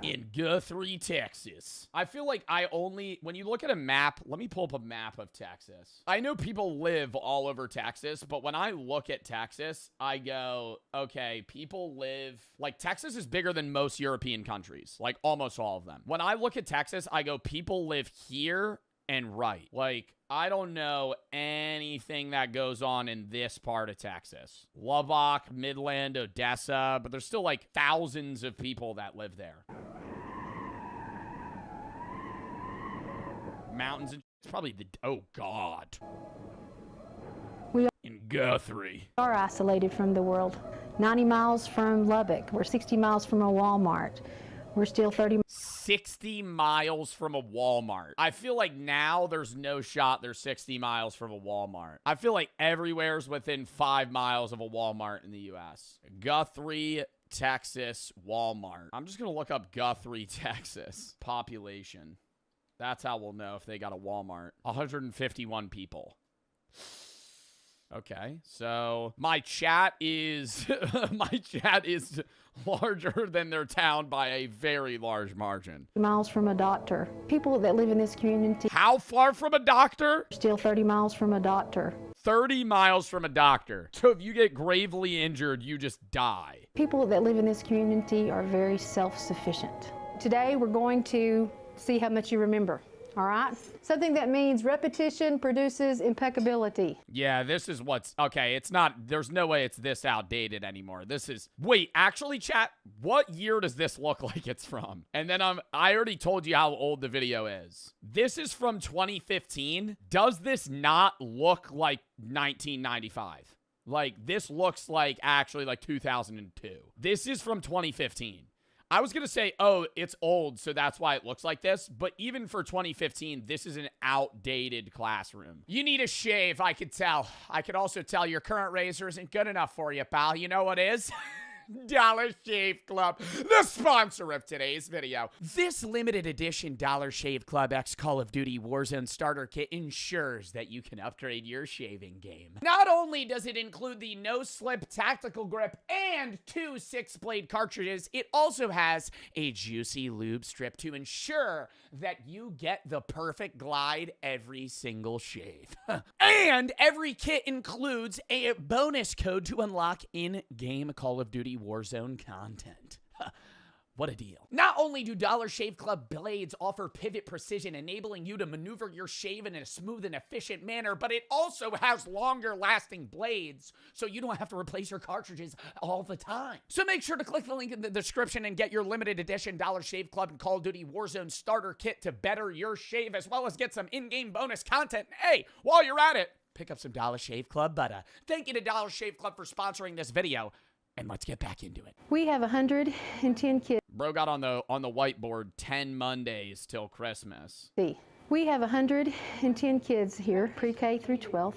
In Guthrie, Texas. I feel like when you look at a map, let me pull up a map of Texas. I know people live all over Texas, but when I look at Texas, I go, okay, people live, like Texas is bigger than most European countries, like almost all of them. When I look at Texas, I go, people live here and right. Like, I don't know anything that goes on in this part of Texas. Lubbock, Midland, Odessa, but there's still like thousands of people that live there. Mountains and it's probably the, oh God. In Guthrie. Are isolated from the world. 90 miles from Lubbock. We're 60 miles from a Walmart. We're still 60 miles from a Walmart. I feel like now there's no shot they're 60 miles from a Walmart. I feel like everywhere's within 5 miles of a Walmart in the U.S. Guthrie, Texas, Walmart. I'm just going to look up Guthrie, Texas. Population. That's how we'll know if they got a Walmart. 151 people. Okay, so my chat is larger than their town by a very large margin. miles from a doctor. People that live in this community. How far from a doctor? Still 30 miles from a doctor. 30 miles from a doctor. So if you get gravely injured, you just die. People that live in this community are very self-sufficient. Today we're going to see how much you remember. All right? Something that means repetition produces impeccability. Yeah, this is what's... Okay, it's not... There's no way it's this outdated anymore. This is... Wait, actually, chat, what year does this look like it's from? And then I already told you how old the video is. This is from 2015. Does this not look like 1995? Like, this looks like actually like 2002. This is from 2015. I was going to say, oh, it's old, so that's why it looks like this. But even for 2015, this is an outdated classroom. You need a shave, I could tell. I could also tell your current razor isn't good enough for you, pal. You know what is? Dollar Shave Club, the sponsor of today's video. This limited edition Dollar Shave Club X Call of Duty Warzone starter kit ensures that you can upgrade your shaving game. Not only does it include the no-slip tactical grip and 2 6-blade cartridges, it also has a juicy lube strip to ensure that you get the perfect glide every single shave. And every kit includes a bonus code to unlock in-game Call of Duty Warzone content. What a deal. Not only do Dollar Shave Club blades offer pivot precision, enabling you to maneuver your shave in a smooth and efficient manner, but it also has longer lasting blades, so you don't have to replace your cartridges all the time. So make sure to click the link in the description and get your limited edition Dollar Shave Club and Call of Duty Warzone starter kit to better your shave, as well as get some in-game bonus content. Hey, while you're at it, pick up some Dollar Shave Club butter. Thank you to Dollar Shave Club for sponsoring this video. And let's get back into it. We have 110 kids. Bro got on the whiteboard 10 Mondays till Christmas. We have 110 kids here, pre-K through 12th.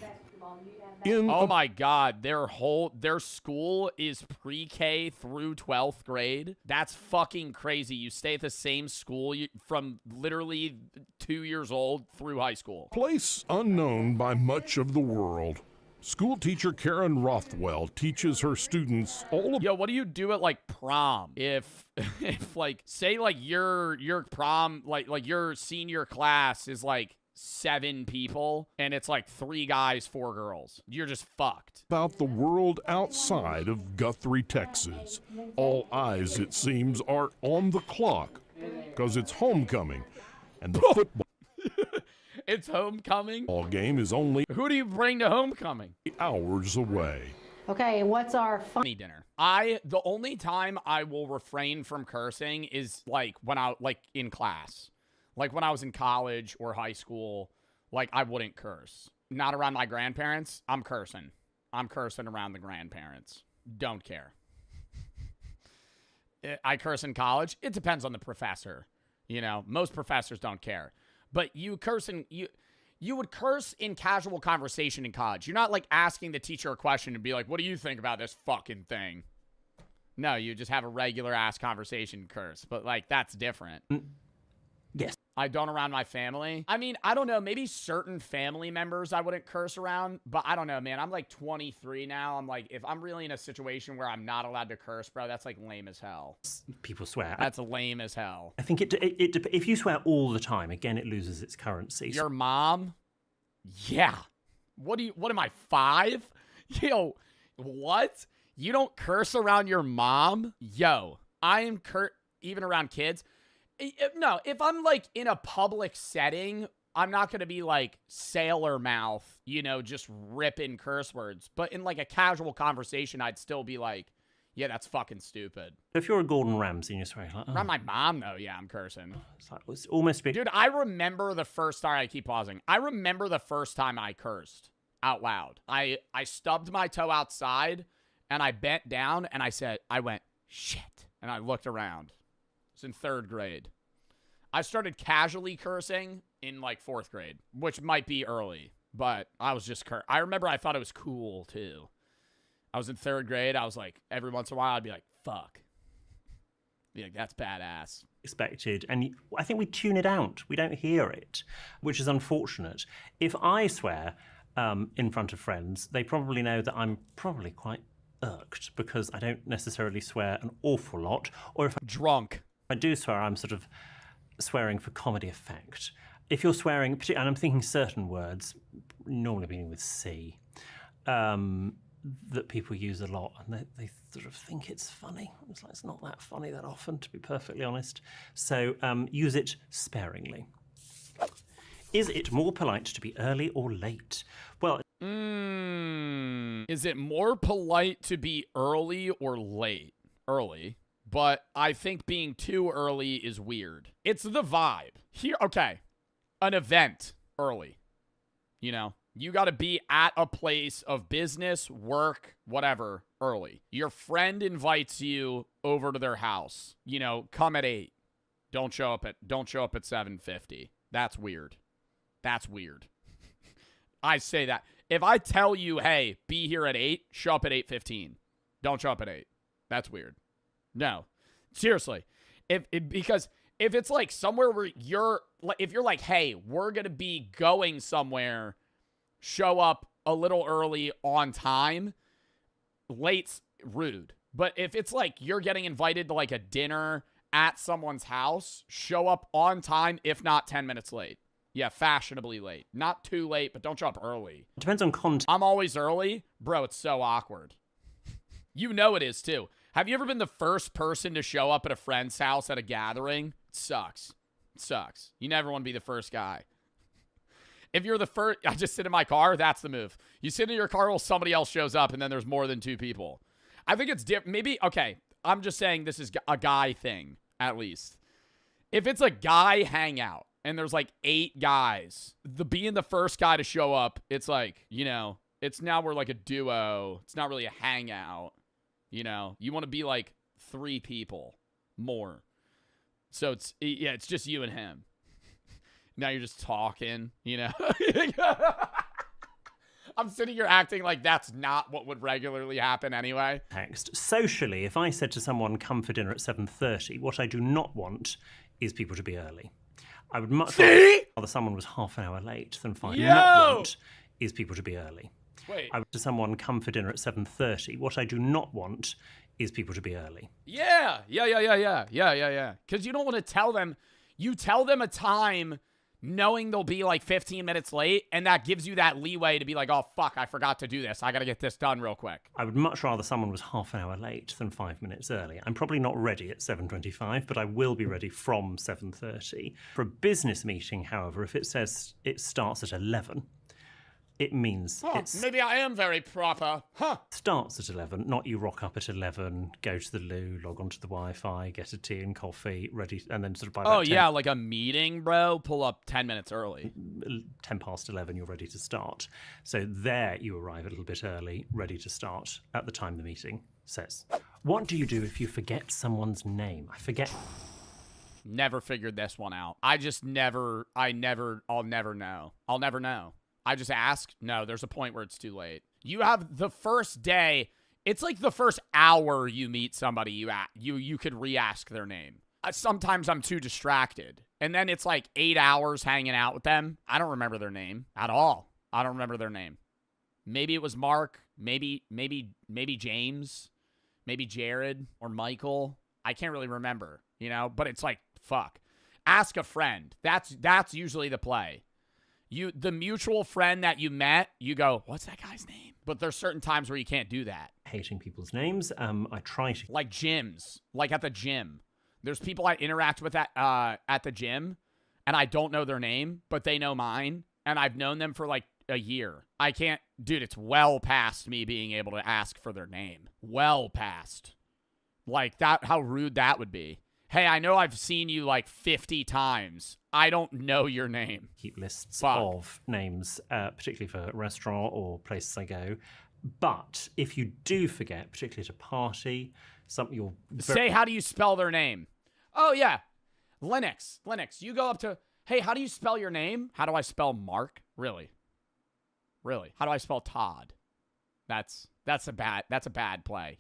Oh my God, their school is pre-K through 12th grade. That's fucking crazy. You stay at the same school from literally 2 years old through high school. Place unknown by much of the world. School teacher Karen Rothwell teaches her students all Yo, what do you do at like prom? If like say like your prom like your senior class is like 7 people and it's like 3 guys, 4 girls. You're just fucked. About the world outside of Guthrie, Texas. All eyes, it seems, are on the clock because it's homecoming and the football It's homecoming. Game is only Who do you bring to homecoming? hours away. Okay, and what's our funny dinner? The only time I will refrain from cursing is like when in class. Like when I was in college or high school, like I wouldn't curse. Not around my grandparents. I'm cursing. I'm cursing around the grandparents. Don't care. I curse in college? It depends on the professor. You know, most professors don't care. But you would curse in casual conversation in college. You're not like asking the teacher a question and be like, what do you think about this fucking thing? No, you just have a regular ass conversation curse. But like, that's different. Yes. I don't around my family. I mean, I don't know. Maybe certain family members I wouldn't curse around. But I don't know, man. I'm like 23 now. I'm like, if I'm really in a situation where I'm not allowed to curse, bro, that's like lame as hell. People swear. That's lame as hell. I think if you swear all the time, again, it loses its currency. Your mom? Yeah. What am I, 5? Yo, what? You don't curse around your mom? Yo, I am even around kids. No, if I'm like in a public setting, I'm not going to be like sailor mouth, you know, just ripping curse words. But in like a casual conversation, I'd still be like, yeah, that's fucking stupid. If you're a Gordon Ramsay and you're swearing like, around my mom, though, yeah, I'm cursing. It's almost been... Dude, I remember the first time, I keep pausing. I remember the first time I cursed out loud. I stubbed my toe outside and I bent down and I went, shit. And I looked around. It was in 3rd grade. I started casually cursing in like 4th grade, which might be early, but I was just I remember I thought it was cool too. I was in 3rd grade. I was like, every once in a while, I'd be like, fuck. Be like, that's badass. Expected. And I think we tune it out. We don't hear it, which is unfortunate. If I swear in front of friends, they probably know that I'm probably quite irked because I don't necessarily swear an awful lot. Or if I'm drunk, I do swear, I'm sort of swearing for comedy effect. If you're swearing, and I'm thinking certain words, normally beginning with C, that people use a lot, and they sort of think it's funny. It's like, it's not that funny that often, to be perfectly honest. So use it sparingly. Is it more polite to be early or late? Well, is it more polite to be early or late? Early. But I think being too early is weird. It's the vibe. Here, okay. An event early. You know, you got to be at a place of business, work, whatever, early. Your friend invites you over to their house. You know, come at 8. Don't show up at 7:50. That's weird. That's weird. I say that. If I tell you, hey, be here at 8, show up at 8:15. Don't show up at 8. That's weird. No, seriously. Because if it's like somewhere where if you're like, hey, we're going to be going somewhere, show up a little early on time, late's rude. But if it's like you're getting invited to like a dinner at someone's house, show up on time, if not 10 minutes late. Yeah, fashionably late. Not too late, but don't show up early. It depends on context. I'm always early. Bro, it's so awkward. You know it is too. Have you ever been the first person to show up at a friend's house at a gathering? It sucks. It sucks. You never want to be the first guy. If you're the first, I just sit in my car, that's the move. You sit in your car while somebody else shows up and then there's more than 2 people. I think it's different. Maybe, okay, I'm just saying this is a guy thing, at least. If it's a guy hangout and there's like 8 guys, being the first guy to show up, it's like, you know, it's now we're like a duo. It's not really a hangout. You know, you want to be like 3 people more. So it's just you and him. Now you're just talking, you know. I'm sitting here acting like that's not what would regularly happen anyway. Text. Socially, if I said to someone, come for dinner at 7:30, what I do not want is people to be early. I would much rather someone was half an hour late than fine. Not want is people to be early. Wait. I would to someone, come for dinner at 7:30. What I do not want is people to be early. Yeah. Because you don't want to tell them. You tell them a time knowing they'll be like 15 minutes late, and that gives you that leeway to be like, oh, fuck, I forgot to do this. I got to get this done real quick. I would much rather someone was half an hour late than 5 minutes early. I'm probably not ready at 7:25, but I will be ready from 7:30. For a business meeting, however, if it says it starts at 11, it means maybe I am very proper. Starts at 11, not you rock up at 11, go to the loo, log onto the Wi-Fi, get a tea and coffee, ready, and then sort of by about 10, yeah, like a meeting, bro. Pull up 10 minutes early. 10 past 11, you're ready to start. So there you arrive a little bit early, ready to start at the time the meeting says. What do you do if you forget someone's name? I forget. Never figured this one out. I'll never know. I'll never know. I just ask. No, there's a point where it's too late. You have the first day. It's like the first hour you meet somebody, you could re-ask their name. Sometimes I'm too distracted. And then it's like 8 hours hanging out with them. I don't remember their name at all. I don't remember their name. Maybe it was Mark. Maybe James. Maybe Jared or Michael. I can't really remember, you know? But it's like, fuck. Ask a friend. That's usually the play. The mutual friend that you met, you go, what's that guy's name? But there's certain times where you can't do that. Hating people's names. I try to. Like gyms. Like at the gym. There's people I interact with at the gym, and I don't know their name, but they know mine, and I've known them for like a year. I can't, dude, it's well past me being able to ask for their name. Well past. Like that, how rude that would be. Hey, I know I've seen you like 50 times. I don't know your name. Keep lists of names, particularly for restaurant or places I go. But if you do forget, particularly at a party, say, how do you spell their name? Oh, yeah. Linux. You go up to, hey, how do you spell your name? How do I spell Mark? Really? How do I spell Todd? That's a bad play.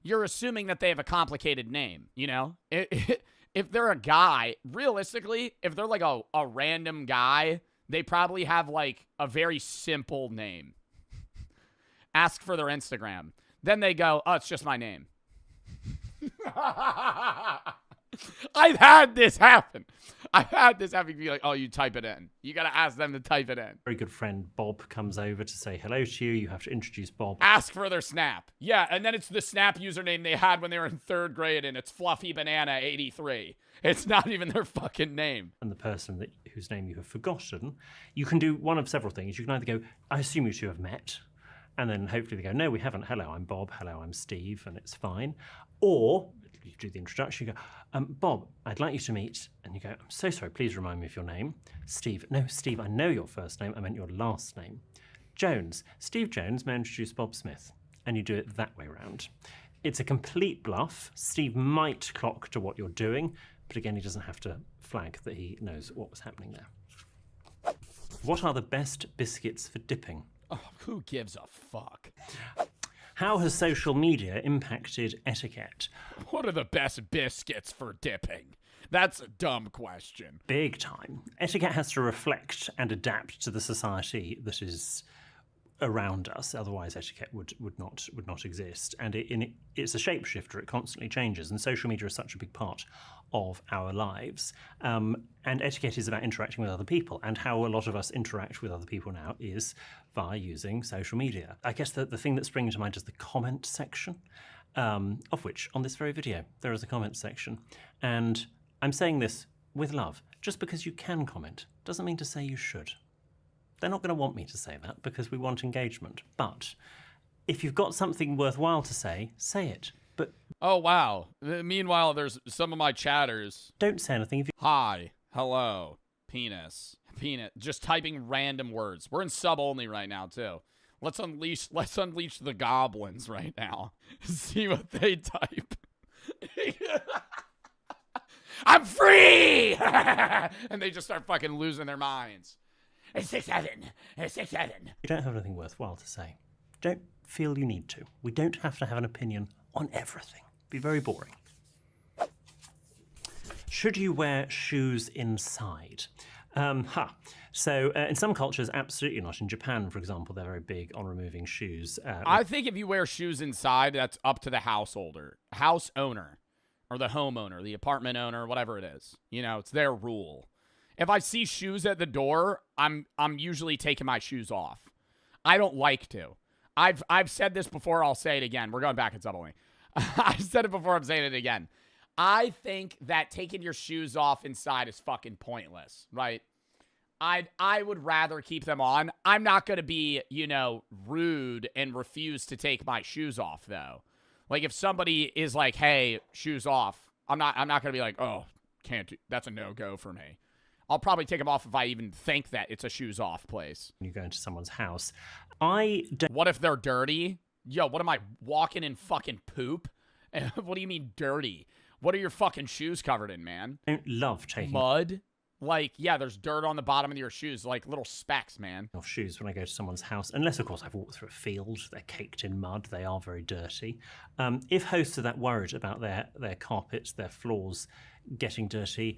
You're assuming that they have a complicated name, you know? If they're a guy, realistically, if they're like a random guy, they probably have like a very simple name. Ask for their Instagram. Then they go, oh, it's just my name. I've had this happen. Be like, oh, you type it in. You got to ask them to type it in. Very good friend Bob comes over to say hello to you. You have to introduce Bob. Ask for their Snap. Yeah, and then it's the Snap username they had when they were in 3rd grade, and it's Fluffy Banana 83. It's not even their fucking name. And the person whose name you have forgotten, you can do one of several things. You can either go, I assume you two have met. And then hopefully they go, no, we haven't. Hello, I'm Bob. Hello, I'm Steve. And it's fine. Or you do the introduction. You go, Bob, I'd like you to meet. And you go, I'm so sorry. Please remind me of your name. Steve. No, Steve, I know your first name. I meant your last name. Jones. Steve Jones, may I introduce Bob Smith? And you do it that way round. It's a complete bluff. Steve might clock to what you're doing. But again, he doesn't have to flag that he knows what was happening there. What are the best biscuits for dipping? Oh, who gives a fuck? How has social media impacted etiquette? What are the best biscuits for dipping? That's a dumb question. Big time. Etiquette has to reflect and adapt to the society that is around us. Otherwise, etiquette would not exist. And it's a shapeshifter. It constantly changes. And social media is such a big part of our lives. And etiquette is about interacting with other people. And how a lot of us interact with other people now is via using social media. I guess the thing that's springing to mind is the comment section, of which on this very video, there is a comment section. And I'm saying this with love. Just because you can comment doesn't mean to say you should. They're not going to want me to say that because we want engagement. But if you've got something worthwhile to say it. But oh, wow. Meanwhile, there's some of my chatters. Don't say anything. If you Hi. Hello. Penis. Just typing random words. We're in sub only right now, too. Let's unleash the goblins right now. See what they type. I'm free! And they just start fucking losing their minds. 6'7". 6'7". You don't have anything worthwhile to say. Don't feel you need to. We don't have to have an opinion on everything. Be very boring. Should you wear shoes inside? So in some cultures, absolutely not. In Japan, for example, they're very big on removing shoes. I think if you wear shoes inside, that's up to the house owner, or the homeowner, the apartment owner, whatever it is. You know, it's their rule. If I see shoes at the door, I'm usually taking my shoes off. I don't like to. I've said this before. I'll say it again. We're going back in subtly. I've said it before. I'm saying it again. I think that taking your shoes off inside is fucking pointless, right? I would rather keep them on. I'm not going to be, rude and refuse to take my shoes off, though. Like, if somebody is like, hey, shoes off, I'm not going to be like, oh, can't do. That's a no-go for me. I'll probably take them off if I even think that it's a shoes off place. You go into someone's house. What if they're dirty? Yo, what am I, walking in fucking poop? What do you mean dirty? What are your fucking shoes covered in, man? I don't love taking mud. Like, yeah, there's dirt on the bottom of your shoes, like little specks, man. off shoes when I go to someone's house, unless, of course, I've walked through a field. They're caked in mud. They are very dirty. If hosts are that worried about their carpets, their floors getting dirty,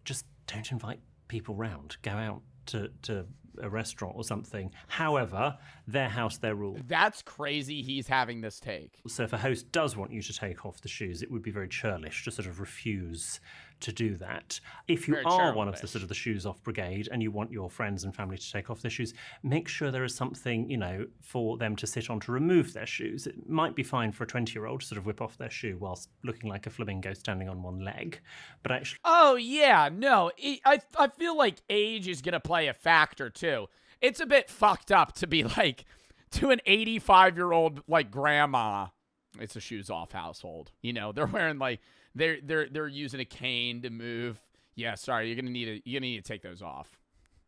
just don't invite people round. Go out to a restaurant or something. However, their house, their rules. That's crazy he's having this take. So if a host does want you to take off the shoes, it would be very churlish to sort of refuse to do that. If you Very are one of the churlish. sort of the shoes off brigade and you want your friends and family to take off their shoes, make sure there is something, you know, for them to sit on to remove their shoes. It might be fine for a 20-year-old to sort of whip off their shoe whilst looking like a flamingo standing on one leg. But actually, Oh, yeah, no. I feel like age is going to play a factor, too. It's a bit fucked up to be like, to an 85-year-old, like, grandma, it's a shoes-off household. You know, they're wearing, like, they're using a cane to move. Yeah, sorry, you're gonna need to take those off.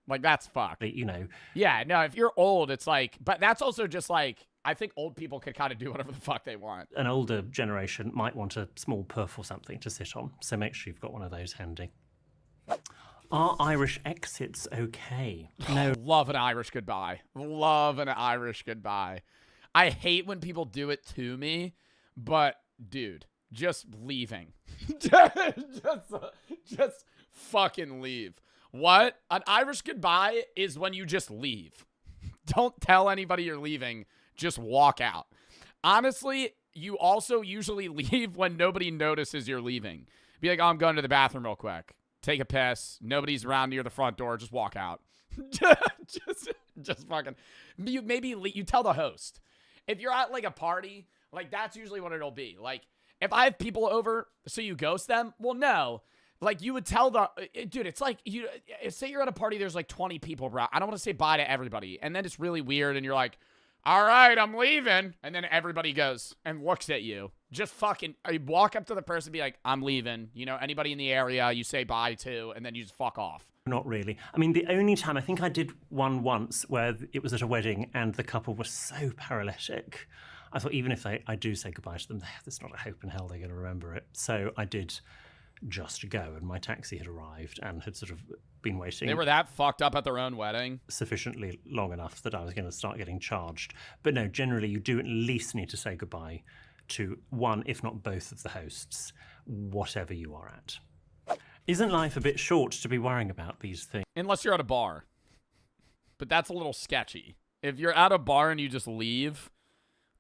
Like, that's fucked. you know, Yeah, no, if you're old, it's like, but that's also just like, I think old people could kind of do whatever the fuck they want. an older generation might want a small puff or something to sit on, so make sure you've got one of those handy. Are Irish exits okay? No. Love an Irish goodbye. Love an Irish goodbye. I hate when people do it to me, but dude, just leaving. just fucking leave. What? An Irish goodbye is when you just leave. Don't tell anybody you're leaving. Just walk out. Honestly, you also usually leave when nobody notices you're leaving. Be like, oh, I'm going to the bathroom real quick. Take a piss. Nobody's around near the front door. Just walk out. just fucking. You tell the host. If you're at like a party, like that's usually what it'll be. Like if I have people over, so you ghost them. Well, no. Like you would tell dude. It's like say you're at a party. There's like 20 people around. I don't want to say bye to everybody, and then it's really weird, and you're like, all right, I'm leaving. And then everybody goes and looks at you. Just fucking, you walk up to the person and be like, I'm leaving. You know, anybody in the area you say bye to, and then you just fuck off. Not really. I mean, the only time, I think I did one once where it was at a wedding and the couple was so paralytic. I thought even if I do say goodbye to them, there's not a hope in hell they're going to remember it. So I did just go, and my taxi had arrived and had sort of been waiting. They were that fucked up at their own wedding? Sufficiently long enough that I was going to start getting charged. But no, generally you do at least need to say goodbye to one, if not both of the hosts, whatever you are at. Isn't life a bit short to be worrying about these things? Unless you're at a bar. But that's a little sketchy. If you're at a bar and you just leave,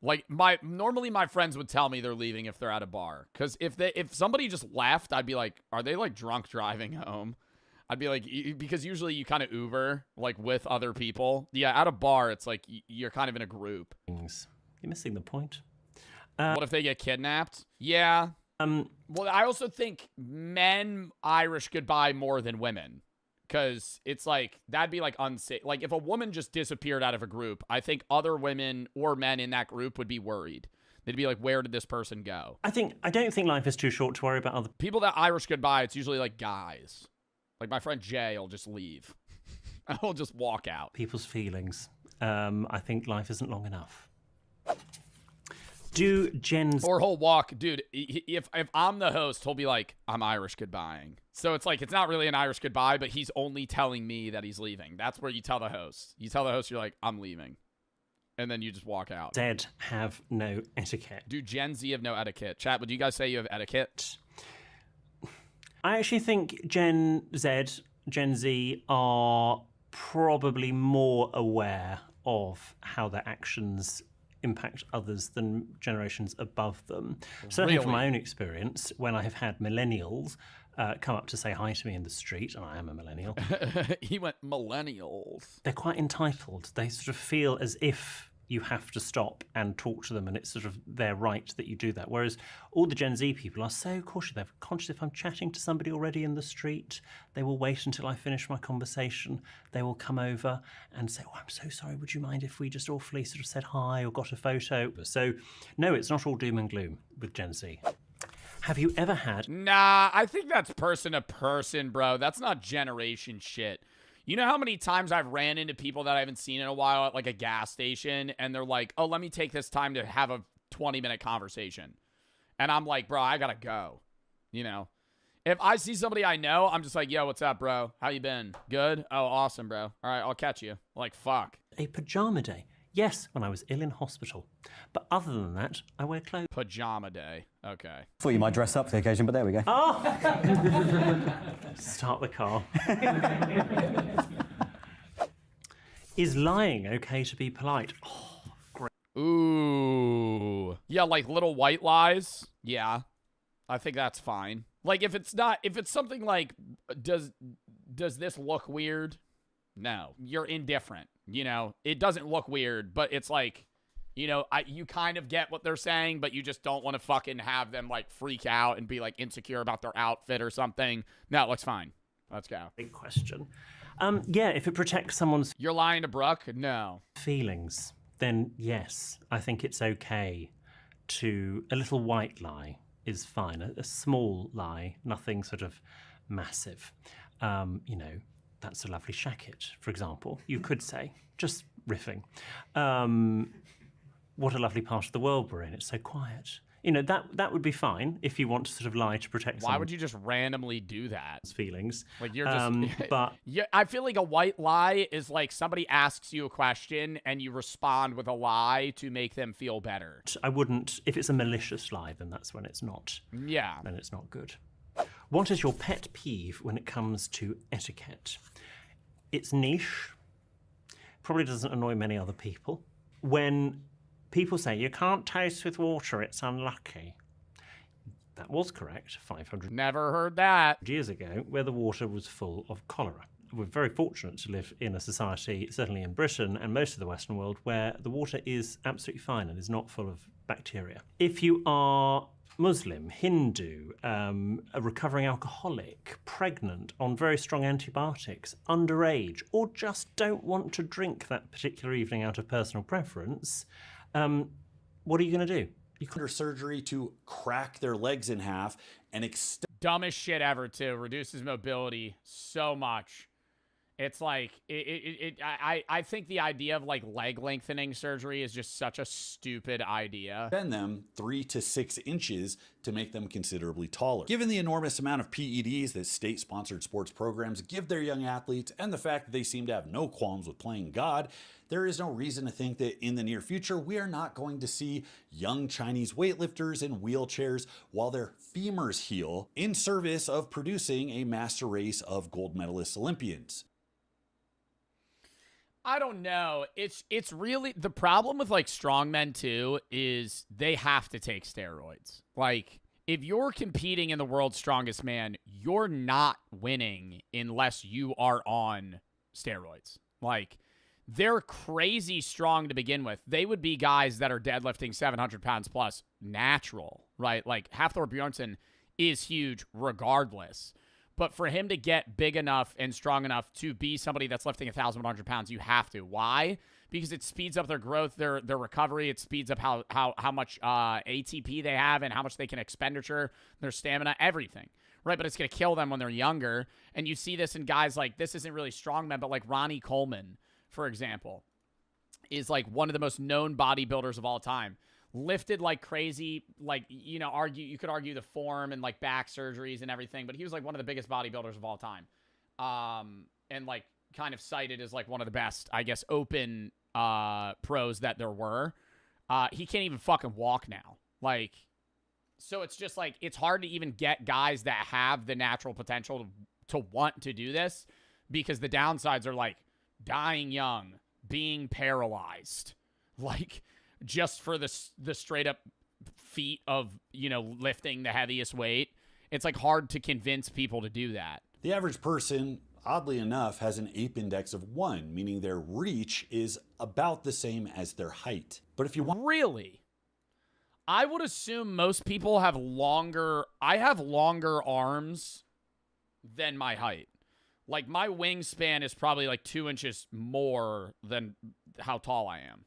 like normally my friends would tell me they're leaving if they're at a bar. Because if somebody just left, I'd be like, are they like drunk driving home? I'd be like, because usually you kind of Uber like with other people. Yeah, at a bar, it's like you're kind of in a group. You're missing the point. What if they get kidnapped? Yeah. Well, I also think men Irish goodbye more than women. Because it's like, that'd be like unsafe. Like if a woman just disappeared out of a group, I think other women or men in that group would be worried. They'd be like, where did this person go? I don't think life is too short to worry about other people. That Irish goodbye, it's usually like guys. Like my friend Jay will just leave. I'll just walk out. people's feelings. I think life isn't long enough. Do Jen's... Or he'll walk, dude, if I'm the host, he'll be like, I'm Irish goodbying. So it's like, it's not really an Irish goodbye, but he's only telling me that he's leaving. That's where you tell the host. You tell the host, you're like, I'm leaving. And then you just walk out. Z have no etiquette. Do Gen Z have no etiquette? Chat, would you guys say you have etiquette? I actually think Gen Z are probably more aware of how their actions impact others than generations above them. Certainly from my own experience, when I have had millennials come up to say hi to me in the street, and I am a millennial. He went millennials. They're quite entitled. They sort of feel as if you have to stop and talk to them, and it's sort of their right that you do that. Whereas all the Gen Z people are so cautious. They're conscious if I'm chatting to somebody already in the street, they will wait until I finish my conversation. They will come over and say, oh, I'm so sorry, would you mind if we just awfully sort of said hi or got a photo? So no, it's not all doom and gloom with Gen Z. Have you ever had... Nah, I think that's person to person, bro. That's not generation shit. You know how many times I've ran into people that I haven't seen in a while at like a gas station, and they're like, oh, let me take this time to have a 20-minute conversation. and I'm like, bro, I gotta go. You know, if I see somebody I know, I'm just like, yo, what's up, bro? How you been? Good? Oh, awesome, bro. All right, I'll catch you. Like, fuck. A pajama day. Yes, when I was ill in hospital. But other than that, I wear clothes. Pajama day. Okay. Thought you might dress up for the occasion, but there we go. Oh! Start the car. Is lying okay to be polite? Oh, great. Ooh. Yeah, like little white lies. Yeah. I think that's fine. Like, if it's something like, does this look weird? No. You're indifferent. You know, it doesn't look weird, but it's like, you know, you kind of get what they're saying, but you just don't want to fucking have them, like, freak out and be, like, insecure about their outfit or something. No, it looks fine. Let's go. Big question. Yeah, if it protects someone's... You're lying to Brooke? No. ...feelings, then yes, I think it's okay to... A little white lie is fine. A small lie, nothing sort of massive. You know, that's a lovely shacket, for example. You could say, just riffing. What a lovely part of the world we're in. It's so quiet. You know, that would be fine if you want to sort of lie to protect Why would you just randomly do that? Feelings. Like, you're just... but yeah, I feel like a white lie is like somebody asks you a question and you respond with a lie to make them feel better. I wouldn't... If it's a malicious lie, then that's when it's not. Yeah. Then it's not good. What is your pet peeve when it comes to etiquette? It's niche. Probably doesn't annoy many other people. When people say, you can't toast with water, it's unlucky. That was correct 500 Never heard that. years ago, where the water was full of cholera. We're very fortunate to live in a society, certainly in Britain and most of the Western world, where the water is absolutely fine and is not full of bacteria. If you are Muslim, Hindu, a recovering alcoholic, pregnant, on very strong antibiotics, underage, or just don't want to drink that particular evening out of personal preference, what are you going to do? Under surgery to crack their legs in half and extend. Dumbest shit ever, too. Reduces mobility so much. It's like, I think the idea of, like, leg lengthening surgery is just such a stupid idea. Bend them 3 to 6 inches to make them considerably taller. Given the enormous amount of PEDs that state-sponsored sports programs give their young athletes and the fact that they seem to have no qualms with playing God, there is no reason to think that in the near future we are not going to see young Chinese weightlifters in wheelchairs while their femurs heal in service of producing a master race of gold medalist Olympians. I don't know. It's really the problem with like strongmen too is they have to take steroids. Like if you're competing in the world's strongest man, you're not winning unless you are on steroids. Like they're crazy strong to begin with. They would be guys that are deadlifting 700 pounds plus natural, right? Like Hafthor Bjornsson is huge regardless. But for him to get big enough and strong enough to be somebody that's lifting 1,100 pounds, you have to. Why? Because it speeds up their growth, their recovery. It speeds up how much ATP they have and how much they can expenditure, their stamina, everything. Right? But it's going to kill them when they're younger. And you see this in guys like, this isn't really strongmen, but like Ronnie Coleman, for example, is like one of the most known bodybuilders of all time. Lifted like crazy, like, you know, you could argue the form and like back surgeries and everything, but he was like one of the biggest bodybuilders of all time. And like kind of cited as like one of the best, I guess, open pros that there were. He can't even fucking walk now. Like, so it's just like, it's hard to even get guys that have the natural potential to want to do this because the downsides are like dying young, being paralyzed, like, just for the straight up feat of, you know, lifting the heaviest weight. It's like hard to convince people to do that. The average person, oddly enough, has an ape index of 1, meaning their reach is about the same as their height. But if you want... Really? I would assume most people have longer... I have longer arms than my height. Like, my wingspan is probably like 2 inches more than how tall I am.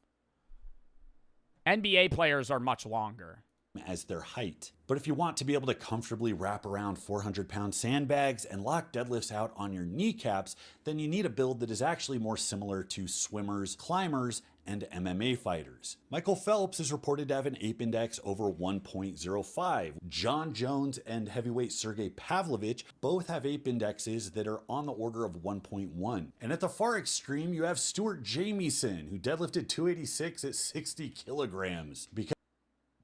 NBA players are much longer. as their height. But if you want to be able to comfortably wrap around 400-pound sandbags and lock deadlifts out on your kneecaps, then you need a build that is actually more similar to swimmers, climbers, and MMA fighters. Michael Phelps is reported to have an ape index over 1.05. John Jones and heavyweight Sergey Pavlovich both have ape indexes that are on the order of 1.1. And at the far extreme, you have Stuart Jamieson, who deadlifted 286 at 60 kilograms.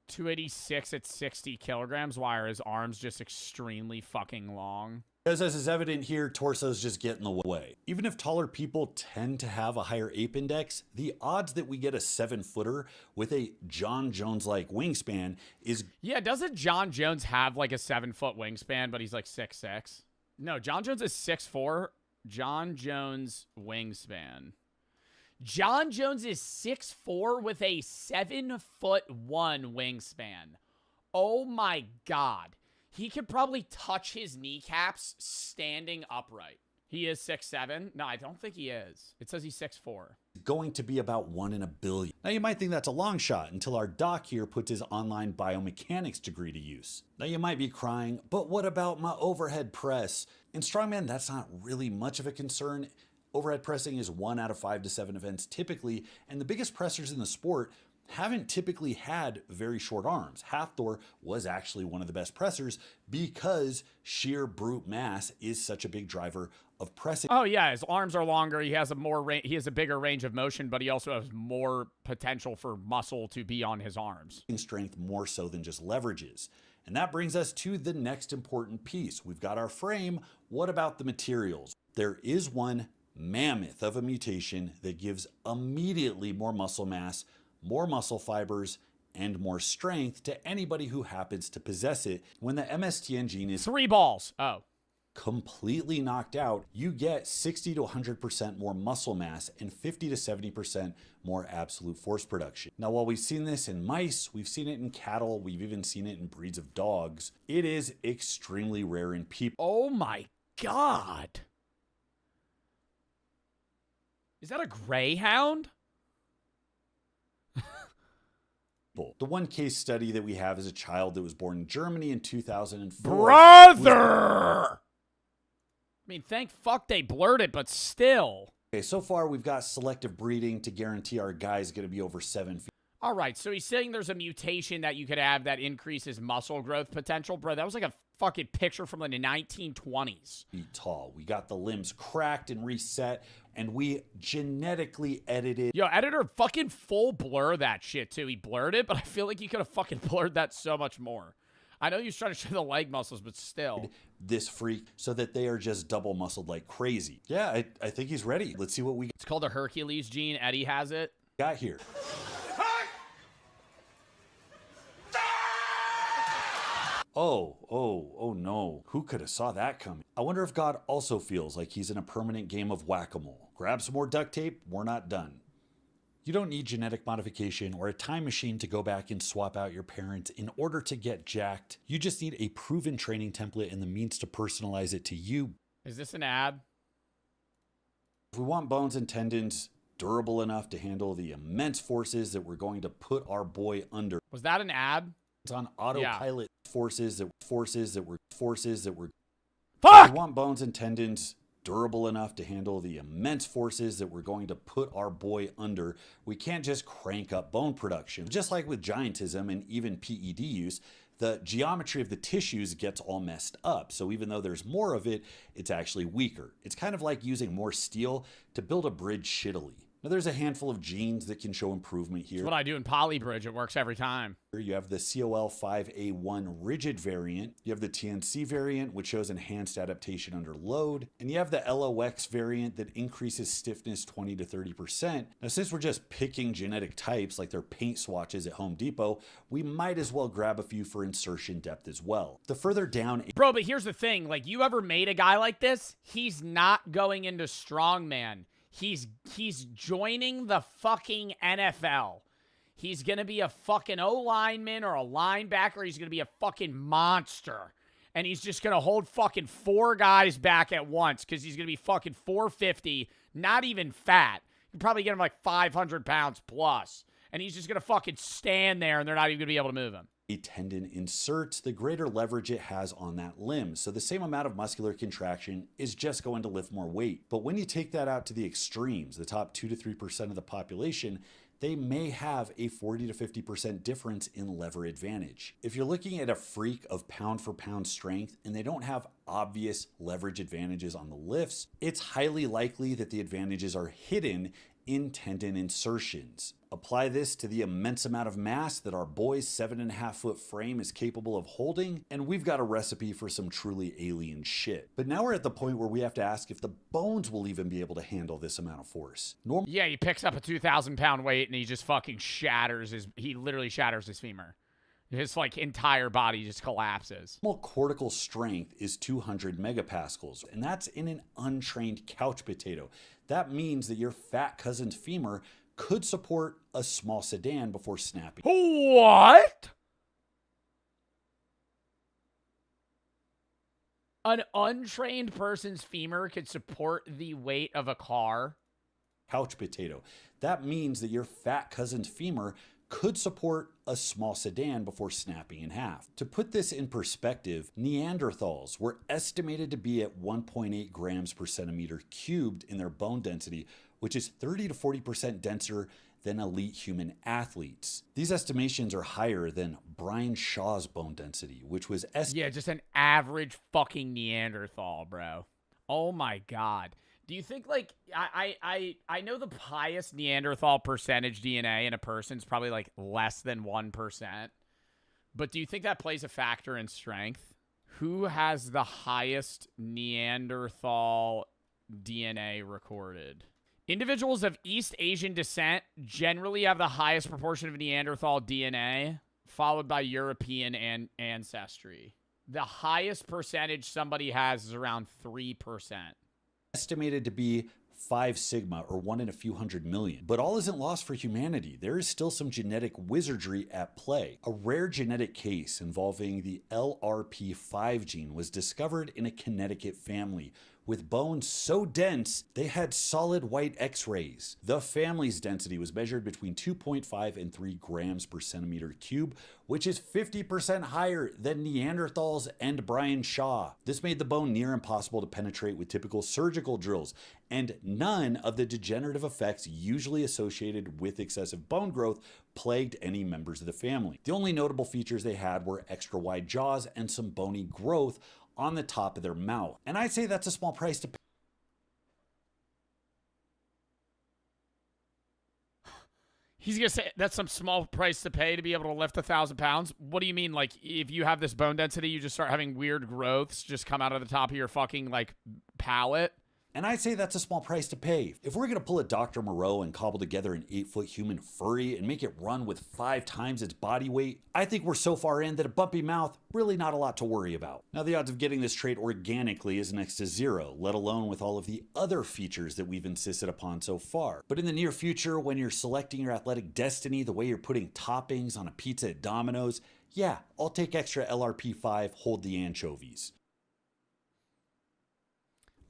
286 at 60 kilograms. Why are his arms just extremely fucking long? Because as is evident here, torsos just get in the way. Even if taller people tend to have a higher ape index, the odds that we get a 7-footer with a John Jones-like wingspan is... Yeah, doesn't John Jones have like a 7-foot wingspan, but he's like 6'6"? No, John Jones is 6'4". John Jones wingspan. John Jones is 6'4" with a 7'1" wingspan. Oh my God. He could probably touch his kneecaps standing upright. He is 6'7". No, I don't think he is. It says he's 6'4". Going to be about 1 in a billion. Now you might think that's a long shot until our doc here puts his online biomechanics degree to use. Now you might be crying, but what about my overhead press? In strongman, that's not really much of a concern. Overhead pressing is 1 out of 5 to 7 events typically, and the biggest pressers in the sport haven't typically had very short arms. Hathor was actually one of the best pressers because sheer brute mass is such a big driver of pressing. Oh yeah, his arms are longer. He has a bigger range of motion, but he also has more potential for muscle to be on his arms. Strength more so than just leverages. And that brings us to the next important piece. We've got our frame. What about the materials? There is one mammoth of a mutation that gives immediately more muscle mass, more muscle fibers, and more strength to anybody who happens to possess it. When the MSTN gene is 3 balls. Oh. Completely knocked out, you get 60 to 100% more muscle mass and 50 to 70% more absolute force production. Now, while we've seen this in mice, we've seen it in cattle, we've even seen it in breeds of dogs, it is extremely rare in people. Oh my God. Is that a greyhound? The one case study that we have is a child that was born in Germany in 2004. Brother! I mean, thank fuck they blurred it, but still. Okay, so far we've got selective breeding to guarantee our guy's going to be over 7 feet. All right, so he's saying there's a mutation that you could have that increases muscle growth potential. Bro, that was like a fucking picture from the 1920s. Tall. We got the limbs cracked and reset, and we genetically edited. Yo, editor, fucking full blur that shit too. He blurred it, but I feel like he could have fucking blurred that so much more. I know he was trying to show the leg muscles, but still. This freak so that they are just double muscled like crazy. Yeah, I think he's ready. Let's see what we It's called the Hercules gene. Eddie has it. Got here. Oh no. Who could have saw that coming? I wonder if God also feels like he's in a permanent game of whack-a-mole. Grab some more duct tape, we're not done. You don't need genetic modification or a time machine to go back and swap out your parents in order to get jacked. You just need a proven training template and the means to personalize it to you. Is this an ad? If we want bones and tendons durable enough to handle the immense forces that we're going to put our boy under. Was that an ad? It's on autopilot. Yeah. Forces that were Fuck! If we want bones and tendons durable enough to handle the immense forces that we're going to put our boy under, we can't just crank up bone production. Just like with giantism and even PED use, the geometry of the tissues gets all messed up. So even though there's more of it, it's actually weaker. It's kind of like using more steel to build a bridge shittily. Now there's a handful of genes that can show improvement here. That's what I do in Polybridge. It works every time. You have the COL5A1 rigid variant. You have the TNC variant, which shows enhanced adaptation under load. And you have the LOX variant that increases stiffness 20 to 30%. Now, since we're just picking genetic types like they're paint swatches at Home Depot, we might as well grab a few for insertion depth as well. The further down... Bro, but here's the thing. Like, you ever made a guy like this? He's not going into strongman. He's joining the fucking NFL. He's going to be a fucking O-lineman or a linebacker. He's going to be a fucking monster. And he's just going to hold fucking 4 guys back at once because he's going to be fucking 450, not even fat. You probably get him like 500 pounds plus. And he's just going to fucking stand there and they're not even going to be able to move him. a tendon inserts, the greater leverage it has on that limb. So the same amount of muscular contraction is just going to lift more weight. But when you take that out to the extremes, the top 2 to 3% of the population, they may have a 40 to 50% difference in lever advantage. If you're looking at a freak of pound for pound strength and they don't have obvious leverage advantages on the lifts, it's highly likely that the advantages are hidden in tendon insertions. Apply this to the immense amount of mass that our boy's 7.5-foot frame is capable of holding, and we've got a recipe for some truly alien shit. But now we're at the point where we have to ask if the bones will even be able to handle this amount of force. Yeah, he picks up a 2,000-pound weight and he just fucking he literally shatters his femur. His like entire body just collapses. Normal cortical strength is 200 megapascals, and that's in an untrained couch potato. That means that your fat cousin's femur could support a small sedan before snapping. What? An untrained person's femur could support the weight of a car? Couch potato. That means that your fat cousin's femur could support a small sedan before snapping in half. To put this in perspective, Neanderthals were estimated to be at 1.8 grams per centimeter cubed in their bone density, which is 30 to 40% denser than elite human athletes. These estimations are higher than Brian Shaw's bone density, which was yeah, just an average fucking Neanderthal, bro. Oh my God. Do you think, like, I know the highest Neanderthal percentage DNA in a person is probably, like, less than 1%. But do you think that plays a factor in strength? Who has the highest Neanderthal DNA recorded? Individuals of East Asian descent generally have the highest proportion of Neanderthal DNA, followed by European ancestry. The highest percentage somebody has is around 3%. Estimated to be 5 sigma, or 1 in a few hundred million. But all isn't lost for humanity. There is still some genetic wizardry at play. A rare genetic case involving the LRP5 gene was discovered in a Connecticut family with bones so dense they had solid white x-rays. The family's density was measured between 2.5 and 3 grams per centimeter cube, which is 50% higher than Neanderthals and Brian Shaw. This made the bone near impossible to penetrate with typical surgical drills, and none of the degenerative effects usually associated with excessive bone growth plagued any members of the family. The only notable features they had were extra wide jaws and some bony growth on the top of their mouth. And I'd say that's a small price to pay. He's going to say that's some small price to pay to be able to lift 1,000 pounds. What do you mean? Like, if you have this bone density, you just start having weird growths just come out of the top of your fucking, like, palate? And I'd say that's a small price to pay. If we're going to pull a Dr. Moreau and cobble together an 8-foot human furry and make it run with 5 times its body weight, I think we're so far in that a bumpy mouth, really not a lot to worry about. Now, the odds of getting this trait organically is next to 0, let alone with all of the other features that we've insisted upon so far. But in the near future, when you're selecting your athletic destiny the way you're putting toppings on a pizza at Domino's, yeah, I'll take extra LRP5, hold the anchovies.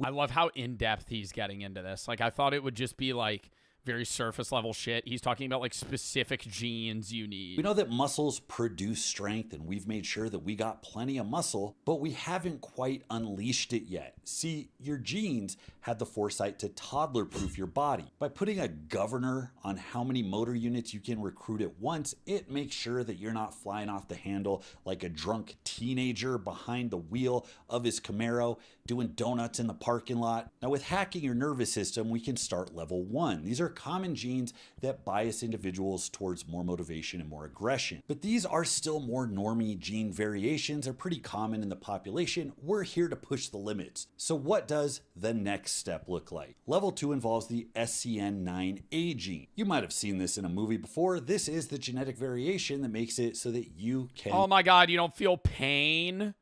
I love how in-depth he's getting into this. Like, I thought it would just be, like, very surface level shit. He's talking about, like, specific genes you need. We know that muscles produce strength, and we've made sure that we got plenty of muscle, but we haven't quite unleashed it yet. See, your genes had the foresight to toddler-proof your body. By putting a governor on how many motor units you can recruit at once, it makes sure that you're not flying off the handle like a drunk teenager behind the wheel of his Camaro doing donuts in the parking lot. Now, with hacking your nervous system, we can start level 1. These are common genes that bias individuals towards more motivation and more aggression. But these are still more normie gene variations, are pretty common in the population. We're here to push the limits. So what does the next step look like? Level 2 involves the SCN9A gene. You might have seen this in a movie before. This is the genetic variation that makes it so that you can... Oh my God, you don't feel pain?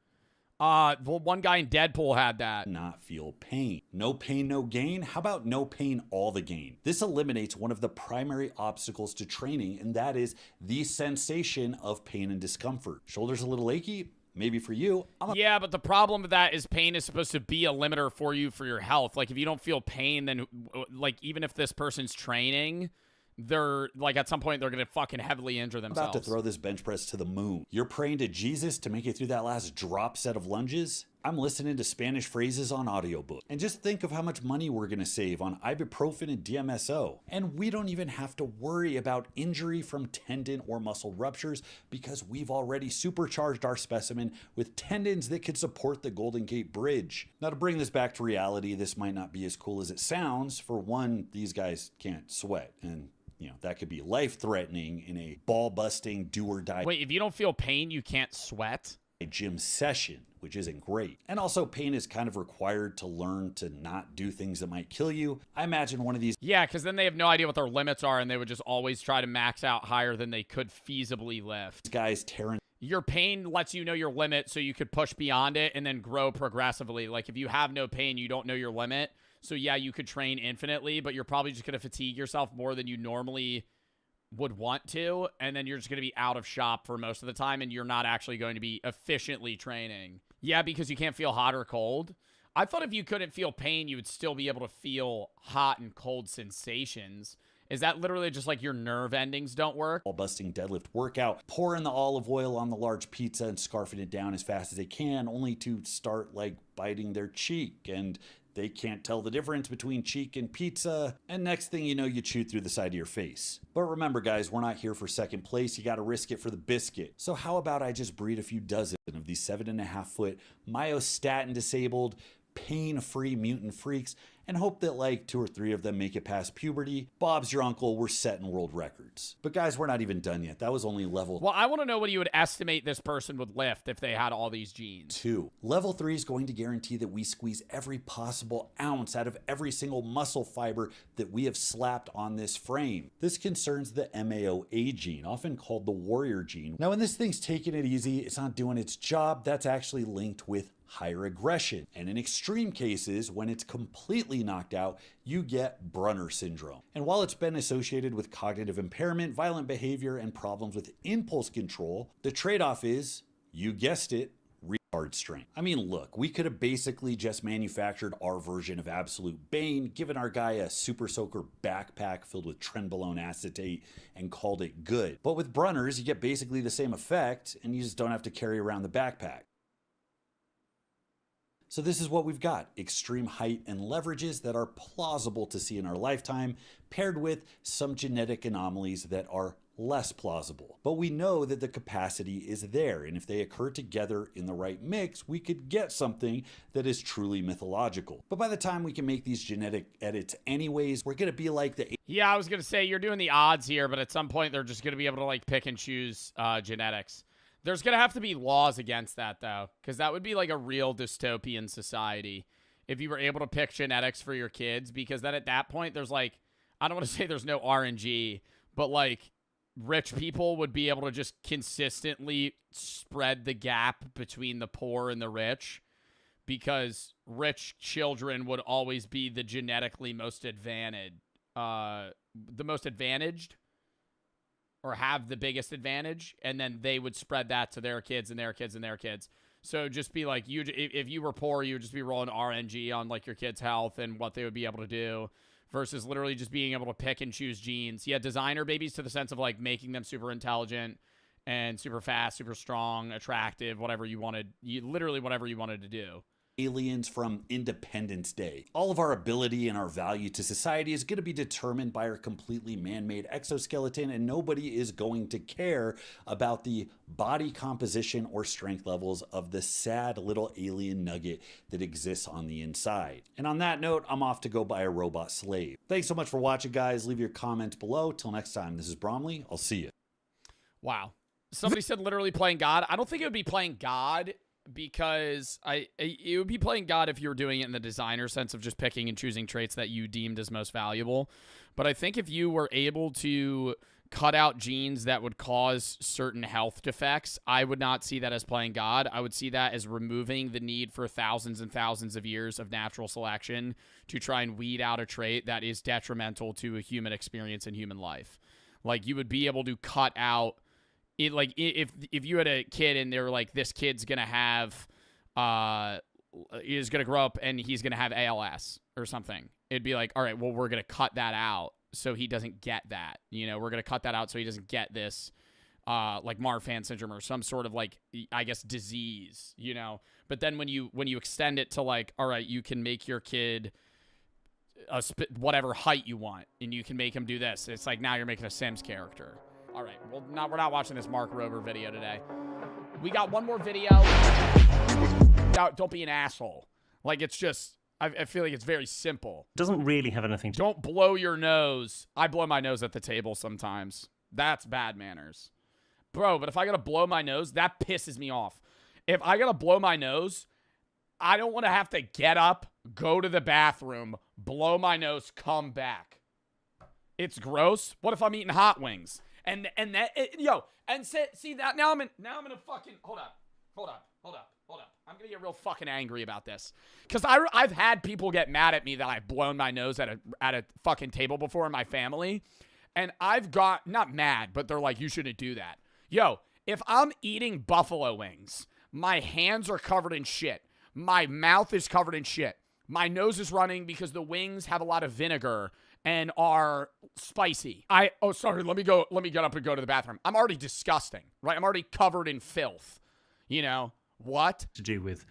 The one guy in Deadpool had that. Not feel pain. No pain, no gain? How about no pain, all the gain? This eliminates one of the primary obstacles to training, and that is the sensation of pain and discomfort. Shoulders a little achy? Maybe for you. Yeah, but the problem with that is pain is supposed to be a limiter for you for your health. Like, if you don't feel pain, then, like, even if this person's training, they're like at some point they're going to fucking heavily injure themselves. About to throw this bench press to the moon. You're praying to Jesus to make it through that last drop set of lunges? I'm listening to Spanish phrases on audiobook. And just think of how much money we're going to save on ibuprofen and DMSO. And we don't even have to worry about injury from tendon or muscle ruptures because we've already supercharged our specimen with tendons that could support the Golden Gate Bridge. Now, to bring this back to reality, this might not be as cool as it sounds. For one, these guys can't sweat, and that could be life-threatening in a ball-busting, do-or-die Wait, if you don't feel pain, you can't sweat? gym session, which isn't great. And also, pain is kind of required to learn to not do things that might kill you. I imagine one of these... Yeah, because then they have no idea what their limits are, and they would just always try to max out higher than they could feasibly lift. Guys tearing... Your pain lets you know your limit, so you could push beyond it and then grow progressively. Like, if you have no pain, you don't know your limit. So yeah, you could train infinitely, but you're probably just going to fatigue yourself more than you normally would want to, and then you're just going to be out of shop for most of the time, and you're not actually going to be efficiently training. Yeah, because you can't feel hot or cold. I thought if you couldn't feel pain, you would still be able to feel hot and cold sensations. Is that literally just like your nerve endings don't work? Busting deadlift workout, pouring the olive oil on the large pizza and scarfing it down as fast as they can, only to start like biting their cheek, and they can't tell the difference between cheek and pizza, and next thing you know, you chew through the side of your face. But remember, guys, we're not here for second place. You gotta risk it for the biscuit. So how about I just breed a few dozen of these 7.5-foot myostatin disabled, pain-free mutant freaks and hope that like 2 or 3 of them make it past puberty. Bob's your uncle, we're setting world records. But guys, we're not even done yet. That was only level... Well, I want to know what you would estimate this person would lift if they had all these genes. 2. Level 3 is going to guarantee that we squeeze every possible ounce out of every single muscle fiber that we have slapped on this frame. This concerns the MAOA gene, often called the warrior gene. Now, when this thing's taking it easy, it's not doing its job, that's actually linked with higher aggression. And in extreme cases, when it's completely knocked out, you get Brunner syndrome. And while it's been associated with cognitive impairment, violent behavior, and problems with impulse control, the trade-off is, you guessed it, retard strength. I mean, look, we could have basically just manufactured our version of absolute bane, given our guy a super soaker backpack filled with trenbolone acetate, and called it good. But with Brunners, you get basically the same effect, and you just don't have to carry around the backpack. So this is what we've got: extreme height and leverages that are plausible to see in our lifetime, paired with some genetic anomalies that are less plausible. But we know that the capacity is there, and if they occur together in the right mix, we could get something that is truly mythological. But by the time we can make these genetic edits anyways, we're gonna be like the... Yeah, I was gonna say, you're doing the odds here, but at some point they're just gonna be able to like pick and choose genetics. There's going to have to be laws against that, though, because that would be like a real dystopian society if you were able to pick genetics for your kids, because then at that point, there's like, I don't want to say there's no RNG, but like rich people would be able to just consistently spread the gap between the poor and the rich, because rich children would always be the genetically most advantaged, or have the biggest advantage, and then they would spread that to their kids and their kids and their kids. So just be like, if you were poor, you would just be rolling RNG on like your kids' health and what they would be able to do, versus literally just being able to pick and choose genes. Yeah, designer babies to the sense of like making them super intelligent and super fast, super strong, attractive, whatever you wanted, literally whatever you wanted to do. Aliens from Independence Day. All of our ability and our value to society is going to be determined by our completely man-made exoskeleton, and nobody is going to care about the body composition or strength levels of the sad little alien nugget that exists on the inside. And on that note, I'm off to go buy a robot slave. Thanks so much for watching, guys. Leave your comments below. Till next time, this is Bromley. I'll see you. Wow. Somebody said literally playing God. I don't think it would be playing God, because it would be playing God if you were doing it in the designer sense of just picking and choosing traits that you deemed as most valuable. But I think if you were able to cut out genes that would cause certain health defects, I would not see that as playing God. I would see that as removing the need for thousands and thousands of years of natural selection to try and weed out a trait that is detrimental to a human experience and human life. Like, you would be able to cut out it, like if you had a kid and they were like, this kid's gonna have is gonna grow up and he's gonna have ALS or something, it'd be like, all right, well, we're gonna cut that out so he doesn't get that. You know, we're going to cut that out so he doesn't get this, like Marfan syndrome or some sort of like, I guess, disease, you know. But then when you extend it to like, all right, you can make your kid whatever height you want, and you can make him do this. It's like now you're making a Sims character. All right, well, we're not watching this Mark Rober video today. We got one more video. Don't be an asshole. Like, it's just, I feel like it's very simple. Doesn't really have anything to... Don't blow your nose. I blow my nose at the table sometimes. That's bad manners. Bro, but if I gotta blow my nose, that pisses me off. If I gotta blow my nose, I don't want to have to get up, go to the bathroom, blow my nose, come back. It's gross. What if I'm eating hot wings? And that, see that now I'm in a fucking, hold up. I'm gonna get real fucking angry about this, because I've had people get mad at me that I've blown my nose at a fucking table before in my family, and I've got, not mad, but they're like, you shouldn't do that. Yo, if I'm eating buffalo wings, my hands are covered in shit, my mouth is covered in shit, my nose is running because the wings have a lot of vinegar and are spicy. Sorry, let me get up and go to the bathroom. I'm already disgusting, right? I'm already covered in filth, you know? What? To do with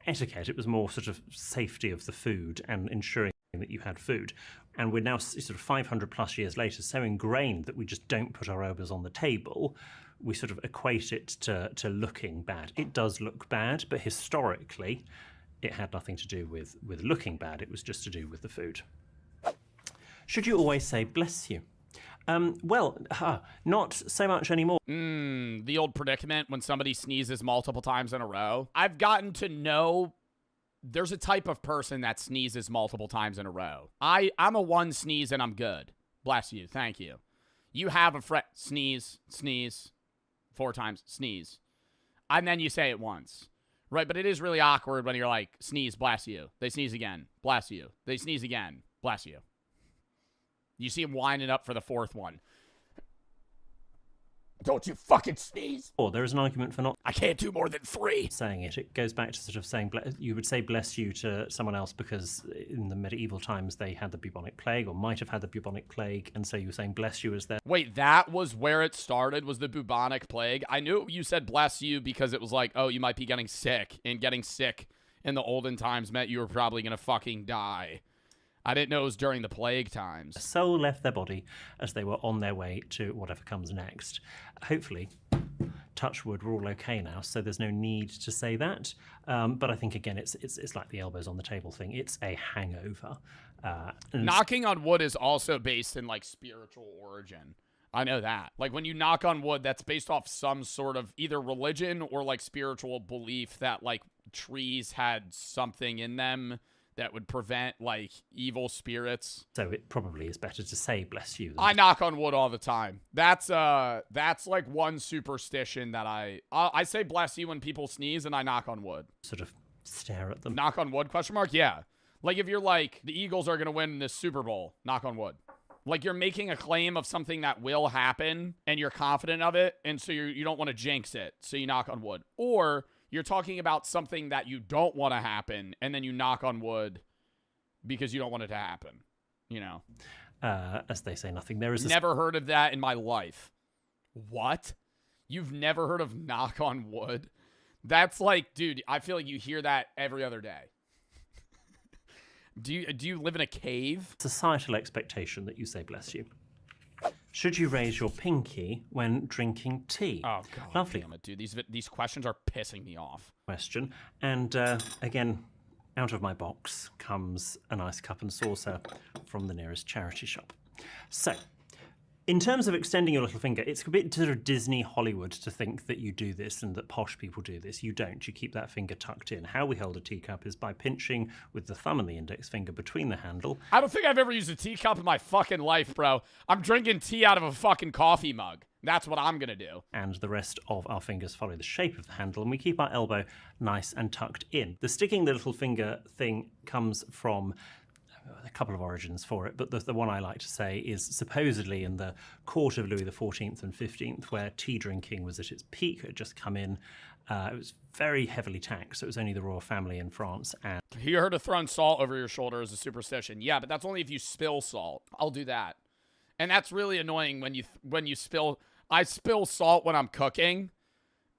etiquette. It was more sort of safety of the food and ensuring that you had food. And we're now sort of 500 plus years later so ingrained that we just don't put our elbows on the table. We sort of equate it to looking bad. It does look bad, but historically it had nothing to do with looking bad. It was just to do with the food. Should you always say bless you? Well, not so much anymore. The old predicament when somebody sneezes multiple times in a row. I've gotten to know there's a type of person that sneezes multiple times in a row. I'm a one sneeze and I'm good. Bless you. Thank you. You have a friend. Sneeze, 4 times, sneeze. And then you say it once. Right, but it is really awkward when you're like, sneeze, bless you. They sneeze again. Bless you. They sneeze again. Bless you. You see him winding up for the 4th one. Don't you fucking sneeze. Or there is an argument for not... I can't do more than 3. ...saying it. It goes back to sort of saying... You would say bless you to someone else because in the medieval times they had the bubonic plague or might have had the bubonic plague, and so you were saying bless you as their... Wait, that was where it started, was the bubonic plague? I knew you said bless you because it was like, oh, you might be getting sick, and getting sick in the olden times meant you were probably going to fucking die. I didn't know it was during the plague times. A soul left their body as they were on their way to whatever comes next. Hopefully, touch wood, we're all okay now, so there's no need to say that. But I think, again, it's like the elbows on the table thing. It's a hangover. Knocking on wood is also based in, like, spiritual origin. I know that. Like, when you knock on wood, that's based off some sort of either religion or, like, spiritual belief that, like, trees had something in them that would prevent, like, evil spirits. So it probably is better to say bless you. I knock on wood all the time. That's like one superstition that I say bless you when people sneeze, and I knock on wood. Sort of stare at them. Knock on wood, question mark? Yeah. Like, if you're like, the Eagles are going to win this Super Bowl, knock on wood. Like, you're making a claim of something that will happen, and you're confident of it, and so you don't want to jinx it, so you knock on wood. Or you're talking about something that you don't want to happen, and then you knock on wood because you don't want it to happen, you know? As they say, nothing. There is never heard of that in my life. What? You've never heard of knock on wood? That's like, dude, I feel like you hear that every other day. Do you live in a cave? Societal expectation that you say bless you. Should you raise your pinky when drinking tea? Oh, God. Lovely. Damn it, dude. These questions are pissing me off. Question. And again, out of my box comes a nice cup and saucer from the nearest charity shop. So, in terms of extending your little finger, it's a bit sort of Disney Hollywood to think that you do this and that posh people do this. You don't. You keep that finger tucked in. How we hold a teacup is by pinching with the thumb and the index finger between the handle. I don't think I've ever used a teacup in my fucking life, bro. I'm drinking tea out of a fucking coffee mug. That's what I'm going to do. And the rest of our fingers follow the shape of the handle, and we keep our elbow nice and tucked in. The sticking the little finger thing comes from a couple of origins for it, but the one I like to say is supposedly in the court of Louis XIV and XV, where tea drinking was at its peak. It had just come in. It was very heavily taxed. It was only the royal family in France. And you heard of throwing salt over your shoulder as a superstition. Yeah, but that's only if you spill salt. I'll do that. And that's really annoying when you spill. I spill salt when I'm cooking,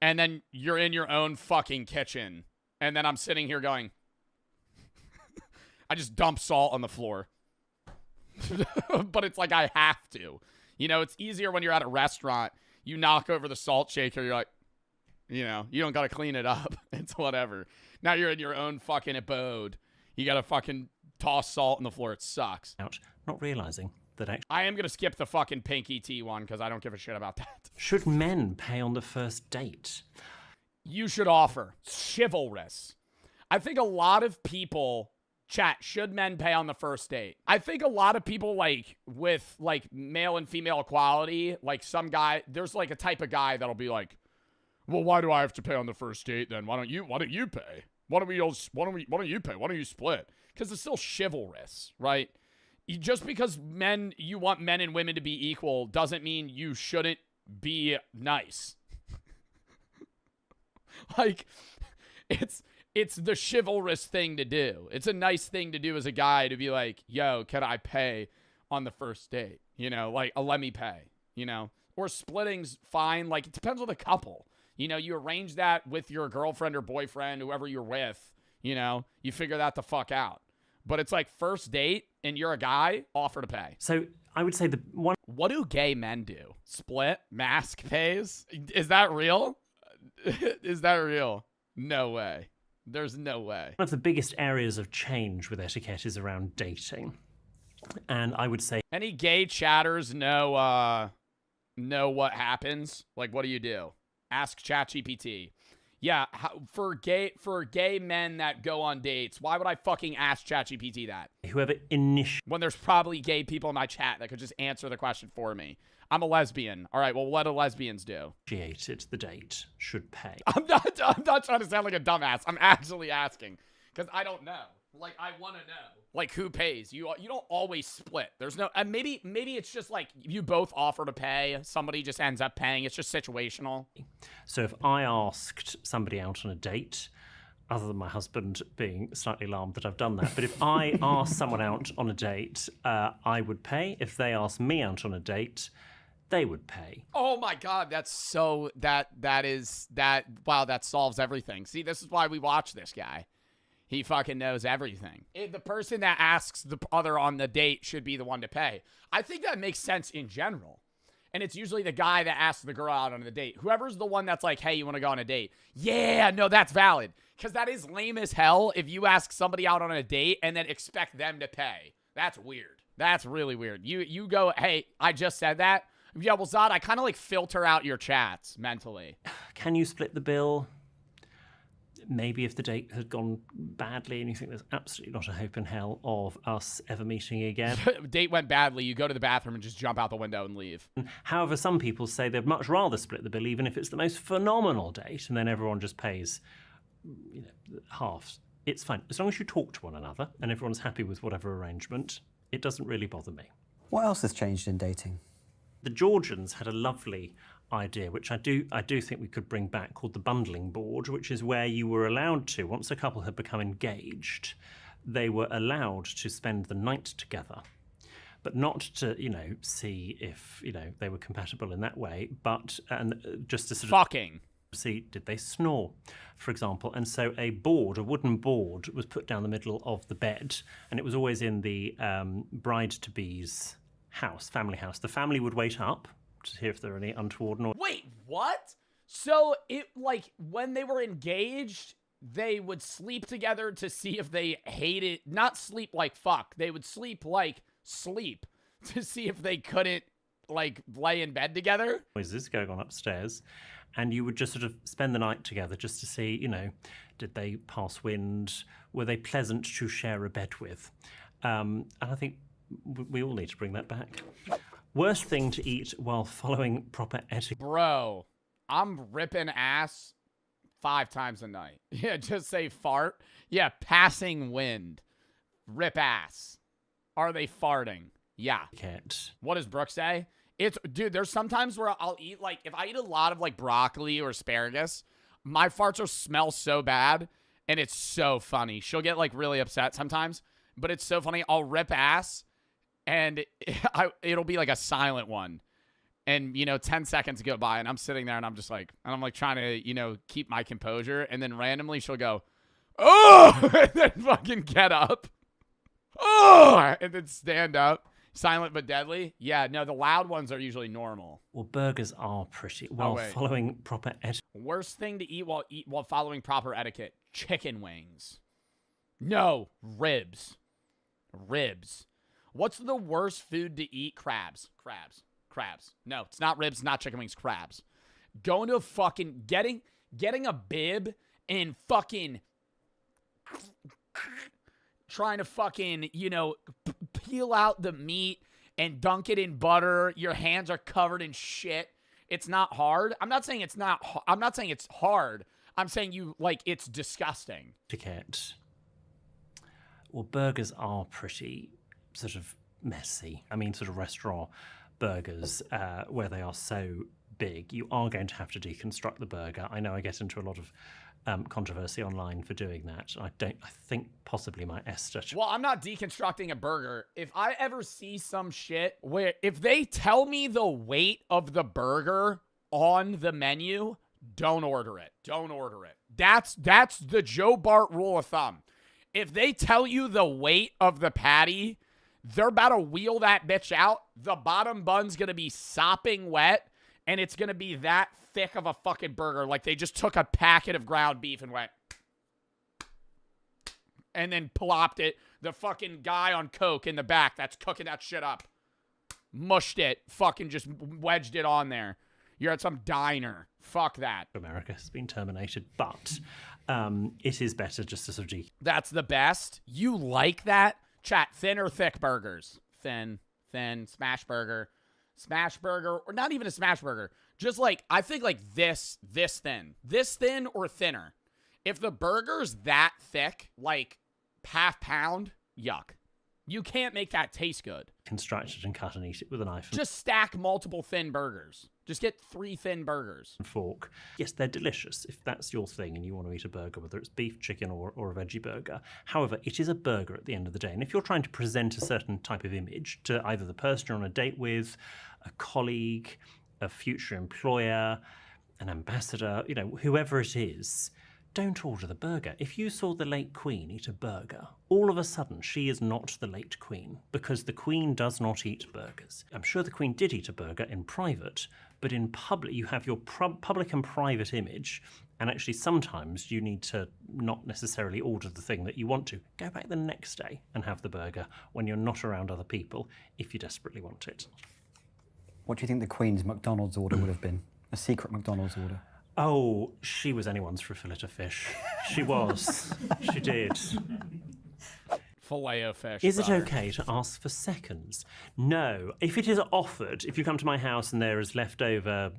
and then you're in your own fucking kitchen, and then I'm sitting here going, I just dump salt on the floor. But it's like I have to. You know, it's easier when you're at a restaurant. You knock over the salt shaker, you're like, you know, you don't got to clean it up. It's whatever. Now you're in your own fucking abode. You got to fucking toss salt on the floor. It sucks. Not realizing that actually. I am going to skip the fucking pinky tea one because I don't give a shit about that. Should men pay on the first date? You should offer. Chivalrous. I think a lot of people... Chat, should men pay on the first date? I think a lot of people, like, with, like, male and female equality, like, some guy, there's, like, a type of guy that'll be like, well, why do I have to pay on the first date then? Why don't you pay? Why don't you pay? Why don't you split? Because it's still chivalrous, right? Just because you want men and women to be equal doesn't mean you shouldn't be nice. Like, it's the chivalrous thing to do. It's a nice thing to do as a guy to be like, yo, can I pay on the first date? You know, like, let me pay, you know? Or splitting's fine. Like, it depends on the couple. You know, you arrange that with your girlfriend or boyfriend, whoever you're with, you know? You figure that the fuck out. But it's like first date and you're a guy, offer to pay. So I would say the one... What do gay men do? Split? Mask pays? Is that real? Is that real? No way. There's no way. One of the biggest areas of change with etiquette is around dating. And I would say... Any gay chatters know what happens? Like, what do you do? Ask ChatGPT. Yeah, for gay men that go on dates, why would I fucking ask ChatGPT that? Whoever when there's probably gay people in my chat that could just answer the question for me. I'm a lesbian. All right, well, what do lesbians do? Initiated the date should pay. I'm not trying to sound like a dumbass. I'm actually asking because I don't know. Like, I want to know. Like, who pays? You don't always split. There's no... And maybe it's just like you both offer to pay. Somebody just ends up paying. It's just situational. So if I asked somebody out on a date, other than my husband being slightly alarmed that I've done that, but if I asked someone out on a date, I would pay. If they asked me out on a date, they would pay. Oh my God, that's so... Wow, that solves everything. See, this is why we watch this guy. He fucking knows everything. The person that asks the other on the date should be the one to pay. I think that makes sense in general. And it's usually the guy that asks the girl out on the date. Whoever's the one that's like, hey, you want to go on a date? Yeah, no, that's valid. Because that is lame as hell if you ask somebody out on a date and then expect them to pay. That's weird. That's really weird. You go, hey, I just said that. Yeah, well, Zod, I kind of like filter out your chats mentally. Can you split the bill? Maybe if the date had gone badly and you think there's absolutely not a hope in hell of us ever meeting again. Date went badly, you go to the bathroom and just jump out the window and leave. However, some people say they'd much rather split the bill even if it's the most phenomenal date and then everyone just pays, you know, half. It's fine. As long as you talk to one another and everyone's happy with whatever arrangement, it doesn't really bother me. What else has changed in dating? The Georgians had a lovely idea, which I do think we could bring back, called the bundling board, which is where you were allowed to, once a couple had become engaged, they were allowed to spend the night together, but not to, you know, see if, you know, they were compatible in that way, but just to sort of fucking see, did they snore, for example. And so a wooden board, was put down the middle of the bed, and it was always in the bride-to-be's house, family house. The family would wait up to hear if there are any untoward noise. Wait, what? So it, like, when they were engaged, they would sleep together to see if they hated, not sleep like fuck, they would sleep like sleep to see if they couldn't, like, lay in bed together? Noises going on upstairs, and you would just sort of spend the night together just to see, you know, did they pass wind? Were they pleasant to share a bed with? And I think we all need to bring that back. Worst thing to eat while following proper etiquette. Bro, I'm ripping ass 5 times a night. Yeah, just say fart. Yeah, passing wind. Rip ass. Are they farting? Yeah. What does Brooke say? Dude, there's sometimes where I'll eat, like, if I eat a lot of, like, broccoli or asparagus, my farts will smell so bad, and it's so funny. She'll get, like, really upset sometimes, but it's so funny. I'll rip ass, and it'll be like a silent one. And, 10 seconds go by, and I'm sitting there, and I'm just like, trying to, keep my composure. And then randomly she'll go, oh, and then fucking get up. Oh, and then stand up. Silent but deadly. Yeah, no, the loud ones are usually normal. Well, burgers are pretty well following proper etiquette. Worst thing to eat while following proper etiquette: chicken wings. No, ribs. Ribs. What's the worst food to eat? Crabs. No, it's not ribs, not chicken wings, crabs. Going to a fucking getting a bib and fucking trying to fucking, peel out the meat and dunk it in butter. Your hands are covered in shit. It's not hard. I'm not saying it's hard. I'm saying it's disgusting. Etiquette. Well, burgers are pretty sort of messy. I mean, sort of restaurant burgers where they are so big, you are going to have to deconstruct the burger. I know I get into a lot of controversy online for doing that. I think possibly my Esther. Well, I'm not deconstructing a burger. If I ever see some shit where if they tell me the weight of the burger on the menu, don't order it. Don't order it. That's the Joe Bart rule of thumb. If they tell you the weight of the patty, they're about to wheel that bitch out. The bottom bun's going to be sopping wet, and it's going to be that thick of a fucking burger. Like they just took a packet of ground beef and went, and then plopped it. The fucking guy on coke in the back that's cooking that shit up mushed it, fucking just wedged it on there. You're at some diner. Fuck that. America has been terminated, but it is better just to sort of... That's the best. You like that? Chat, thin or thick burgers? Thin, smash burger, or not even a smash burger. Just like, I think like this thin or thinner. If the burger's that thick, like half pound, yuck. You can't make that taste good. Construct it and cut and eat it with a knife. Just stack multiple thin burgers. Just get 3 thin burgers. And fork. Yes, they're delicious if that's your thing and you want to eat a burger, whether it's beef, chicken, or a veggie burger. However, it is a burger at the end of the day. And if you're trying to present a certain type of image to either the person you're on a date with, a colleague, a future employer, an ambassador, whoever it is, don't order the burger. If you saw the late Queen eat a burger, all of a sudden she is not the late Queen because the Queen does not eat burgers. I'm sure the Queen did eat a burger in private, but in public you have your public and private image, and actually sometimes you need to not necessarily order the thing that you want to. Go back the next day and have the burger when you're not around other people if you desperately want it. What do you think the Queen's McDonald's order would have been? A secret McDonald's order? Oh, she was anyone's for a fillet of fish. She was. She did. Filet of fish. Is it okay to ask for seconds? No. If it is offered, if you come to my house and there is leftover...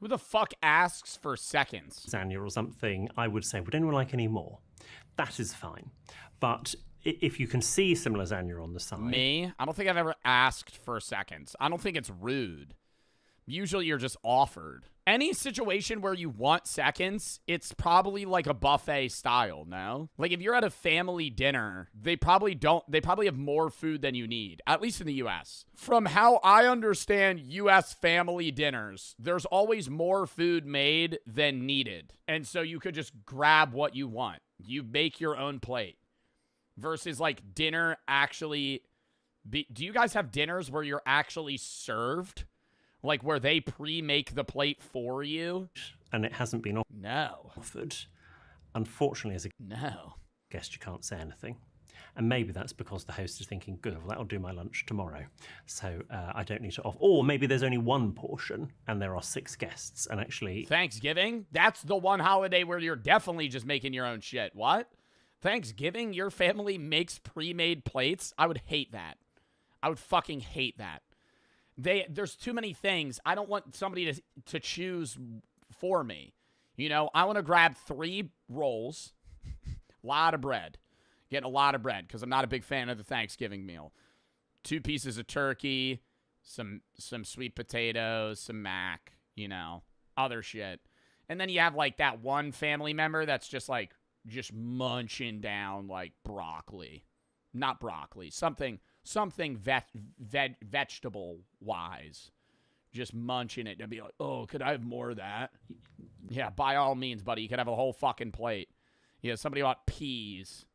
Who the fuck asks for seconds? Lasagna or something, I would say, would anyone like any more? That is fine. But if you can see some lasagna on the side... Me? I don't think I've ever asked for seconds. I don't think it's rude. Usually you're just offered. Any situation where you want seconds, it's probably like a buffet style, no? Like if you're at a family dinner, they probably have more food than you need, at least in the US. From how I understand US family dinners, there's always more food made than needed. And so you could just grab what you want. You make your own plate. Versus like dinner actually... Do you guys have dinners where you're actually served? Like where they pre-make the plate for you? And it hasn't been No. offered. Unfortunately, as a guest, you can't say anything. And maybe that's because the host is thinking, good, well, that'll do my lunch tomorrow. So I don't need to offer. Or maybe there's only one portion and there are 6 guests. And actually... Thanksgiving? That's the one holiday where you're definitely just making your own shit. What? Thanksgiving? Your family makes pre-made plates? I would hate that. I would fucking hate that. There's too many things. I don't want somebody to choose for me. I want to grab 3 rolls, lot of bread. Getting a lot of bread because I'm not a big fan of the Thanksgiving meal. 2 pieces of turkey, some sweet potatoes, some mac, other shit. And then you have like that one family member that's just munching down like broccoli. not broccoli, something vegetable wise. Just munching it and be like, oh, could I have more of that? Yeah, by all means, buddy. You could have a whole fucking plate. Yeah, somebody bought peas.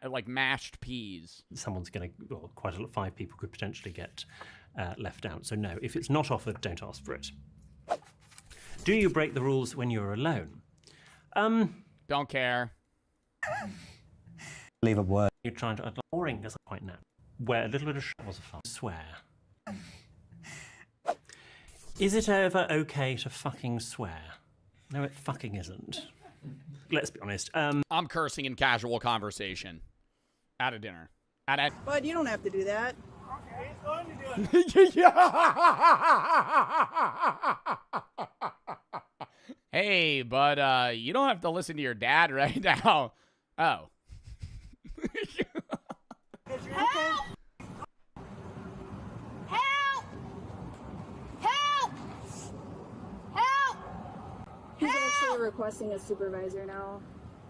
Like mashed peas. Someone's going to, well, quite a lot, 5 people could potentially get left out. So no, if it's not offered, don't ask for it. Do you break the rules when you're alone? Don't care. Leave a word. You're trying to, boring doesn't quite know. Where a little bit of was a fun. Swear. Is it ever okay to fucking swear? No, it fucking isn't. Let's be honest. I'm cursing in casual conversation. At a dinner. Bud, you don't have to do that. Okay, he's going to do it. Hey, but you don't have to listen to your dad right now. Oh. Help! Help! Help! Help! He's actually requesting a supervisor now,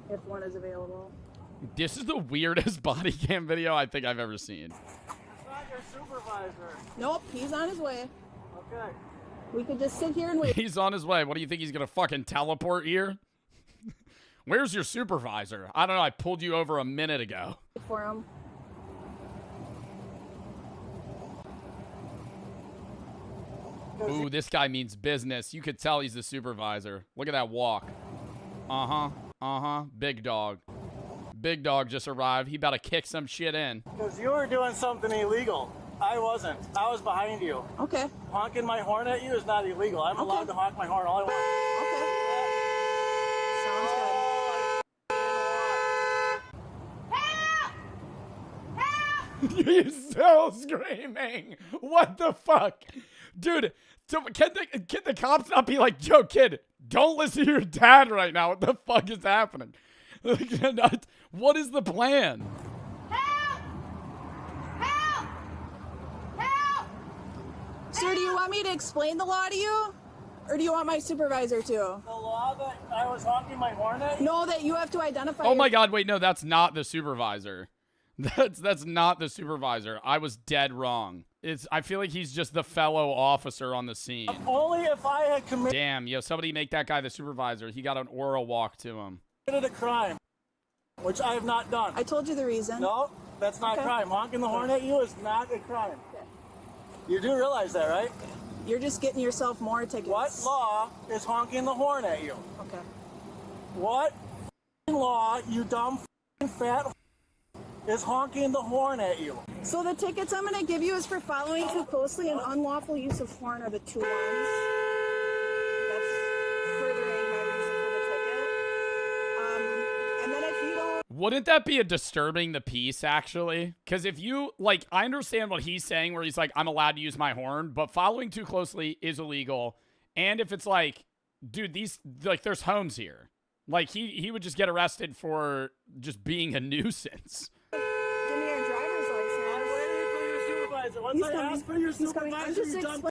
if one is available. This is the weirdest body cam video I think I've ever seen. It's not your supervisor. Nope, he's on his way. Okay. We could just sit here and wait. He's on his way. What do you think, he's gonna fucking teleport here? Where's your supervisor? I don't know, I pulled you over a minute ago. For him. Ooh, this guy means business. You could tell he's the supervisor. Look at that walk. Big dog. Big dog just arrived. He about to kick some shit in. Because you were doing something illegal. I wasn't. I was behind you. Okay. Honking my horn at you is not illegal. I'm allowed to honk my horn all I want. Okay. Sounds good. He's still screaming. What the fuck? Dude, can the cops not be like, yo, kid, don't listen to your dad right now. What the fuck is happening? What is the plan? Sir, do you want me to explain the law to you? Or do you want my supervisor to? The law that I was honking my horn at you? No, that you have to identify. Oh my God, wait, no, that's not the supervisor. That's not the supervisor. I was dead wrong. I feel like he's just the fellow officer on the scene. Only if I had committed Damn, yo, somebody make that guy the supervisor. He got an oral walk to him. a crime, which I have not done. I told you the reason. No, that's not a crime. Honking the horn at you is not a crime. You do realize that, right? You're just getting yourself more tickets. What law is honking the horn at you? Okay. What law, you dumb fat is honking the horn at you? So the tickets I'm going to give you is for following too closely and unlawful use of horn are the 2 ones. That's furthering my reason for the ticket. And then if you don't... Wouldn't that be a disturbing the peace, actually? Because if you, like, I understand what he's saying where he's like, I'm allowed to use my horn, but following too closely is illegal. And if it's like, dude, there's homes here. Like, he would just get arrested for just being a nuisance. Give me your driver's license. I'm waiting for your supervisor. Once I ask for your supervisor, you're done.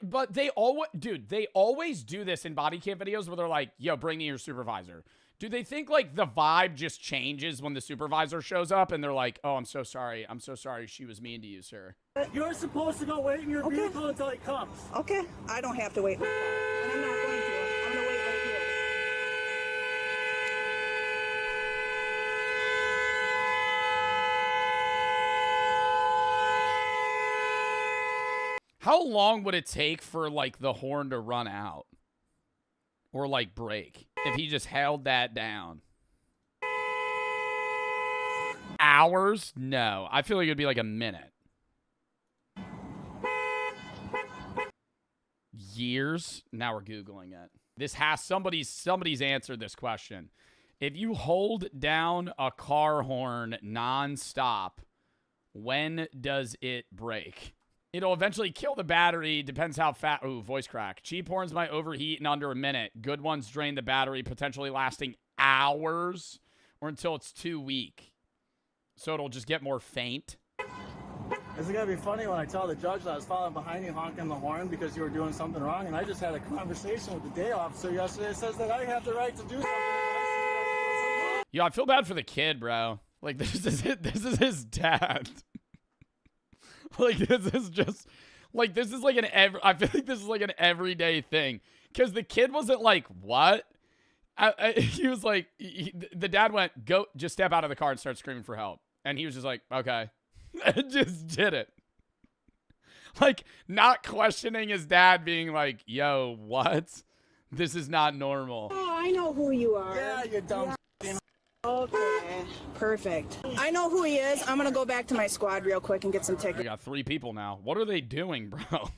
But they always, dude, they always do this in body cam videos where they're like, yo, bring me your supervisor. Do they think, like, the vibe just changes when the supervisor shows up and they're like, oh, I'm so sorry. I'm so sorry she was mean to you, sir. You're supposed to go wait in your vehicle until he comes. Okay. I don't have to wait. And I'm not going to. I'm going to wait right here. How long would it take for, like, the horn to run out? Or, like, break? If he just held that down. Hours? No. I feel like it'd be like a minute. Years? Now we're Googling it. This has somebody's answered this question. If you hold down a car horn nonstop, when does it break? It'll eventually kill the battery. Depends how fast. Ooh, voice crack. Cheap horns might overheat in under a minute. Good ones drain the battery, potentially lasting hours or until it's too weak. So it'll just get more faint. Is it gonna be funny when I tell the judge that I was following behind you honking the horn because you were doing something wrong? And I just had a conversation with the day officer yesterday. It says that I have the right to do something. Yo, I feel bad for the kid, bro. Like, this is it. This is his dad. Like, this is just, like, this is like I feel like this is like an everyday thing. Because the kid wasn't like, what? He was like, the dad went, go, just step out of the car and start screaming for help. And he was just like, okay. And just did it. Like, not questioning his dad, being like, yo, what? This is not normal. Oh, I know who you are. Yeah, you dumb. Yeah. Okay, perfect. I know who he is. I'm gonna go back to my squad real quick and get some tickets. We got 3 people now. What are they doing, bro?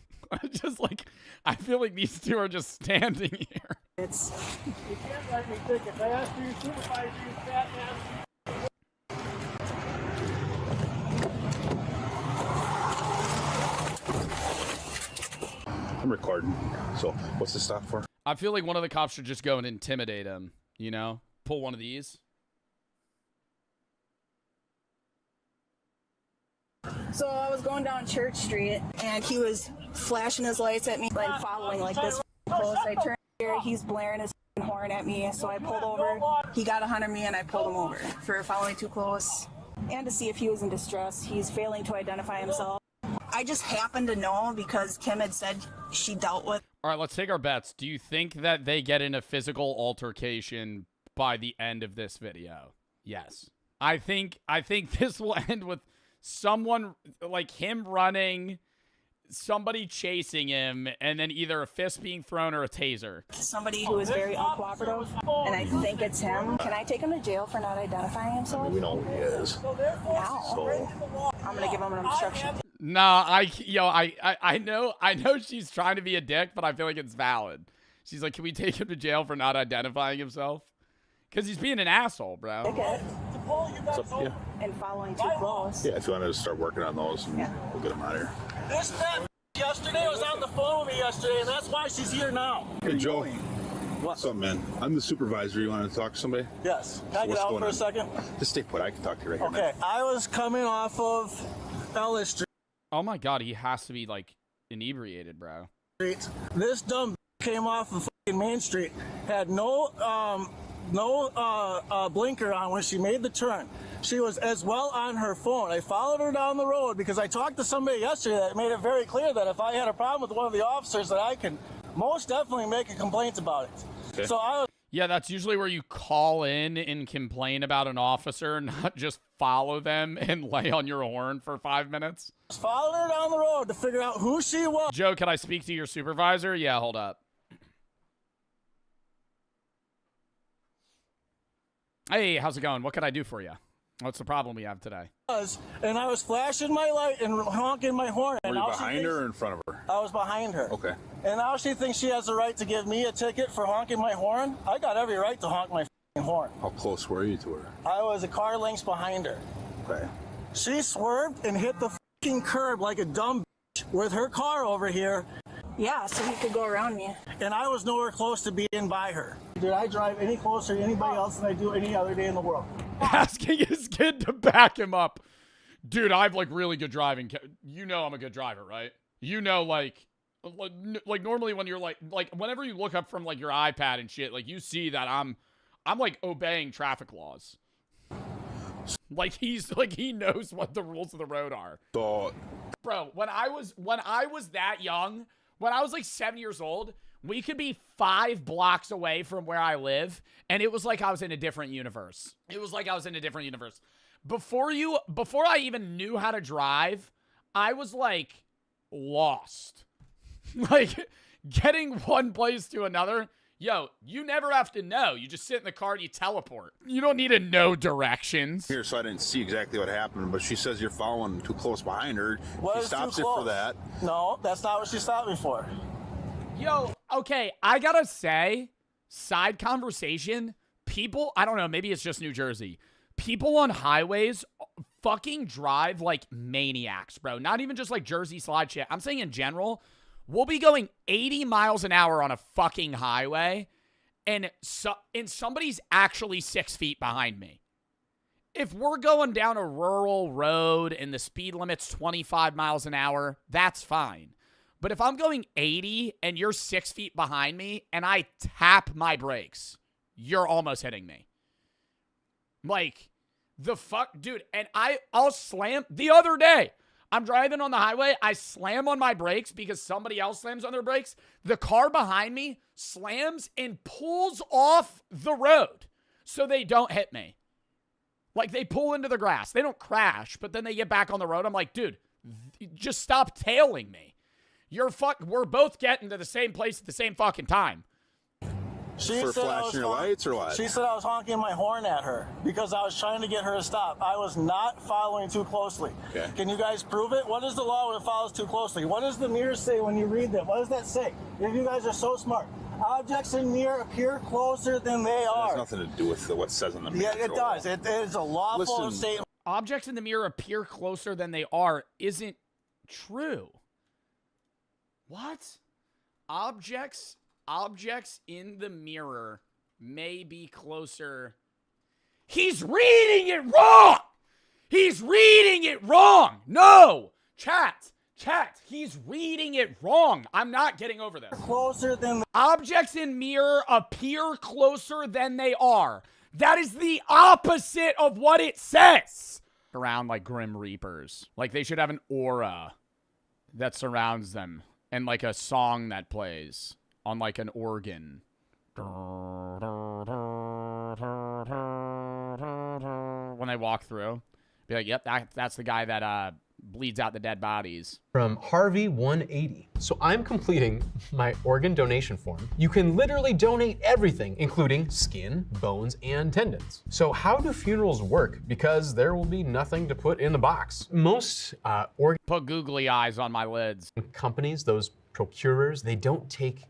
Just like, I feel like these 2 are just standing here. You can't let me tickets. I asked for your supervisor, you fat man. I'm recording. So, what's this stop for? I feel like one of the cops should just go and intimidate him, you know? Pull one of these. So I was going down Church Street, and he was flashing his lights at me and following like this close. I turned here, he's blaring his horn at me, so I pulled over. He got 100 me, and I pulled him over for following too close and to see if he was in distress. He's failing to identify himself. I just happened to know because Kim had said she dealt with. All right, let's take our bets. Do you think that they get in a physical altercation by the end of this video? Yes. I think this will end with someone, like him running, somebody chasing him, and then either a fist being thrown or a taser. Somebody who is very uncooperative, and I think it's him. Can I take him to jail for not identifying himself? We know who he is. Now. So, I'm gonna give him an instruction. Nah, I know she's trying to be a dick, but I feel like it's valid. She's like, can we take him to jail for not identifying himself? Because he's being an asshole, bro. Okay. yeah. And following too close. Yeah, if you want to start working on those, and we'll get them out of here. This fat yesterday was on the phone with me yesterday, and that's why she's here now. Hey, Joe. What's up, man? I'm the supervisor. You want to talk to somebody? Yes. Can I get out for a second? Just stay put. I can talk to you right here. Okay. I was coming off of Ellis Street. Oh my god, he has to be like inebriated, bro. This dumb came off of fucking Main Street, had no blinker on when she made the turn. She was as well on her phone. I followed her down the road because I talked to somebody yesterday that made it very clear that if I had a problem with one of the officers, that I can most definitely make a complaint about it. Okay. So I was. Yeah, that's usually where you call in and complain about an officer, not just follow them and lay on your horn for 5 minutes. Followed her down the road to figure out who she was. Joe, can I speak to your supervisor? Yeah, hold up. Hey, how's it going? What can I do for you? What's the problem we have today? And I was flashing my light and honking my horn. Were and you now behind her or in front of her? I was behind her. Okay. And now she thinks she has the right to give me a ticket for honking my horn. I got every right to honk my horn. How close were you to her? I was a car length behind her. Okay. She swerved and hit the curb like a dumb bitch with her car over here. Yeah, so he could go around me. And I was nowhere close to being by her. Did I drive any closer to anybody else than I do any other day in the world? Asking his kid to back him up. Dude, I have like really good driving. You know I'm a good driver, right? You know, like normally when you're like whenever you look up from like your iPad and shit, like you see that I'm like obeying traffic laws. Like he knows what the rules of the road are. So, bro, when I was that young, when I was like 7 years old, we could be 5 blocks away from where I live, and it was like I was in a different universe. It was like I was in a different universe. Before I even knew how to drive, I was like lost. Like getting one place to another. Yo, you never have to know. You just sit in the car and you teleport. You don't need to know directions. here, so I didn't see exactly what happened, but she says you're following too close behind her. What She is stops too it for close? that. No, that's not what she stopped me for. Yo, okay, I gotta say, side conversation, people, I don't know, maybe it's just New Jersey. People on highways fucking drive like maniacs, bro. Not even just like Jersey slide shit. I'm saying in general, we'll be going 80 miles an hour on a fucking highway, and somebody's actually 6 feet behind me. If we're going down a rural road and the speed limit's 25 miles an hour, that's fine. But if I'm going 80 and you're 6 feet behind me and I tap my brakes, you're almost hitting me. Like, The fuck, dude. And I'll slam the other day. I'm driving on the highway. I slam on my brakes because somebody else slams on their brakes. The car behind me slams and pulls off the road so they don't hit me. Like, they pull into the grass. They don't crash, but then they get back on the road. I'm like, dude, just stop tailing me. We're both getting to the same place at the same fucking time. For flashing your lights or what? She said I was honking my horn at her because I was trying to get her to stop. I was not following too closely. Okay. Can you guys prove it? What is the law when it follows too closely? What does the mirror say when you read them? What does that say? If you guys are so smart. Objects in mirror appear closer than they It are. has nothing to do with what it says on the mirror. Yeah, it does. It is a lawful statement. Objects in the mirror appear closer than they are isn't true. What? Objects in the mirror may be closer. He's reading it wrong! He's reading it wrong! No! Chat, he's reading it wrong. I'm not getting over this. Closer than Objects in mirror appear closer than they are. That is the opposite of what it says. Around like Grim Reapers. Like they should have an aura that surrounds them and like a song that plays on like an organ. When they walk through. Be like, yep, that's the guy that bleeds out the dead bodies. From Harvey 180. So I'm completing my organ donation form. You can literally donate everything, including skin, bones, and tendons. So how do funerals work? Because there will be nothing to put in the box. Most organ Put googly eyes on my lids. companies, those procurers, they don't take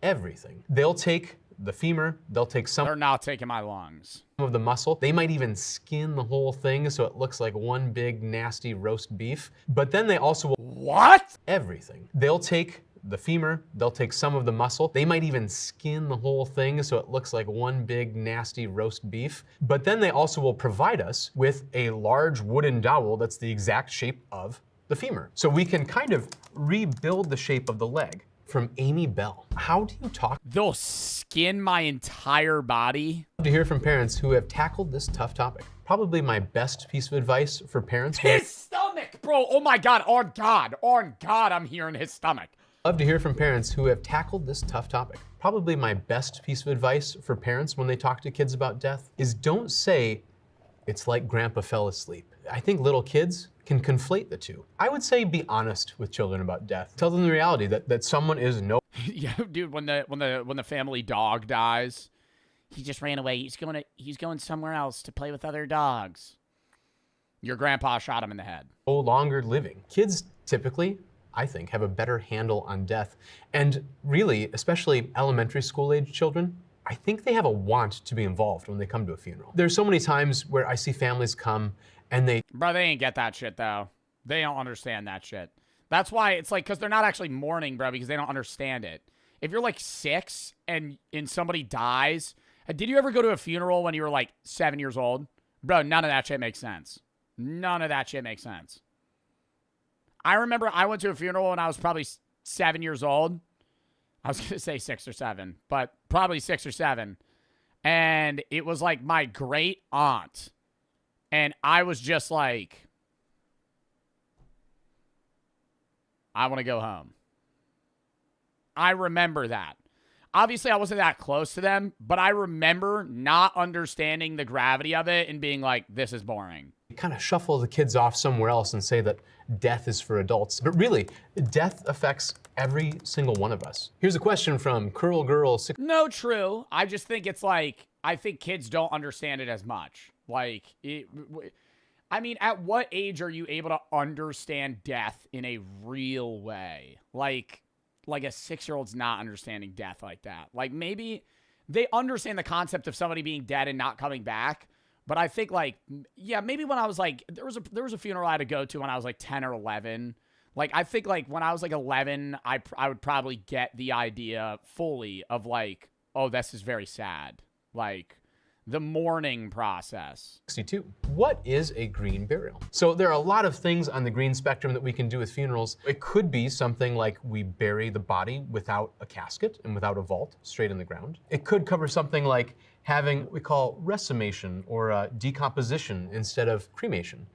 everything. They'll take the femur, they'll take some They're not taking my lungs. of the muscle. They might even skin the whole thing so it looks like one big nasty roast beef. But then they also will What? everything. They'll take the femur, they'll take some of the muscle. They might even skin the whole thing so it looks like one big nasty roast beef. But then they also will provide us with a large wooden dowel that's the exact shape of the femur. So we can kind of rebuild the shape of the leg. From Amy Bell. How do you talk They'll skin my entire body? to hear from parents who have tackled this tough topic? Probably my best piece of advice for parents. His stomach, bro. Oh my God. On God, I'm hearing his stomach. Love to hear from parents who have tackled this tough topic. Probably my best piece of advice for parents when they talk to kids about death is don't say, it's like grandpa fell asleep. I think little kids can conflate the two. I would say be honest with children about death. Tell them the reality that someone is no. Yeah, dude, when the family dog dies, he just ran away. He's going somewhere else to play with other dogs. Your grandpa shot him in the head. No longer living. Kids typically, I think, have a better handle on death. And really, especially elementary school age children, I think they have a want to be involved when they come to a funeral. There's so many times where I see families come and they ain't get that shit though. They don't understand that shit. That's why it's like, because they're not actually mourning, bro, because they don't understand it. If you're like 6 and somebody dies, did you ever go to a funeral when you were like 7 years old? Bro, none of that shit makes sense. None of that shit makes sense. I remember I went to a funeral when I was probably 7 years old. I was going to say 6 or 7, but probably 6 or 7. And it was like my great aunt. And I was just like, I want to go home. I remember that. Obviously, I wasn't that close to them, but I remember not understanding the gravity of it and being like, this is boring. kind of shuffle the kids off somewhere else and say that death is for adults. But really, death affects every single one of us. Here's a question from Curl Girl. No, true. I just think it's like, I think kids don't understand it as much. Like, I mean, at what age are you able to understand death in a real way? Like a 6-year-old's not understanding death like that. Like, maybe they understand the concept of somebody being dead and not coming back. But I think, like, yeah, maybe when I was like, there was a funeral I had to go to when I was like 10 or 11. Like, I think like when I was like 11, I would probably get the idea fully of like, oh, this is very sad. Like, the mourning process. 62. What is a green burial? So there are a lot of things on the green spectrum that we can do with funerals. It could be something like we bury the body without a casket and without a vault, straight in the ground. It could cover something like having what we call resumation or decomposition instead of cremation.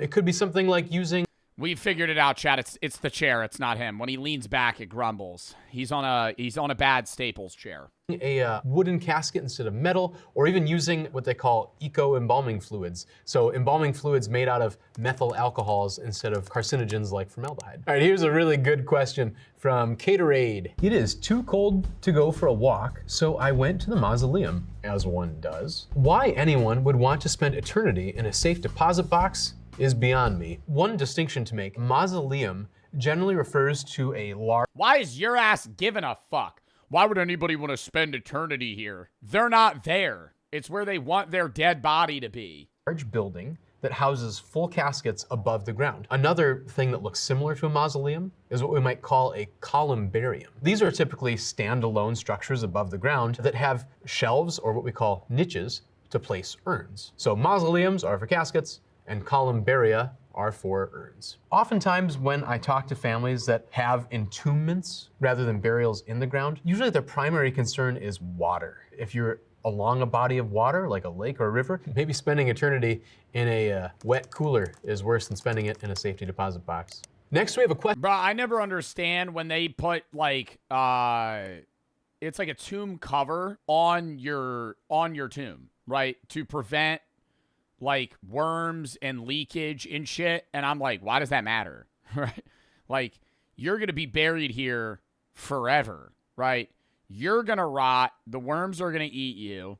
It could be something like using... We figured it out, Chad. It's the chair. It's not him. When he leans back, it grumbles. He's on a bad Staples chair. A wooden casket instead of metal, or even using what they call eco-embalming fluids. So embalming fluids made out of methyl alcohols instead of carcinogens like formaldehyde. All right, here's a really good question from Caterade. It is too cold to go for a walk, so I went to the mausoleum, as one does. Why anyone would want to spend eternity in a safe deposit box is beyond me. One distinction to make, mausoleum generally refers to a large... Why is your ass giving a fuck? Why would anybody want to spend eternity here? They're not there. It's where they want their dead body to be. Large building that houses full caskets above the ground. Another thing that looks similar to a mausoleum is what we might call a columbarium. These are typically standalone structures above the ground that have shelves or what we call niches to place urns. So mausoleums are for caskets, and columbaria are for urns. Oftentimes when I talk to families that have entombments rather than burials in the ground, usually their primary concern is water. If you're along a body of water, like a lake or a river, maybe spending eternity in a wet cooler is worse than spending it in a safety deposit box. Next we have a question. Bro, I never understand when they put like, it's like a tomb cover on your tomb, right? To prevent like worms and leakage and shit. And I'm like, why does that matter? Right? Like, you're going to be buried here forever, right? You're going to rot. The worms are going to eat you.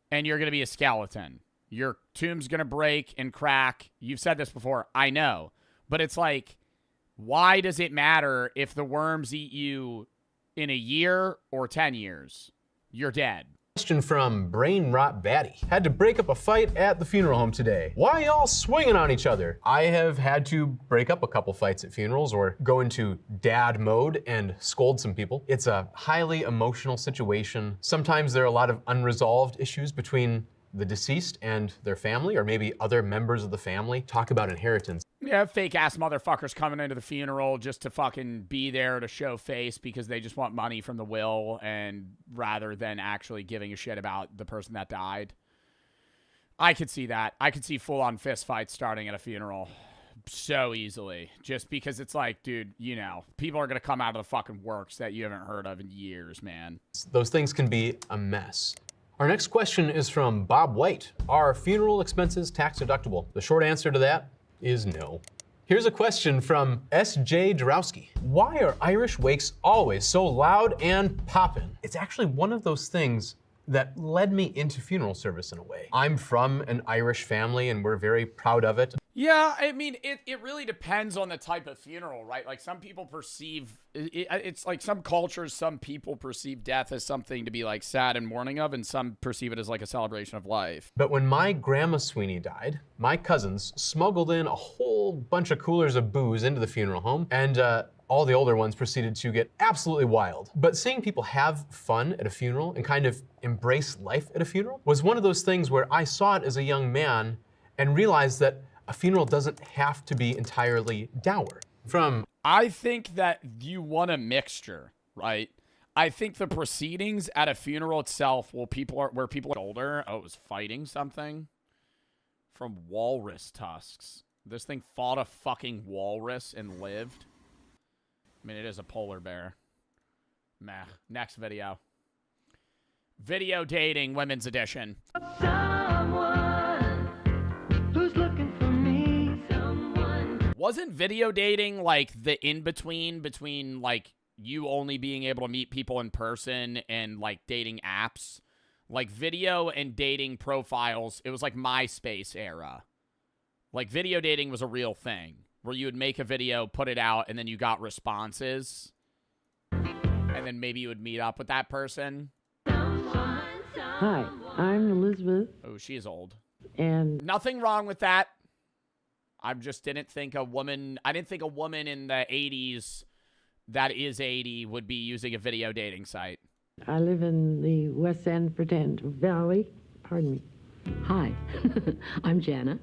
And you're going to be a skeleton. Your tomb's going to break and crack. You've said this before. I know. But it's like, why does it matter if the worms eat you in a year or 10 years? You're dead. Question from Brain Rot Batty. Had to break up a fight at the funeral home today. Why y'all swinging on each other? I have had to break up a couple fights at funerals or go into dad mode and scold some people. It's a highly emotional situation. Sometimes there are a lot of unresolved issues between the deceased and their family, or maybe other members of the family. Talk about inheritance. Yeah, fake-ass motherfuckers coming into the funeral just to fucking be there to show face because they just want money from the will and rather than actually giving a shit about the person that died. I could see that. I could see full-on fistfights starting at a funeral so easily. Just because it's like, dude, you know, people are going to come out of the fucking works that you haven't heard of in years, man. Those things can be a mess. Our next question is from Bob White. Are funeral expenses tax deductible? The short answer to that is no. Here's a question from S.J. Dorowski. Why are Irish wakes always so loud and poppin'? It's actually one of those things that led me into funeral service in a way. I'm from an Irish family and we're very proud of it. Yeah, I mean, it really depends on the type of funeral, right? Like some people perceive, it's like some cultures, some people perceive death as something to be like sad and mourning of, and some perceive it as like a celebration of life. But when my grandma Sweeney died, my cousins smuggled in a whole bunch of coolers of booze into the funeral home, and all the older ones proceeded to get absolutely wild. But seeing people have fun at a funeral and kind of embrace life at a funeral was one of those things where I saw it as a young man and realized that a funeral doesn't have to be entirely dour. I think that you want a mixture, right? I think the proceedings at a funeral itself, where people are older. Oh, it was fighting something from walrus tusks. This thing fought a fucking walrus and lived. I mean, it is a polar bear. Meh. Next video. Video dating, women's edition. Someone who's looking for me. Someone. Wasn't video dating like the in-between between like you only being able to meet people in person and like dating apps? Like video and dating profiles, it was like MySpace era. Like video dating was a real thing where you would make a video, put it out, and then you got responses. And then maybe you would meet up with that person. Hi, I'm Elizabeth. Oh, she is old. And nothing wrong with that. I just didn't think a woman in the 80s that is 80 would be using a video dating site. I live in the West San Fernando Valley. Pardon me. Hi, I'm Jana.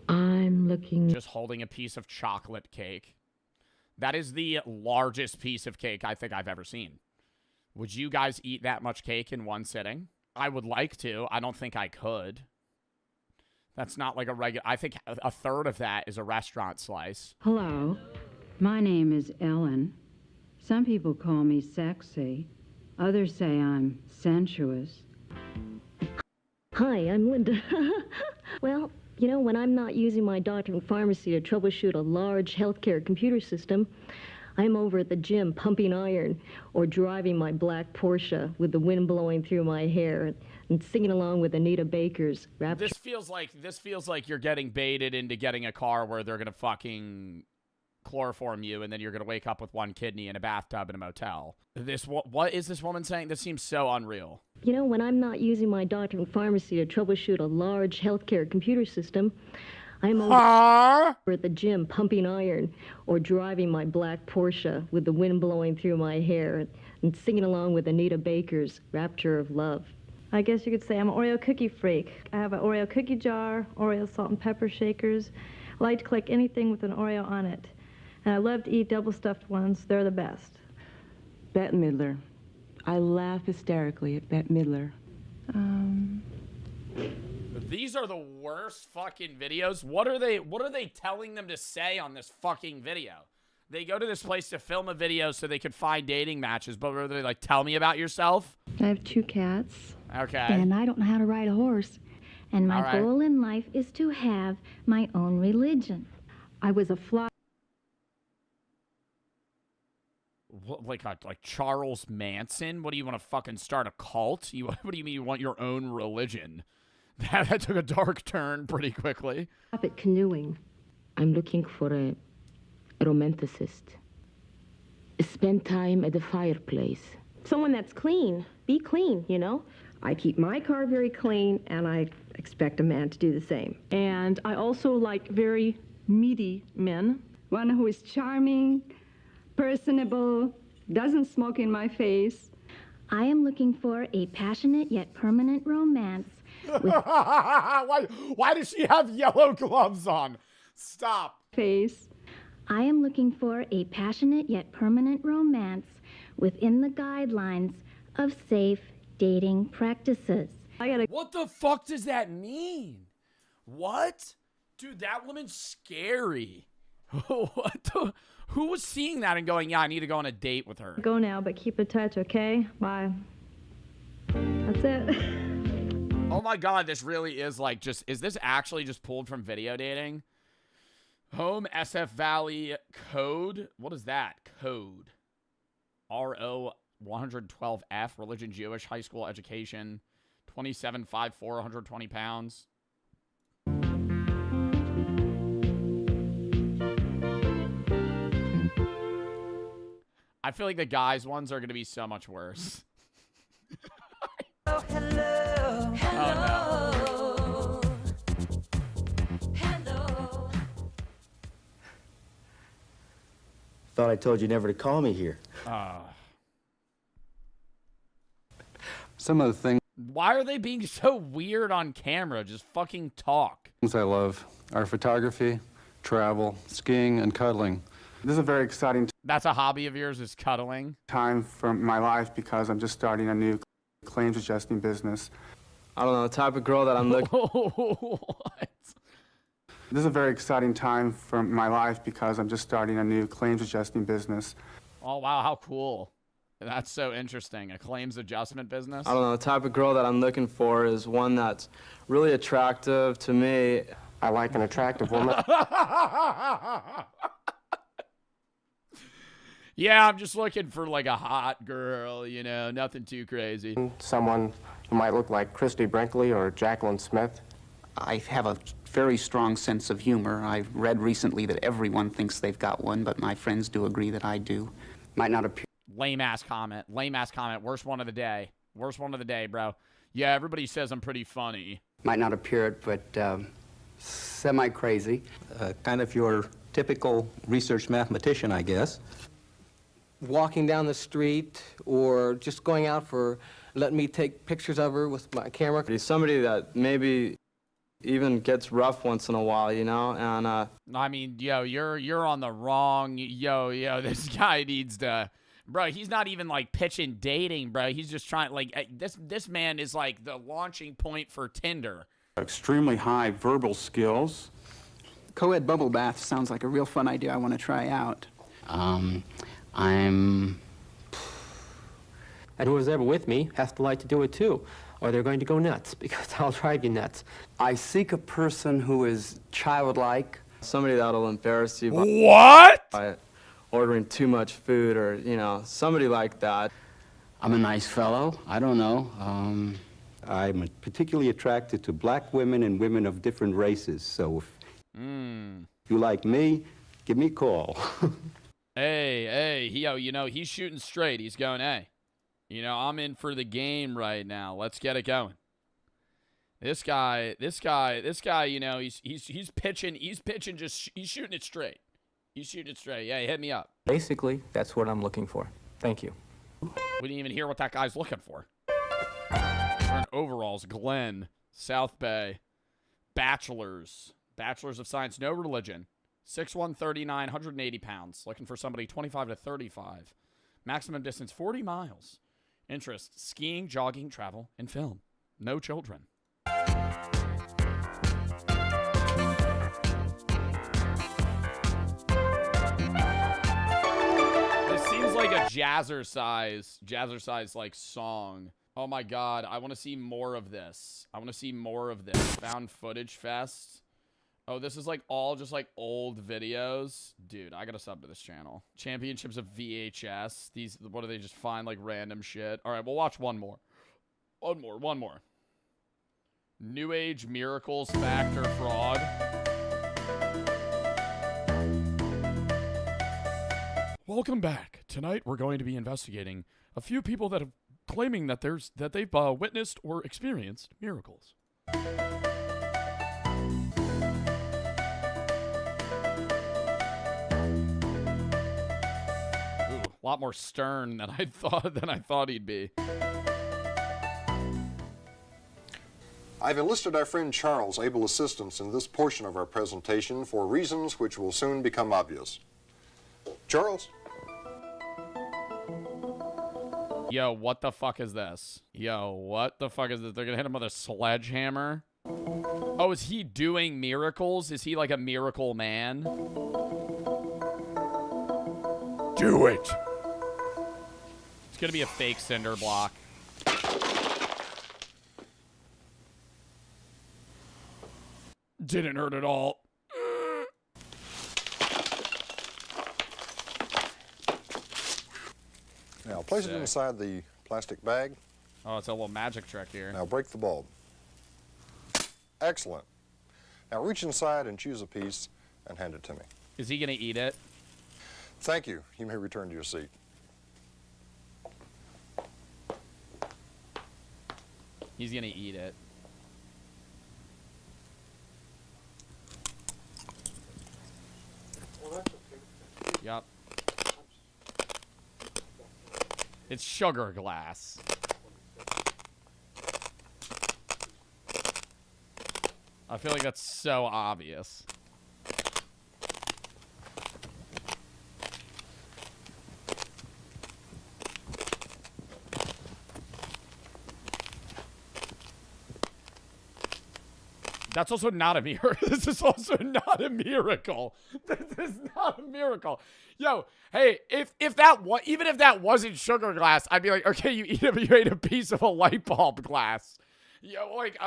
I'm looking... Just holding a piece of chocolate cake. That is the largest piece of cake I think I've ever seen. Would you guys eat that much cake in one sitting? I would like to. I don't think I could. That's not like a regular. I think a third of that is a restaurant slice. Hello, my name is Ellen. Some people call me sexy. Others say I'm sensuous. Hi, I'm Linda. Well, you know, when I'm not using my doctor and pharmacy to troubleshoot a large healthcare computer system, I'm over at the gym pumping iron or driving my black Porsche with the wind blowing through my hair and singing along with Anita Baker's rap. This feels like you're getting baited into getting a car where they're gonna fucking chloroform you, and then you're gonna wake up with one kidney in a bathtub in a motel. What is this woman saying? This seems so unreal. You know, when I'm not using my doctor and pharmacy to troubleshoot a large healthcare computer system, I'm over at the gym pumping iron or driving my black Porsche with the wind blowing through my hair and singing along with Anita Baker's Rapture of Love. I guess you could say I'm an Oreo cookie freak. I have an Oreo cookie jar, Oreo salt and pepper shakers. I like to collect anything with an Oreo on it. And I love to eat double stuffed ones. They're the best. Bette Midler. I laugh hysterically at Bette Midler. These are the worst fucking videos. What are they telling them to say on this fucking video? They go to this place to film a video so they could find dating matches, but are they like, tell me about yourself? I have 2 cats. Okay. And I don't know how to ride a horse. And my All right. goal in life is to have my own religion. I was a fly. What, like Charles Manson? What do you want to fucking start a cult? What do you mean you want your own religion? That took a dark turn pretty quickly. Stop at canoeing. I'm looking for a romanticist. Spend time at the fireplace. Someone that's clean. Be clean, you know? I keep my car very clean, and I expect a man to do the same. And I also like very meaty men. One who is charming, personable, doesn't smoke in my face. I am looking for a passionate yet permanent romance. Why does she have yellow gloves on? Stop. Face. I am looking for a passionate yet permanent romance within the guidelines of safe dating practices. What the fuck does that mean? What? Dude, that woman's scary. Who was seeing that and going, yeah, I need to go on a date with her? Go now, but keep in touch, okay? Bye. That's it. Oh my God, this really is like is this actually just pulled from video dating? Home SF Valley code. What is that? Code. RO 112F, religion Jewish, high school education, 27.54, 120 pounds. I feel like the guys' ones are going to be so much worse. Oh, hello. Hello. Hello. Thought I told you never to call me here. Some of the things Why are they being so weird on camera? Just fucking talk. I love are photography, travel, skiing, and cuddling. This is a very exciting That's a hobby of yours, is cuddling? time for my life because I'm just starting a new claims adjusting business. I don't know, the type of girl that I'm looking What? This is a very exciting time for my life because I'm just starting a new claims adjusting business. Oh, wow, how cool. That's so interesting. A claims adjustment business? I don't know, the type of girl that I'm looking for is one that's really attractive to me. I like an attractive woman. Yeah, I'm just looking for like a hot girl, you know, nothing too crazy. Someone who might look like Christy Brinkley or Jacqueline Smith. I have a very strong sense of humor. I've read recently that everyone thinks they've got one, but my friends do agree that I do. Might not appear. Lame-ass comment. Lame-ass comment. Worst one of the day. Worst one of the day, bro. Yeah, everybody says I'm pretty funny. Might not appear it, but semi-crazy. Kind of your typical research mathematician, I guess. walking down the street or just going out for letting me take pictures of her with my camera. He's somebody that maybe even gets rough once in a while, you know, and I mean, yo, you're on the wrong, yo, this guy needs to Bro, he's not even like pitching dating, bro. He's just trying like this man is like the launching point for Tinder. Extremely high verbal skills. Co-ed bubble bath sounds like a real fun idea I want to try out. And whoever's ever with me has to like to do it too, or they're going to go nuts, because I'll drive you nuts. I seek a person who is childlike. Somebody that'll embarrass you by ordering too much food, or, you know, somebody like that. I'm a nice fellow. I don't know. I'm particularly attracted to black women and women of different races. So if you like me, give me a call. Hey, you know, he's shooting straight. He's going, hey, you know, I'm in for the game right now. Let's get it going. This guy, you know, he's pitching, he's shooting it straight. He's shooting it straight. Yeah, hit me up. Basically, that's what I'm looking for. Thank you. We didn't even hear what that guy's looking for. Wearing overalls, Glenn, South Bay, bachelors of science, no religion, 6'1", 39, 180 pounds. Looking for somebody 25 to 35. Maximum distance 40 miles. Interest: skiing, jogging, travel, and film. No children. Like a jazzercise like song. Oh my god, I want to see more of this. Found footage fest. Oh, this is like all just like old videos. Dude, I gotta sub to this channel. Championships of VHS. These, what do they just find like random shit? All right, we'll watch one more. One more. New Age miracles, fact or fraud. Welcome back. Tonight we're going to be investigating a few people that have claiming that they've witnessed or experienced miracles. Ooh, a lot more stern than I thought he'd be. I've enlisted our friend Charles' able assistance in this portion of our presentation for reasons which will soon become obvious. Charles? Yo, what the fuck is this? They're gonna hit him with a sledgehammer? Oh, is he doing miracles? Is he like a miracle man? Do it! It's gonna be a fake cinder block. Didn't hurt at all. Now place it inside the plastic bag. Oh, it's a little magic trick here. Now break the bulb. Excellent. Now reach inside and choose a piece and hand it to me. Is he gonna eat it? Thank you. You may return to your seat. He's gonna eat it. Yup. It's sugar glass. I feel like that's so obvious. That's also not a miracle. This is also not a miracle. This is not a miracle. Yo, hey, if that was, even if that wasn't sugar glass, I'd be like, okay, you ate a piece of a light bulb glass. Yo, like,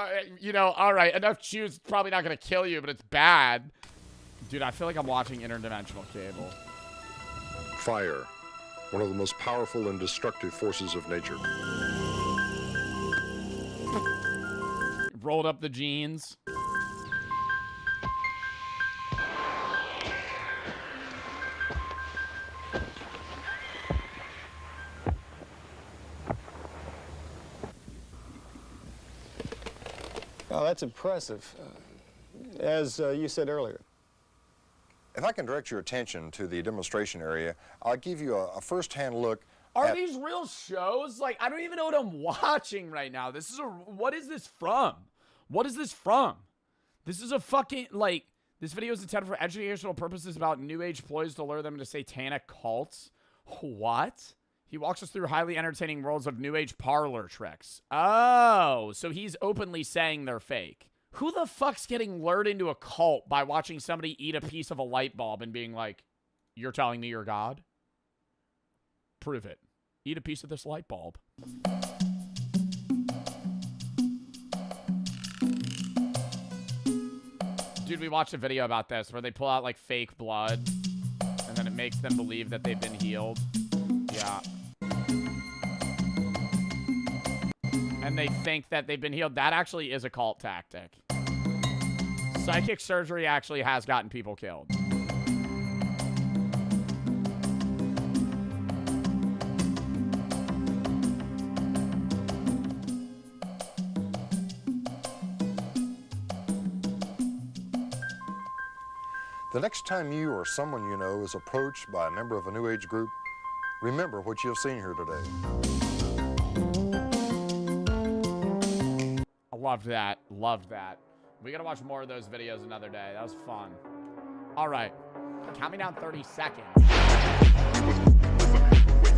you know, all right, enough chews, probably not gonna kill you, but it's bad. Dude, I feel like I'm watching interdimensional cable. Fire, one of the most powerful and destructive forces of nature. Rolled up the jeans. Oh, that's impressive, as you said earlier. If I can direct your attention to the demonstration area, I'll give you a first-hand look. Are these real shows? Like, I don't even know what I'm watching right now. What is this from? What is this from? This is a fucking, like, this video is intended for educational purposes about New Age ploys to lure them into satanic cults. What? He walks us through highly entertaining worlds of new age parlor tricks. Oh, so he's openly saying they're fake. Who the fuck's getting lured into a cult by watching somebody eat a piece of a light bulb and being like, you're telling me you're God? Prove it. Eat a piece of this light bulb. Dude, we watched a video about this where they pull out like fake blood and then it makes them believe that they've been healed. Yeah. And they think that they've been healed. That actually is a cult tactic. Psychic surgery actually has gotten people killed. The next time you or someone you know is approached by a member of a New Age group, remember what you have seen here today. I loved that. Loved that. We gotta watch more of those videos another day. That was fun. All right. Count me down 30 seconds.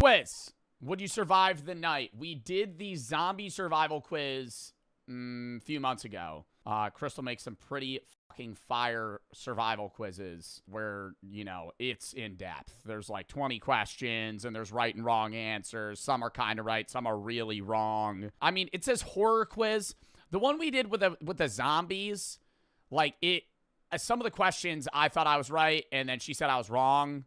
Quiz. Would you survive the night? We did the zombie survival quiz a few months ago. Crystal makes some pretty fucking fire survival quizzes where, you know, it's in depth. There's like 20 questions and there's right and wrong answers. Some are kind of right. Some are really wrong. I mean, it says horror quiz. The one we did with the zombies, like some of the questions I thought I was right and then she said I was wrong.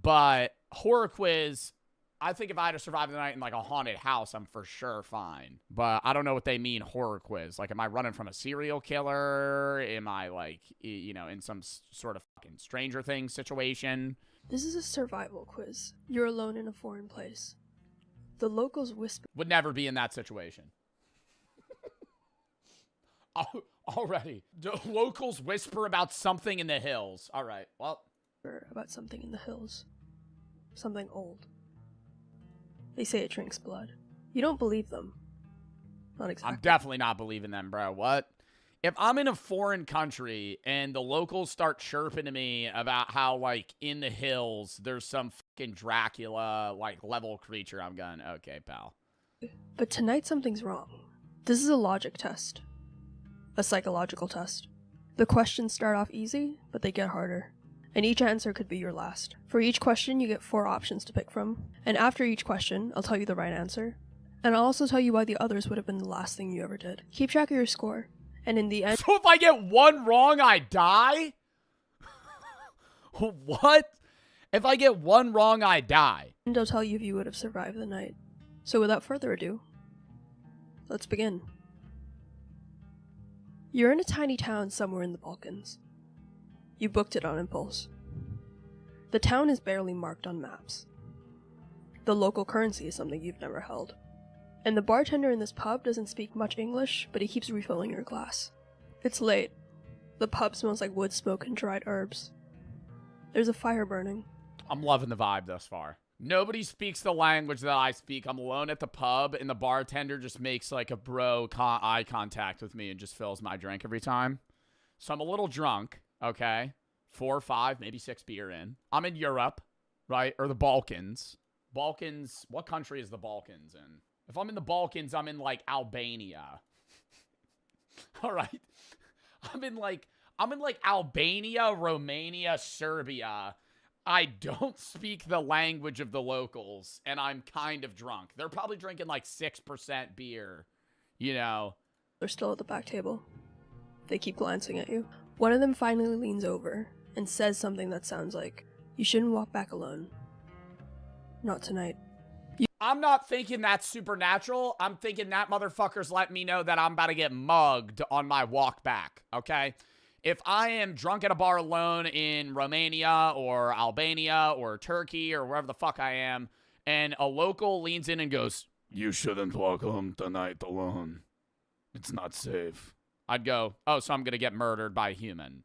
But horror quiz, I think if I had to survive the night in like a haunted house, I'm for sure fine. But I don't know what they mean horror quiz. Like, am I running from a serial killer? Am I like, you know, in some sort of fucking Stranger Things situation? This is a survival quiz. You're alone in a foreign place. The locals whisper. Would never be in that situation. Already. Do locals whisper about something in the hills? All right, well. About something in the hills. Something old. They say it drinks blood. You don't believe them. Not exactly. I'm definitely not believing them, bro. What? If I'm in a foreign country and the locals start chirping to me about how, like, in the hills, there's some fucking Dracula, like, level creature, I'm going, okay, pal. But tonight something's wrong. This is a logic test. A psychological test. The questions start off easy, but they get harder. And each answer could be your last. For each question, you get 4 options to pick from. And after each question, I'll tell you the right answer. And I'll also tell you why the others would have been the last thing you ever did. Keep track of your score. And in the end... So if I get one wrong, I die? What? If I get one wrong, I die. And I'll tell you if you would have survived the night. So without further ado, let's begin. You're in a tiny town somewhere in the Balkans. You booked it on impulse. The town is barely marked on maps. The local currency is something you've never held. And the bartender in this pub doesn't speak much English, but he keeps refilling your glass. It's late. The pub smells like wood smoke and dried herbs. There's a fire burning. I'm loving the vibe thus far. Nobody speaks the language that I speak. I'm alone at the pub, and the bartender just makes like a bro eye contact with me and just fills my drink every time. So I'm a little drunk, okay? 4 or 5, maybe 6 beer in. I'm in Europe, right? Or the Balkans. Balkans, what country is the Balkans in? If I'm in the Balkans, I'm in like Albania. All right. I'm in like Albania, Romania, Serbia. I don't speak the language of the locals, and I'm kind of drunk. They're probably drinking like 6% beer, you know. They're still at the back table. They keep glancing at you. One of them finally leans over and says something that sounds like, "You shouldn't walk back alone. Not tonight." I'm not thinking that's supernatural. I'm thinking that motherfucker's letting me know that I'm about to get mugged on my walk back, okay? If I am drunk at a bar alone in Romania or Albania or Turkey or wherever the fuck I am, and a local leans in and goes, "You shouldn't walk home tonight alone. It's not safe." I'd go, "Oh, so I'm going to get murdered by a human.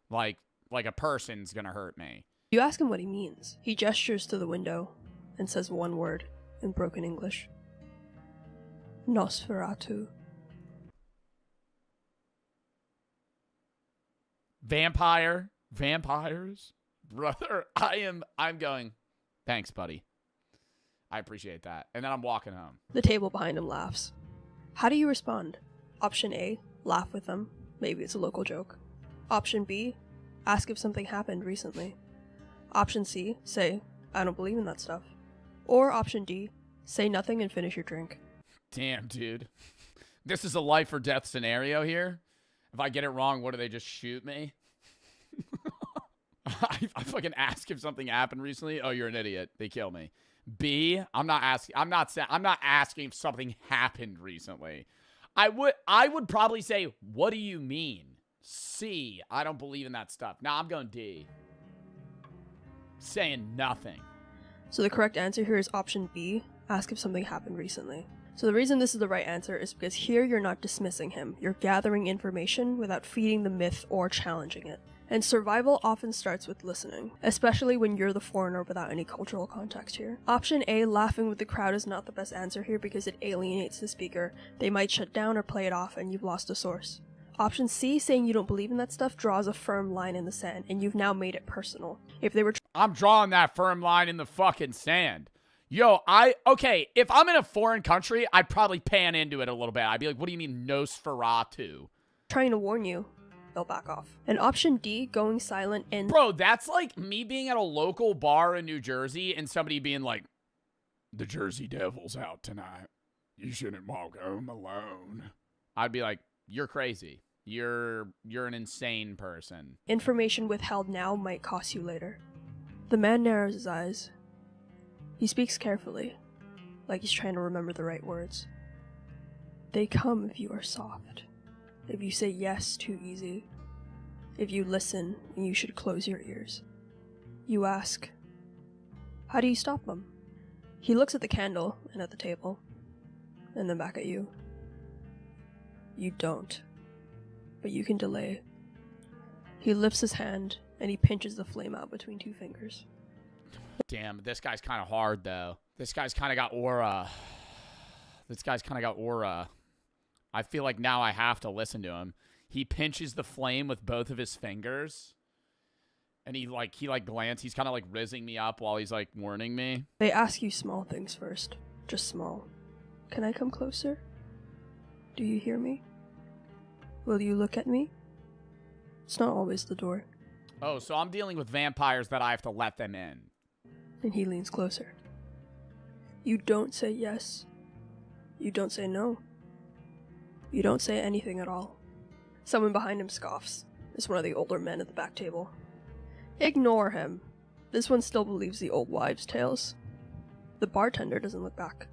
Like a person's going to hurt me." You ask him what he means. He gestures to the window and says one word in broken English. Nosferatu. Vampires, brother. I'm going, thanks, buddy. I appreciate that. And then I'm walking home. The table behind him laughs. How do you respond? Option A, laugh with them. Maybe it's a local joke. Option B, ask if something happened recently. Option C, say, I don't believe in that stuff. Or option D, say nothing and finish your drink. Damn, dude. This is a life or death scenario here. If I get it wrong, what do they just shoot me? I fucking ask if something happened recently. Oh, you're an idiot. They kill me. B, I'm not asking if something happened recently. I would probably say, what do you mean? C, I don't believe in that stuff. Now I'm going D. Saying nothing. So the correct answer here is option B, ask if something happened recently. So the reason this is the right answer is because here you're not dismissing him. You're gathering information without feeding the myth or challenging it. And survival often starts with listening, especially when you're the foreigner without any cultural context here. Option A, laughing with the crowd, is not the best answer here because it alienates the speaker. They might shut down or play it off and you've lost the source. Option C, saying you don't believe in that stuff, draws a firm line in the sand, and you've now made it personal. If they were I'm drawing that firm line in the fucking sand. Yo, okay, if I'm in a foreign country, I'd probably pan into it a little bit. I'd be like, what do you mean Nosferatu? trying to warn you, they'll back off. And option D, going silent and... Bro, that's like me being at a local bar in New Jersey and somebody being like, the Jersey Devil's out tonight. You shouldn't walk home alone. I'd be like, you're crazy. You're an insane person. Information withheld now might cost you later. The man narrows his eyes. He speaks carefully, like he's trying to remember the right words. They come if you are soft. If you say yes too easy. If you listen, you should close your ears. You ask, how do you stop them? He looks at the candle and at the table, and then back at you. You don't, but you can delay. He lifts his hand and he pinches the flame out between two fingers. Damn, this guy's kind of hard, though. This guy's kind of got aura. I feel like now I have to listen to him. He pinches the flame with both of his fingers. And he glances. He's kind of like rizzing me up while he's like warning me. They ask you small things first. Just small. Can I come closer? Do you hear me? Will you look at me? It's not always the door. Oh, so I'm dealing with vampires that I have to let them in. And he leans closer. You don't say yes. You don't say no. You don't say anything at all. Someone behind him scoffs. It's one of the older men at the back table. Ignore him. This one still believes the old wives' tales. The bartender doesn't look back.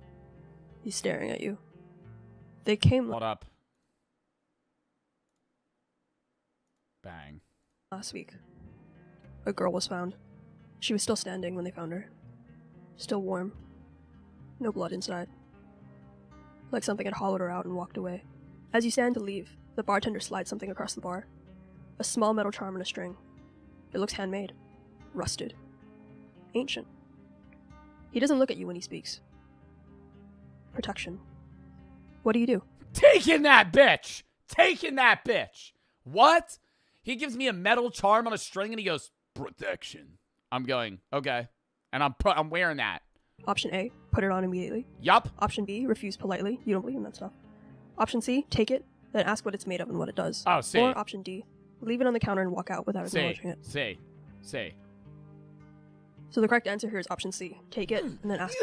He's staring at you. They came... What up? Bang. Last week. A girl was found. She was still standing when they found her. Still warm. No blood inside. Like something had hollowed her out and walked away. As you stand to leave, the bartender slides something across the bar. A small metal charm on a string. It looks handmade. Rusted. Ancient. He doesn't look at you when he speaks. Protection. What do you do? Taking that bitch! Taking that bitch! What? He gives me a metal charm on a string and he goes, protection. I'm going, okay. And I'm wearing that. Option A, put it on immediately. Yup. Option B, refuse politely. You don't believe in that stuff. Option C, take it, then ask what it's made of and what it does. Oh, C. Or option D, leave it on the counter and walk out without acknowledging it. C. So the correct answer here is option C. Take it, and then ask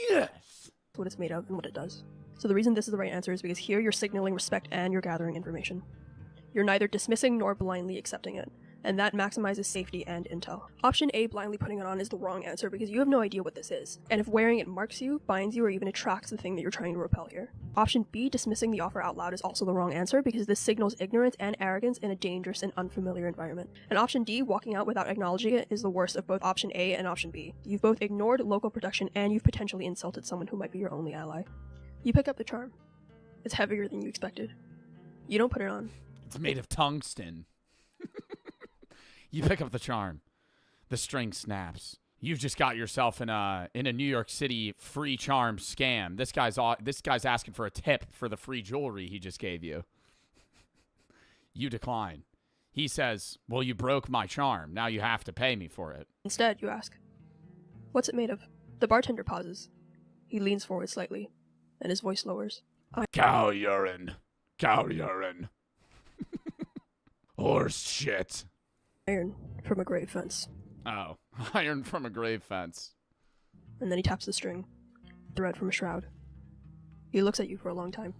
Yes! what it's made of and what it does. So the reason this is the right answer is because here you're signaling respect and you're gathering information. You're neither dismissing nor blindly accepting it, and that maximizes safety and intel. Option A, blindly putting it on, is the wrong answer because you have no idea what this is, and if wearing it marks you, binds you, or even attracts the thing that you're trying to repel here. Option B, dismissing the offer out loud, is also the wrong answer because this signals ignorance and arrogance in a dangerous and unfamiliar environment. And option D, walking out without acknowledging it, is the worst of both option A and option B. You've both ignored local protection and you've potentially insulted someone who might be your only ally. You pick up the charm. It's heavier than you expected. You don't put it on. It's made of tungsten. You pick up the charm. The string snaps. You've just got yourself in a New York City free charm scam. This guy's asking for a tip for the free jewelry he just gave you. You decline. He says, "Well, you broke my charm. Now you have to pay me for it." Instead, you ask, "What's it made of?" The bartender pauses. He leans forward slightly, and his voice lowers. Cow urine. Cow urine. Horse shit. Iron from a grave fence. Oh, iron from a grave fence. And then he taps the string. Thread from a shroud. He looks at you for a long time.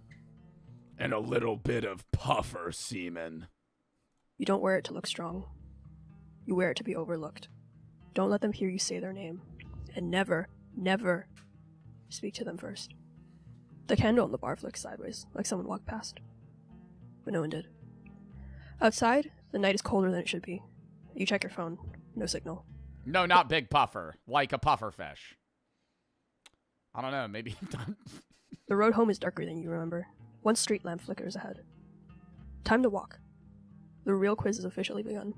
And a little bit of puffer semen. You don't wear it to look strong. You wear it to be overlooked. Don't let them hear you say their name. And never, never speak to them first. The candle on the bar flicks sideways, like someone walked past. But no one did. Outside, the night is colder than it should be. You check your phone. No signal. No, not big puffer. Like a puffer fish. I don't know, maybe... The road home is darker than you remember. One street lamp flickers ahead. Time to walk. The real quiz has officially begun.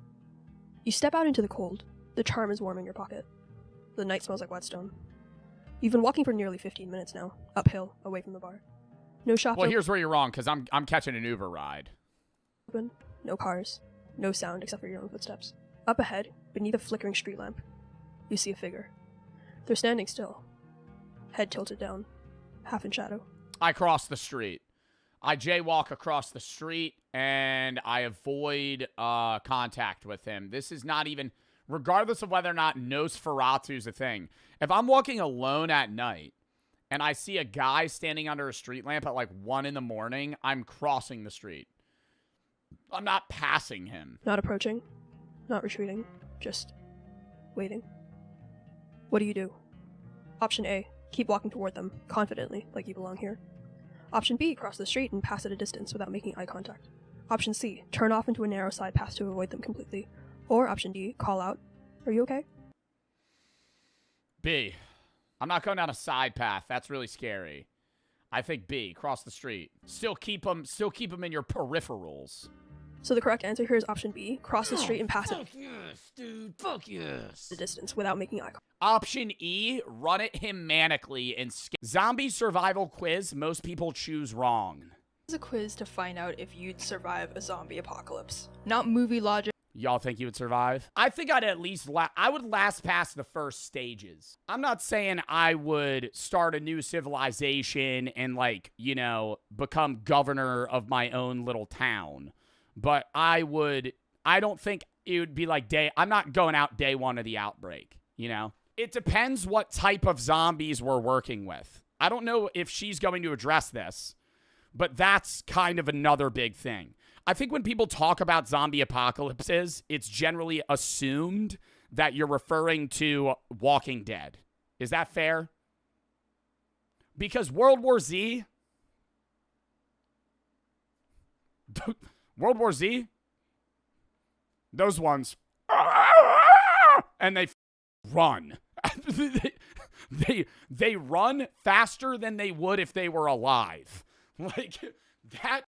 You step out into the cold. The charm is warm in your pocket. The night smells like whetstone. You've been walking for nearly 15 minutes now, uphill, away from the bar. No shops. Well, here's where you're wrong, because I'm catching an Uber ride. Open. No cars. No sound except for your own footsteps. Up ahead, beneath a flickering street lamp, you see a figure. They're standing still. Head tilted down. Half in shadow. I cross the street. I jaywalk across the street, and I avoid contact with him. This is not even... Regardless of whether or not Nosferatu's a thing. If I'm walking alone at night, and I see a guy standing under a street lamp at like 1 in the morning, I'm crossing the street. I'm not passing him. Not approaching. Not retreating. Just waiting. What do you do? Option A. Keep walking toward them, confidently, like you belong here. Option B. Cross the street and pass at a distance without making eye contact. Option C. Turn off into a narrow side path to avoid them completely. Or option D. Call out. Are you okay? B. I'm not going down a side path. That's really scary. I think B. Cross the street. Still keep them in your peripherals. So the correct answer here is option B. Cross the street and pass it. Fuck yes, dude. Fuck yes. The distance without making eye contact. Option E. Run at him manically and zombie survival quiz. Most people choose wrong. It's a quiz to find out if you'd survive a zombie apocalypse. Not movie logic. Y'all think you would survive? I think I'd at least I would last past the first stages. I'm not saying I would start a new civilization and, like, you know, become governor of my own little town. But I don't think it would be like I'm not going out day one of the outbreak, you know? It depends what type of zombies we're working with. I don't know if she's going to address this, but that's kind of another big thing. I think when people talk about zombie apocalypses, it's generally assumed that you're referring to Walking Dead. Is that fair? Because World War Z... World War Z? Those ones... And they run. they run faster than they would if they were alive. Like, that...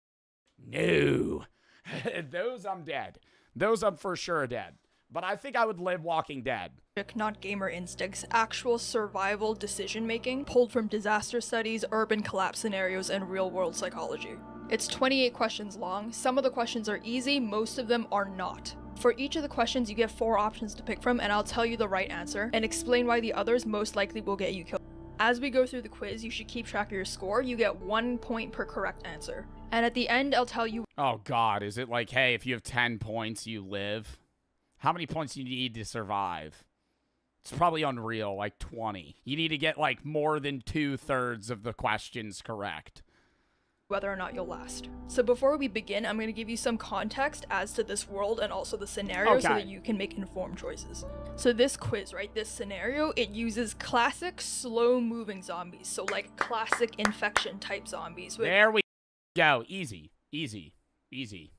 No. Those I'm dead. Those I'm for sure dead. But I think I would live Walking Dead. Not gamer instincts, actual survival decision-making pulled from disaster studies, urban collapse scenarios, and real-world psychology. It's 28 questions long. Some of the questions are easy, most of them are not. For each of the questions, you get 4 options to pick from, and I'll tell you the right answer, and explain why the others most likely will get you killed. As we go through the quiz, you should keep track of your score. You get 1 point per correct answer. And at the end, I'll tell you... Oh, God. Is it like, hey, if you have 10 points, you live? How many points do you need to survive? It's probably unreal, like 20. You need to get, like, more than 2/3 of the questions correct. Whether or not you'll last. So before we begin, I'm going to give you some context as to this world and also the scenario so that you can make informed choices. So this quiz, right, this scenario, it uses classic slow-moving zombies. So like classic infection type zombies. There we go. Easy. Easy. Easy.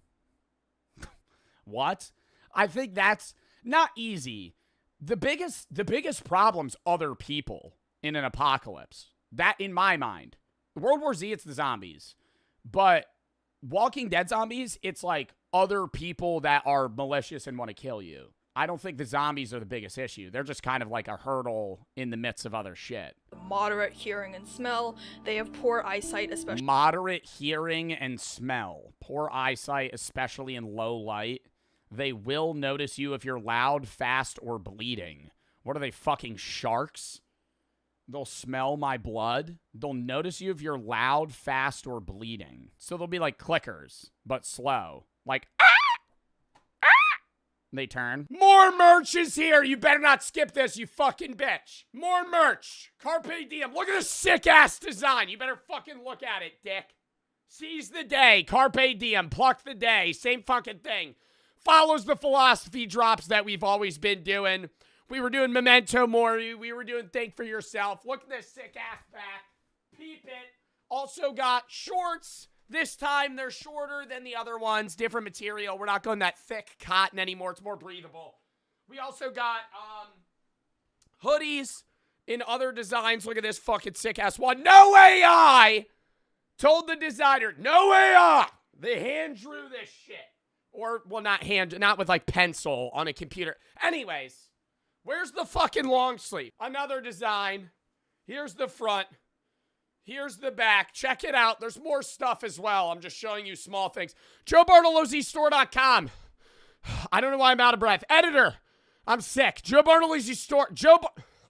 What? I think that's not easy. The biggest problem's other people in an apocalypse. That, in my mind. World War Z, it's the zombies. But Walking Dead zombies, it's like other people that are malicious and want to kill you. I don't think the zombies are the biggest issue. They're just kind of like a hurdle in the midst of other shit. Moderate hearing and smell. They have poor eyesight, especially. Moderate hearing and smell. Poor eyesight, especially in low light. They will notice you if you're loud, fast, or bleeding. What are they, fucking sharks? They'll smell my blood. They'll notice you if you're loud, fast, or bleeding. So they'll be like clickers, but slow. Like, ah! Ah! They turn. More merch is here. You better not skip this, you fucking bitch. More merch. Carpe diem. Look at this sick-ass design. You better fucking look at it, dick. Seize the day. Carpe diem. Pluck the day. Same fucking thing. Follows the philosophy drops that we've always been doing. We were doing Memento Mori. We were doing Think for Yourself. Look at this sick-ass back. Peep it. Also got shorts. This time, they're shorter than the other ones. Different material. We're not going that thick cotton anymore. It's more breathable. We also got hoodies in other designs. Look at this fucking sick-ass one. No AI! Told the designer, no AI! They hand drew this shit. Or, well, not with, like, pencil on a computer. Anyways. Where's the fucking long sleeve? Another design. Here's the front. Here's the back. Check it out. There's more stuff as well. I'm just showing you small things. joebartolozzistore.com. I don't know why I'm out of breath. Editor. I'm sick. Joe Bartolozzi Store.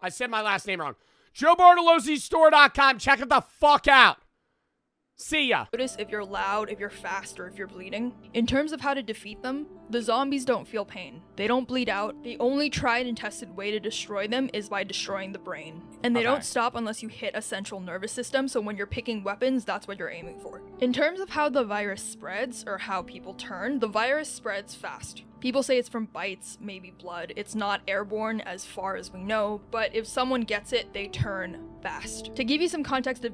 I said my last name wrong. joebartolozzistore.com. Check it the fuck out. See ya. Notice if you're loud, if you're fast, or if you're bleeding. In terms of how to defeat them, the zombies don't feel pain. They don't bleed out. The only tried and tested way to destroy them is by destroying the brain. And they don't stop unless you hit a central nervous system, so when you're picking weapons, that's what you're aiming for. In terms of how the virus spreads, or how people turn, the virus spreads fast. People say it's from bites, maybe blood. It's not airborne as far as we know, but if someone gets it, they turn fast. To give you some context of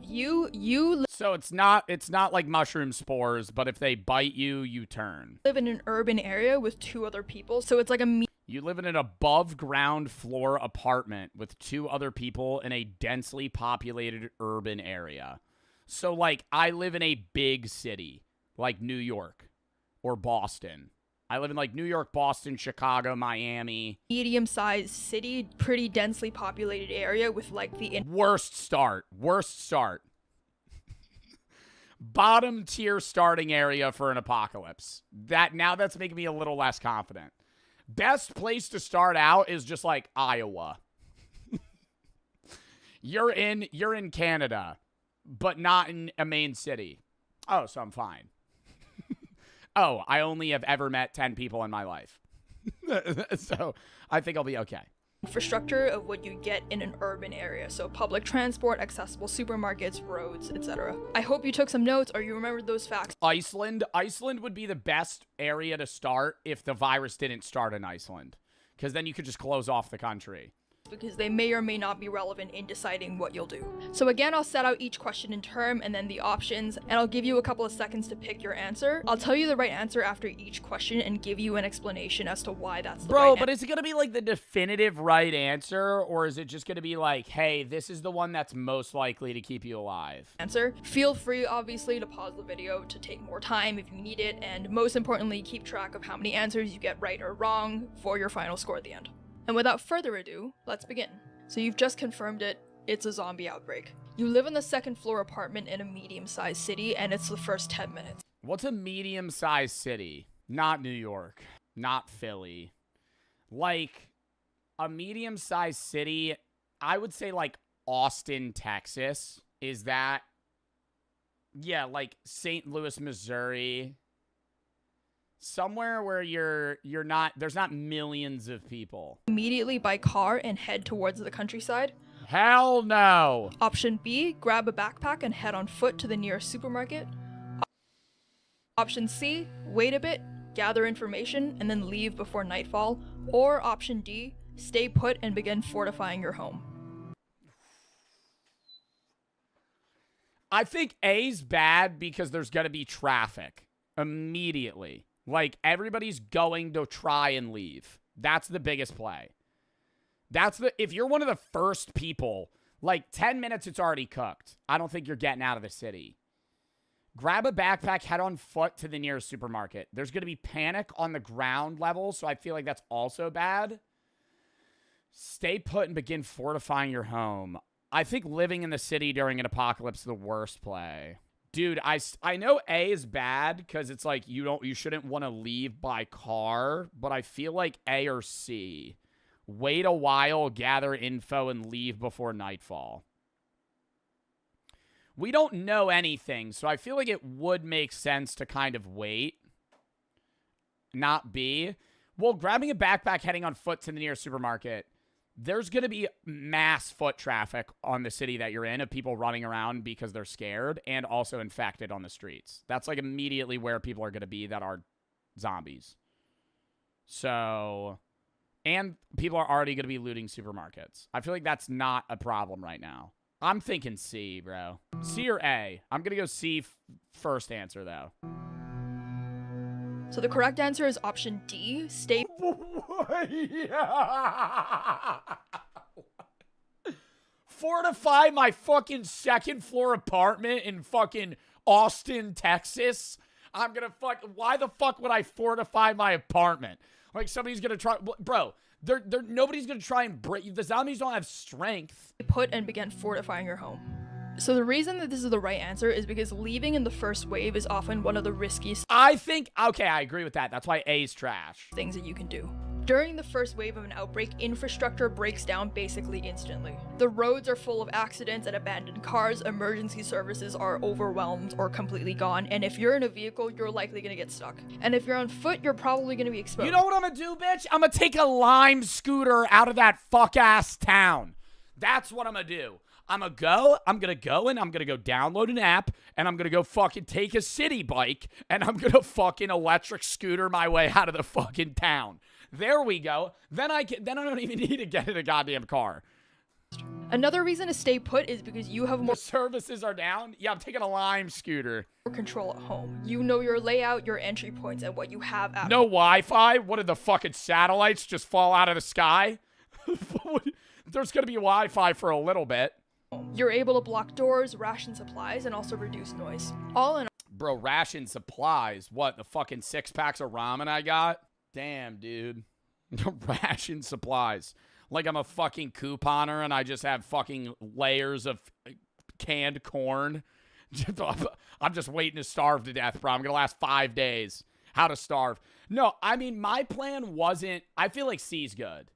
So it's not like mushroom spores, but if they bite you, you turn. Live in an urban area with 2 other people, so it's like You live in an above ground floor apartment with 2 other people in a densely populated urban area. So like I live in a big city like New York or Boston. I live in like New York, Boston, Chicago, Miami. medium-sized city, pretty densely populated area with like the Worst start. Bottom tier starting area for an apocalypse. That's making me a little less confident. Best place to start out is just like Iowa. You're in Canada, but not in a main city. Oh, so I'm fine. Oh, I only have ever met 10 people in my life. So I think I'll be okay. Infrastructure of what you get in an urban area, so public transport, accessible supermarkets, roads, etc. I hope you took some notes or you remembered those facts. Iceland would be the best area to start if the virus didn't start in Iceland, because then you could just close off the country. Because they may or may not be relevant in deciding what you'll do. So again, I'll set out each question in turn and then the options, and I'll give you a couple of seconds to pick your answer. I'll tell you the right answer after each question and give you an explanation as to why that's the right answer. Bro, but is it going to be like the definitive right answer, or is it just going to be like, hey, this is the one that's most likely to keep you alive? Feel free, obviously, to pause the video to take more time if you need it, and most importantly, keep track of how many answers you get right or wrong for your final score at the end. And without further ado, let's begin. So you've just confirmed it, it's a zombie outbreak. You live in the 2nd floor apartment in a medium-sized city, and it's the first 10 minutes. What's a medium-sized city? Not New York, not Philly. Like, a medium-sized city, I would say like Austin, Texas. Is that? Yeah, like St. Louis, Missouri. Somewhere where there's not millions of people. Immediately by car and head towards the countryside. Hell no. Option B, grab a backpack and head on foot to the nearest supermarket. Option C, wait a bit, gather information, and then leave before nightfall. Or option D, stay put and begin fortifying your home. I think A's bad because there's going to be traffic immediately. Like, everybody's going to try and leave. That's the biggest play. If you're one of the first people, like 10 minutes, it's already cooked. I don't think you're getting out of the city. Grab a backpack, head on foot to the nearest supermarket. There's going to be panic on the ground level, so I feel like that's also bad. Stay put and begin fortifying your home. I think living in the city during an apocalypse is the worst play. Dude, I know A is bad because it's like you shouldn't want to leave by car, but I feel like A or C. Wait a while, gather info, and leave before nightfall. We don't know anything, so I feel like it would make sense to kind of wait. Not B. Well, grabbing a backpack, heading on foot to the nearest supermarket, there's going to be mass foot traffic on the city that you're in of people running around because they're scared and also infected on the streets. That's like immediately where people are going to be that are zombies. So, and people are already going to be looting supermarkets. I feel like that's not a problem right now. I'm thinking C, bro. C or A? I'm going to go C first answer, though. So the correct answer is option D, stay. Fortify my fucking second floor apartment in fucking Austin, Texas. I'm gonna why the fuck would I fortify my apartment? Like somebody's gonna try, bro. Nobody's gonna try and break. The zombies don't have strength. Put and begin fortifying your home. So the reason that this is the right answer is because leaving in the first wave is often one of the riskiest. I think, okay, I agree with that. That's why A's trash. Things that you can do. During the first wave of an outbreak, infrastructure breaks down basically instantly. The roads are full of accidents and abandoned cars, emergency services are overwhelmed or completely gone, and if you're in a vehicle, you're likely gonna get stuck. And if you're on foot, you're probably gonna be exposed. You know what I'm gonna do, bitch? I'm gonna take a Lime scooter out of that fuck-ass town. That's what I'm gonna do. I'm gonna go download an app, and I'm gonna go fucking take a city bike, and I'm gonna fucking electric scooter my way out of the fucking town. There we go. Then I don't even need to get in a goddamn car. Another reason to stay put is because you have more services are down. Yeah, I'm taking a Lime scooter. Control at home. You know your layout, your entry points, and what you have at No Wi-Fi? What did the fucking satellites just fall out of the sky? There's gonna be Wi-Fi for a little bit. You're able to block doors, ration supplies, and also reduce noise. All in all, bro, ration supplies. What, the fucking 6 packs of ramen I got? Damn, dude. Ration supplies. Like I'm a fucking couponer and I just have fucking layers of canned corn. I'm just waiting to starve to death, bro. I'm gonna last 5 days. How to starve. No, I mean, my plan wasn't, I feel like C's good.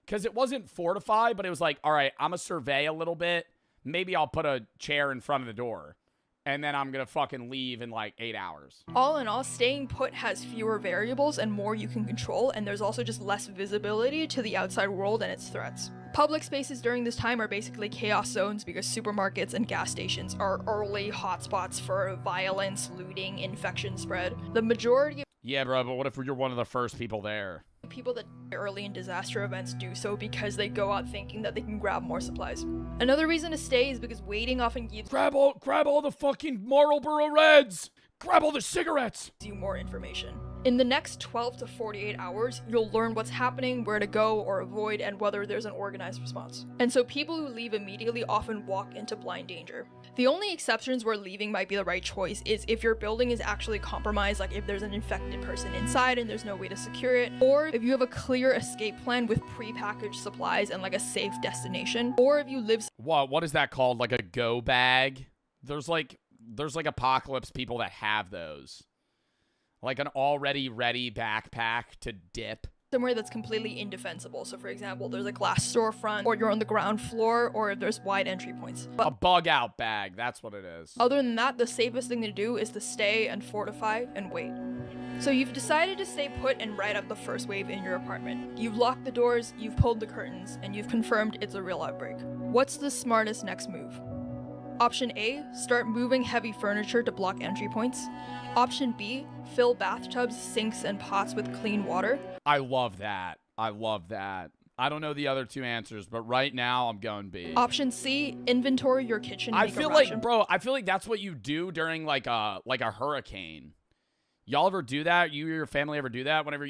Because it wasn't fortified, but it was like, all right, I'm gonna survey a little bit. Maybe I'll put a chair in front of the door. And then I'm gonna fucking leave in like 8 hours. All in all, staying put has fewer variables and more you can control, and there's also just less visibility to the outside world and its threats. Public spaces during this time are basically chaos zones because supermarkets and gas stations are early hotspots for violence, looting, infection spread. The majority of yeah, bro, but what if you're one of the first people there? People that die early in disaster events do so because they go out thinking that they can grab more supplies. Another reason to stay is because waiting often gives grab all the fucking Marlboro Reds! Grab all the cigarettes! You more information. In the next 12 to 48 hours, you'll learn what's happening, where to go or avoid, and whether there's an organized response. And so people who leave immediately often walk into blind danger. The only exceptions where leaving might be the right choice is if your building is actually compromised, like if there's an infected person inside and there's no way to secure it, or if you have a clear escape plan with pre-packaged supplies and like a safe destination, or if you live— What is that called? Like a go bag? There's like apocalypse people that have those. Like an already ready backpack to dip. Somewhere that's completely indefensible. So for example, there's a glass storefront, or you're on the ground floor, or if there's wide entry points. A bug out bag, that's what it is. Other than that, the safest thing to do is to stay and fortify and wait. So you've decided to stay put and ride out the first wave in your apartment. You've locked the doors, you've pulled the curtains, and you've confirmed it's a real outbreak. What's the smartest next move? Option A, start moving heavy furniture to block entry points. Option B, fill bathtubs, sinks, and pots with clean water. I love that. I love that. I don't know the other two answers, but right now I'm going B. Option C, inventory your kitchen. I feel like, bro, I feel like that's what you do during like a hurricane. Y'all ever do that? You or your family ever do that whenever